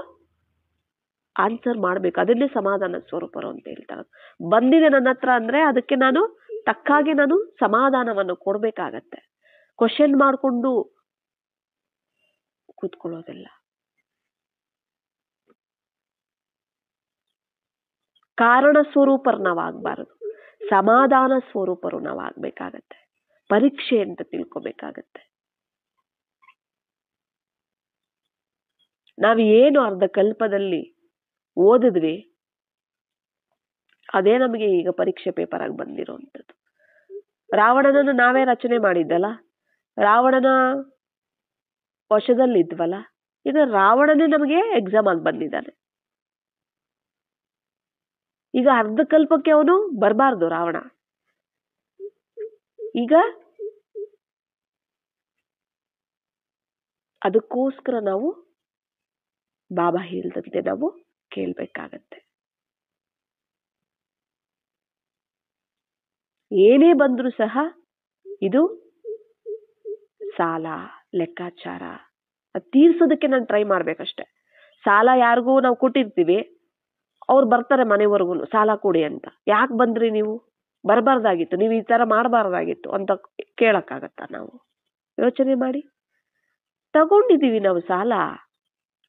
ಆನ್ಸರ್ ಮಾಡ್ಬೇಕು. ಅದನ್ನೇ ಸಮಾಧಾನ ಸ್ವರೂಪರು ಅಂತ ಹೇಳ್ತಾರೆ. ಬಂದಿದೆ ನನ್ನ ಹತ್ರ ಅಂದ್ರೆ ಅದಕ್ಕೆ ನಾನು ತಕ್ಕಾಗಿ ನಾನು ಸಮಾಧಾನವನ್ನು ಕೊಡ್ಬೇಕಾಗತ್ತೆ. ಕ್ವಶನ್ ಮಾಡ್ಕೊಂಡು ಕೂತ್ಕೊಳ್ಳೋದಿಲ್ಲ. ಕಾರಣ ಸ್ವರೂಪರು ನಾವಾಗಬಾರದು, ಸಮಾಧಾನ ಸ್ವರೂಪರು ನಾವಾಗಬೇಕಾಗತ್ತೆ. ಪರೀಕ್ಷೆ ಅಂತ ತಿಳ್ಕೊಬೇಕಾಗತ್ತೆ. ನಾವು ಏನು ಅರ್ಧ ಕಲ್ಪದಲ್ಲಿ ಓದಿದ್ವಿ ಅದೇ ನಮಗೆ ಈಗ ಪರೀಕ್ಷೆ ಪೇಪರ್ ಆಗಿ ಬಂದಿರೋಂಥದ್ದು. ರಾವಣನನ್ನು ನಾವೇ ರಚನೆ ಮಾಡಿದ್ದಲ್ಲ, ರಾವಣನ ವಶದಲ್ಲಿದ್ವಲ್ಲ, ಈಗ ರಾವಣನೇ ನಮಗೆ ಎಕ್ಸಾಮ್ ಆಗಿ ಬಂದಿದ್ದಾನೆ. ಈಗ ಅರ್ಧ ಕಲ್ಪಕ್ಕೆ ಅವನು ಬರಬಾರ್ದು ರಾವಣ. ಈಗ ಅದಕ್ಕೋಸ್ಕರ ನಾವು ಬಾಬಾ ಹೇಳ್ದಂತೆ ನಾವು ಕೇಳ್ಬೇಕಾಗತ್ತೆ. ಏನೇ ಬಂದ್ರೂ ಸಹ ಇದು ಸಾಲ, ಲೆಕ್ಕಾಚಾರ ಅದು ತೀರ್ಸೋದಕ್ಕೆ ನಾನು ಟ್ರೈ ಮಾಡ್ಬೇಕಷ್ಟೆ. ಸಾಲ ಯಾರಿಗೂ ನಾವು ಕೊಟ್ಟಿರ್ತೀವಿ, ಅವ್ರು ಬರ್ತಾರೆ ಮನೆವರೆಗೂ ಸಾಲ ಕೊಡಿ ಅಂತ. ಯಾಕೆ ಬಂದ್ರಿ ನೀವು, ಬರಬಾರ್ದಾಗಿತ್ತು, ನೀವು ಈ ತರ ಮಾಡಬಾರ್ದಾಗಿತ್ತು ಅಂತ ಕೇಳಕ್ಕಾಗತ್ತಾ? ನಾವು ಯೋಚನೆ ಮಾಡಿ. ತಗೊಂಡಿದೀವಿ ನಾವು ಸಾಲ,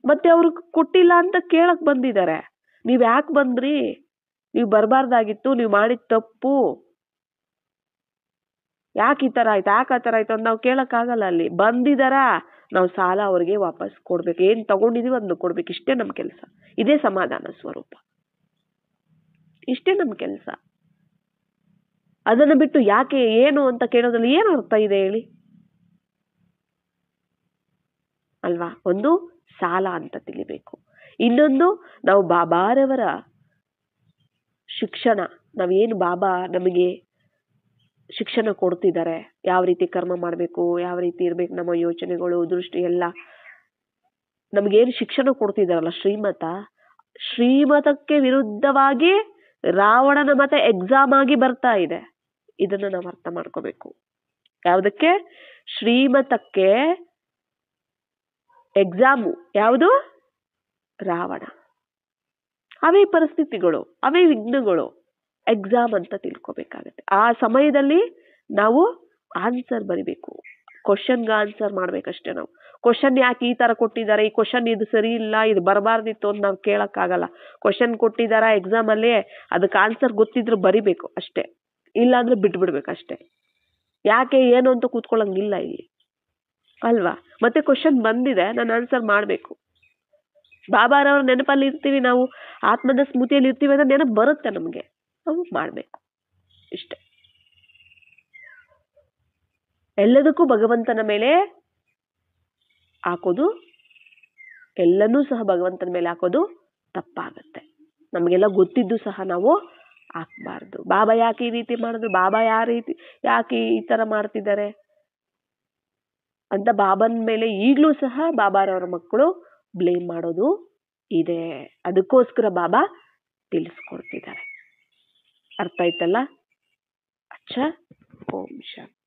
ಮತ್ತೆ ಅವ್ರು ಕೊಟ್ಟಿಲ್ಲ ಅಂತ ಕೇಳಕ್ ಬಂದಿದ್ದಾರೆ. ನೀವ್ ಯಾಕೆ ಬಂದ್ರಿ, ನೀವು ಬರಬಾರ್ದಾಗಿತ್ತು, ನೀವು ಮಾಡಿದ ತಪ್ಪು, ಯಾಕೆ ಈ ತರ ಆಯ್ತು, ಯಾಕೆ ಆ ತರ ಆಯ್ತು ಅಂತ ನಾವು ಕೇಳಕ್ಕಾಗಲ್ಲ. ಅಲ್ಲಿ ಬಂದಿದಾರ, ನಾವು ಸಾಲ ಅವ್ರಿಗೆ ವಾಪಸ್ ಕೊಡ್ಬೇಕು. ಏನ್ ತಗೊಂಡಿದೀವಿ ಅದನ್ನ ಕೊಡ್ಬೇಕು. ಇಷ್ಟೇ ನಮ್ ಕೆಲಸ. ಇದೇ ಸಮಾಧಾನ ಸ್ವರೂಪ, ಇಷ್ಟೇ ನಮ್ ಕೆಲಸ. ಅದನ್ನ ಬಿಟ್ಟು ಯಾಕೆ ಏನು ಅಂತ ಕೇಳೋದ್ರಲ್ಲಿ ಏನು ಅರ್ಥ ಇದೆ ಹೇಳಿ ಅಲ್ವಾ? ಒಂದು ಸಾಲ ಅಂತ ತಿಳಿಬೇಕು, ಇನ್ನೊಂದು ನಾವು ಬಾಬಾರವರ ಶಿಕ್ಷಣ, ನಾವೇನು ಬಾಬಾ ನಮಗೆ ಶಿಕ್ಷಣ ಕೊಡ್ತಿದ್ದಾರೆ, ಯಾವ ರೀತಿ ಕರ್ಮ ಮಾಡಬೇಕು, ಯಾವ ರೀತಿ ಇರ್ಬೇಕು, ನಮ್ಮ ಯೋಚನೆಗಳು, ದೃಷ್ಟಿ ಎಲ್ಲ ನಮಗೇನು ಶಿಕ್ಷಣ ಕೊಡ್ತಿದಾರಲ್ಲ, ಶ್ರೀಮತಕ್ಕೆ ವಿರುದ್ಧವಾಗಿ ರಾವಣನ ಮತ ಎಕ್ಸಾಮ್ ಆಗಿ ಬರ್ತಾ ಇದೆ. ಇದನ್ನ ನಾವು ಅರ್ಥ ಮಾಡ್ಕೋಬೇಕು. ಯಾವುದಕ್ಕೆ? ಶ್ರೀಮತಕ್ಕೆ ಎಕ್ಸಾಮು ಯಾವುದು? ರಾವಣ. ಅವೇ ಪರಿಸ್ಥಿತಿಗಳು, ಅವೇ ವಿಘ್ನಗಳು, ಎಕ್ಸಾಮ್ ಅಂತ ತಿಳ್ಕೊಬೇಕಾಗತ್ತೆ. ಆ ಸಮಯದಲ್ಲಿ ನಾವು ಆನ್ಸರ್ ಬರಿಬೇಕು, ಕ್ವಶನ್ಗೆ ಆನ್ಸರ್ ಮಾಡ್ಬೇಕಷ್ಟೇ. ನಾವು ಕ್ವಶನ್ ಯಾಕೆ ಈ ತರ ಕೊಟ್ಟಿದ್ದಾರೆ, ಈ ಕ್ವಶನ್ ಇದು ಸರಿ ಇಲ್ಲ, ಇದು ಬರಬಾರ್ದಿತ್ತು ಅಂತ ನಾವು ಕೇಳಕ್ಕಾಗಲ್ಲ. ಕ್ವಶನ್ ಕೊಟ್ಟಿದಾರ ಎಕ್ಸಾಮ್ ಅಲ್ಲಿ, ಅದಕ್ಕೆ ಆನ್ಸರ್ ಗೊತ್ತಿದ್ರೆ ಬರಿಬೇಕು ಅಷ್ಟೇ, ಇಲ್ಲಾಂದ್ರೆ ಬಿಟ್ಬಿಡ್ಬೇಕಷ್ಟೇ. ಯಾಕೆ ಏನು ಅಂತ ಕೂತ್ಕೊಳ್ಳಂಗಿಲ್ಲ ಇಲ್ಲಿ ಅಲ್ವಾ? ಮತ್ತೆ ಕ್ವಶನ್ ಬಂದಿದೆ, ನಾನು ಆನ್ಸರ್ ಮಾಡ್ಬೇಕು. ಬಾಬಾರವ್ರ ನೆನಪಲ್ಲಿ ಇರ್ತೀವಿ, ನಾವು ಆತ್ಮದ ಸ್ಮೃತಿಯಲ್ಲಿ ಇರ್ತೀವಿ ಅಂದ್ರೆ ನೆನಪು ಬರುತ್ತೆ ನಮ್ಗೆ, ನಾವು ಮಾಡ್ಬೇಕು ಇಷ್ಟೇ. ಎಲ್ಲದಕ್ಕೂ ಭಗವಂತನ ಮೇಲೆ ಹಾಕೋದು, ಎಲ್ಲನೂ ಸಹ ಭಗವಂತನ ಮೇಲೆ ಹಾಕೋದು ತಪ್ಪಾಗತ್ತೆ. ನಮಗೆಲ್ಲ ಗೊತ್ತಿದ್ದು ಸಹ ನಾವು ಹಾಕ್ಬಾರ್ದು. ಬಾಬಾ ಯಾಕೆ ಈ ರೀತಿ ಮಾಡಿದ್ರು, ಬಾಬಾ ಯಾಕೆ ಈ ತರ ಮಾಡ್ತಿದ್ದಾರೆ ಅಂತ ಬಾಬನ ಮೇಲೆ ಈಗಲೂ ಸಹ ಬಾಬಾರವರ ಮಕ್ಕಳು ಬ್ಲೇಮ್ ಮಾಡೋದು ಇದೆ. ಅದಕ್ಕೋಸ್ಕರ ಬಾಬಾ ತಿಳಿಸ್ಕೊಡ್ತಿದ್ದಾರೆ. ಅರ್ಥ ಆಯ್ತಲ್ಲ? ಅಚ್ಚಾ, ಓಂ ಶಾಂತಿ.